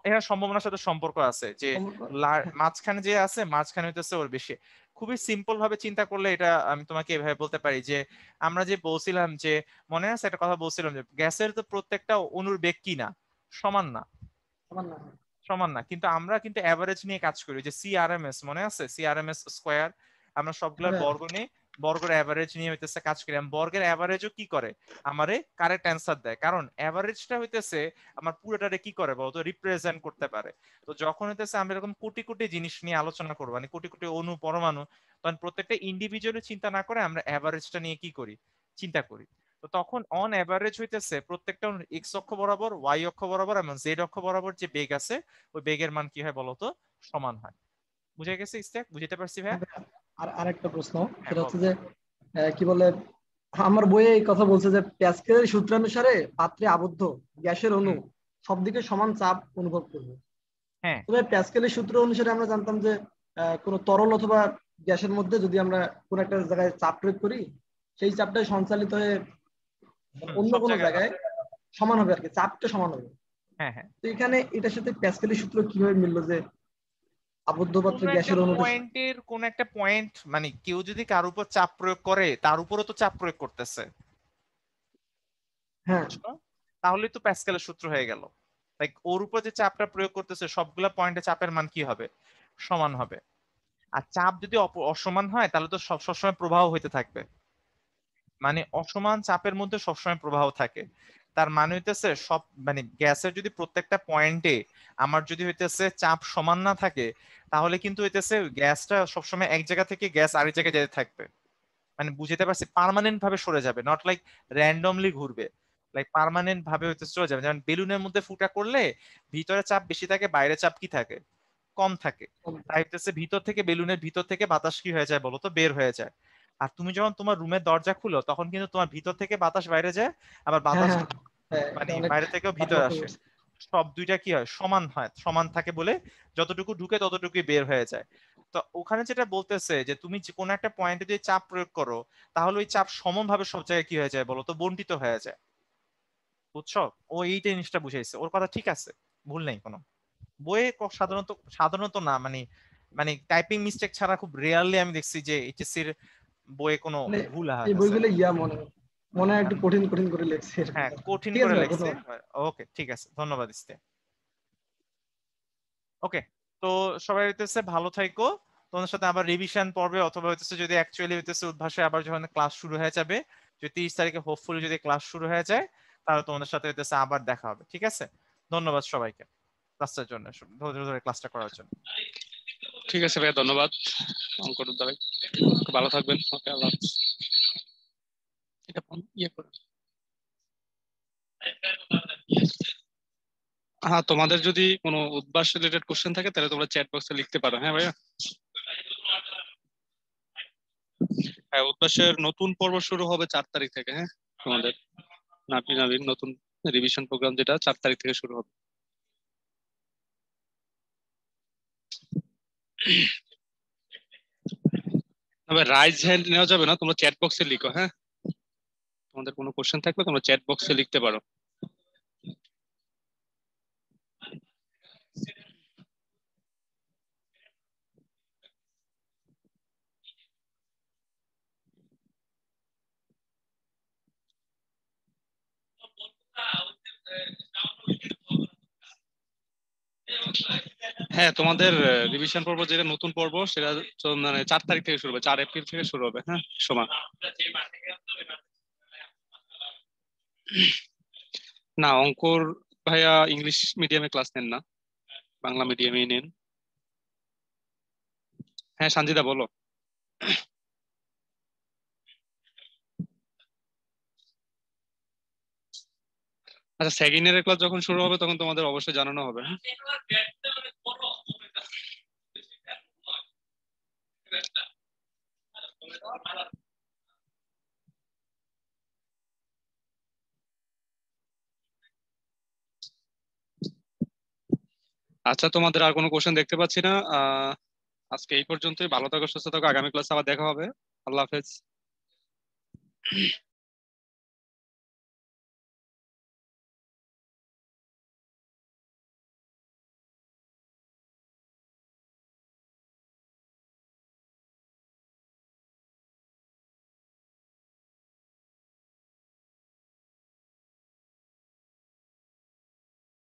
এরা সম্ভাবনার সাথে সম্পর্ক আছে যে হ্যাঁ। মাঝখানে যে আছে মাঝখানে হইতেছে ওর বেশি। খুবই সিম্পল ভাবে চিন্তা করলে এটা আমি তোমাকে এভাবে বলতে পারি যে আমরা যে বলছিলাম যে মনে আছে একটা কথা বলছিলাম যে গ্যাসের তো প্রত্যেকটা অণুর বেগ কি না সমান না, সমান না। সমান না, কিন্তু আমরা কিন্তু অ্যাভারেজ নিয়ে কাজ করি যে সিআরএমএস মনে আছে, সিআরএমএস স্কোয়ার, আমরা হ্যাঁ সবগুলোর ভাইয়া। বর্গ নিয়ে বর্গের অ্যাভারেজ নিয়ে হইতেছে কাজ করি। বর্গের অ্যাভারেজও কি করে আমারে কারেক্ট অ্যান্সার দেয়, কারণ অ্যাভারেজটা হইতেছে আমার পুরোটারে কি করে বলতো রিপ্রেজেন্ট করতে পারে। তো যখন হইতেছে আমরা এরকম কোটি কোটি জিনিস নিয়ে আলোচনা করবো মানে কোটি কোটি অণু পরমাণু, তখন প্রত্যেকটা ইন্ডিভিজুয়ালি চিন্তা না করে আমরা অ্যাভারেজটা নিয়ে কি করি চিন্তা করি। তো তখন অন অ্যাভারেজ হইতেছে প্রত্যেকটা এক্স অক্ষ বরাবর ওয়াই অক্ষ বরাবর এবং জেড অক্ষ বরাবর যে বেগ আছে ওই বেগের মান কি হয় বলতো সমান হয়। বুঝে গেছে ইস্তেক? বুঝতে পারছি ভাই? হ্যাঁ ভাইয়া। আর আরেকটা প্রশ্ন, হ্যাঁ সেটা হচ্ছে বলো। যে কি বলে আমার বইয়ে এই কথা বলছে যে প্যাসকেলের সূত্রানুসারে পাত্রে আবদ্ধ গ্যাসের অণু হুম সব দিকে সমান চাপ অনুভব করবে। হ্যাঁ তবে প্যাসকেলের সূত্র অনুসারে আমরা জানতাম যে কোনো তরল অথবা গ্যাসের মধ্যে যদি আমরা কোনো একটা জায়গায় চাপ প্রয়োগ করি, সেই চাপটাই সঞ্চালিত হয়ে অন্য সব কোনো জায়গায় হয়। জায়গায় সমান হবে আর কি, চাপটা সমান হবে। হ্যাঁ হ্যাঁ, তো এখানে এটার সাথে প্যাসকেলের সূত্র কিভাবে মিললো যে আবদ্ধ পাত্রে গ্যাসের অনুটা কোন একটা পয়েন্ট মানে কেউ যদি কার উপর চাপ প্রয়োগ করে তার উপরও তো চাপ প্রয়োগ করতেছে, হ্যাঁ বুঝছো? তাহলে তো প্যাসকেলের সূত্র হয়ে গেল। লাইক ওর উপর যে চাপটা প্রয়োগ করতেছে সবগুলা পয়েন্টে চাপের মান কি হবে? সমান হবে। আর চাপ যদি অসমান হয় তাহলে তো সবসময় প্রবাহ হইতে থাকবে। মানে অসমান চাপের মধ্যে সবসময় প্রবাহ থাকে। তার মানে হইতেছে সব মানে গ্যাসের যদি প্রত্যেকটা পয়েন্টে আমার যদি হইতেছে চাপ সমান না থাকে, তাহলে কিন্তু হইতেছে গ্যাসটা সবসময় এক জায়গা থেকে গ্যাস আরেক জায়গায় যেতে থাকবে। মানে বুঝতে পারছি, পার্মানেন্ট ভাবে সরে যাবে, নট লাইক র্যান্ডমলি ঘুরবে। লাইক পার্মানেন্ট ভাবে হইতে চলে যাবে। যেমন বেলুনের মধ্যে ফুটা করলে ভিতরে চাপ বেশি থাকে, বাইরে চাপ কি থাকে? কম থাকে। তাই হইতেছে ভিতর থেকে বেলুনের ভিতর থেকে বাতাস কি হয়ে যায় বলো তো? বের হয়ে যায়। আর তুমি যখন তোমার রুমের দরজা খুলো তখন কিন্তু তোমার ভিতর থেকে বাতাস বাইরে যায়, আবার হ্যাঁ বাতাস হ্যাঁ হ্যাঁ, মানে এটা অনেক বাইরে থেকেও বার ভিতরে লক্ষ্য আসে। করছি। সব দুইটা কি হয়? সমান হয়, সমান থাকে বলে যতটুকু ঢুকে ততটুকুই বের হয়ে যায়। তো ওখানে যেটা বলতেছে যে তুমি যে কোনো একটা পয়েন্টে যদি চাপ প্রয়োগ করো তাহলে ওই চাপ সমানভাবে সব জায়গায় কি হয়ে যায় বলো তো? বন্টিত হয়ে যায়। বুঝছো? ও এই জিনিসটা বুঝাইছে, ওর কথা ঠিক আছে, ভুল নেই কোনো। বইয়ে সাধারণত সাধারণত না মানে মানে টাইপিং মিস্টেক ছাড়া খুব রেয়ারলি আমি দেখছি যে এইচএসসি এর বইয়ে কোনো মানে ভুল এই আছে। বইগুলো মনে হয় মনে হয় একটু কঠিন কঠিন করে লেখছে এরকম হ্যাঁ, ব্যাপার। কঠিন ঠিক আছে করে ভাই, লেখছে। ধন্যবাদ। ওকে, ঠিক আছে, ধন্যবাদ ইস্তে। ওকে, তো সবাই হইতেছে ভালো থাইকো। তোমাদের সাথে আবার রিভিশন পর্বে অথবা হইতেছে যদি অ্যাকচুয়ালি হইতেছে উদ্ভাসে আবার যখন ক্লাস শুরু হয়ে যাবে, যদি 30 তারিখে হোপফুলি যদি ক্লাস শুরু হয়ে যায়, তাহলে তোমাদের সাথে হইতেছে আবার দেখা হবে। ঠিক আছে? ধন্যবাদ সবাইকে ক্লাসটার জন্য, ধৈর্য ধরে ক্লাসটা করার জন্য। ঠিক আছে ভাইয়া, ধন্যবাদ অঙ্কর দ্বারা। ভালো থাকবেন। ওকে, আল্লাহ হাফেজ। এটা ইয়ে করে হ্যাঁ, তোমাদের যদি কোনো উদ্ভাস রিলেটেড কোশ্চেন থাকে তাহলে তোমরা চ্যাট বক্সে লিখতে পারো। হ্যাঁ ভাইয়া। হ্যাঁ, উদ্ভাসের নতুন পর্ব শুরু হবে 4 তারিখ থেকে। হ্যাঁ, তোমাদের নাবিন নতুন রিভিশন প্রোগ্রাম যেটা 4 তারিখ থেকে শুরু হবে। তবে রাইজ হ্যান্ড নেওয়া যাবে না, তোমরা চ্যাট বক্সে লিখো। হ্যাঁ, তোমাদের কোনো কোশ্চেন থাকলে তোমরা চ্যাট বক্সে লিখতে পারো। হ্যাঁ, তোমাদের রিভিশন পর্ব যেটা নতুন পর্ব সেটা মানে 4 তারিখ থেকে শুরু হবে, 4 এপ্রিল থেকে শুরু হবে। হ্যাঁ, সময় না। অঙ্কর ভাইয়া ইংলিশ মিডিয়ামে ক্লাস নেন না, বাংলা মিডিয়ামেই নেন। হ্যাঁ সঞ্জিদা, বলো। আচ্ছা, সেকেন্ড ইয়ারের ক্লাস যখন শুরু হবে তখন তোমাদের অবশ্যই জানানো হবে। হ্যাঁ, আচ্ছা, তোমাদের আর কোনো কোশ্চেন দেখতে পাচ্ছি না। আজকে এই পর্যন্তই। ভালো থাকো, সুস্থ থাকো। আগামী ক্লাসে আবার দেখা হবে। আল্লাহ হাফেজ।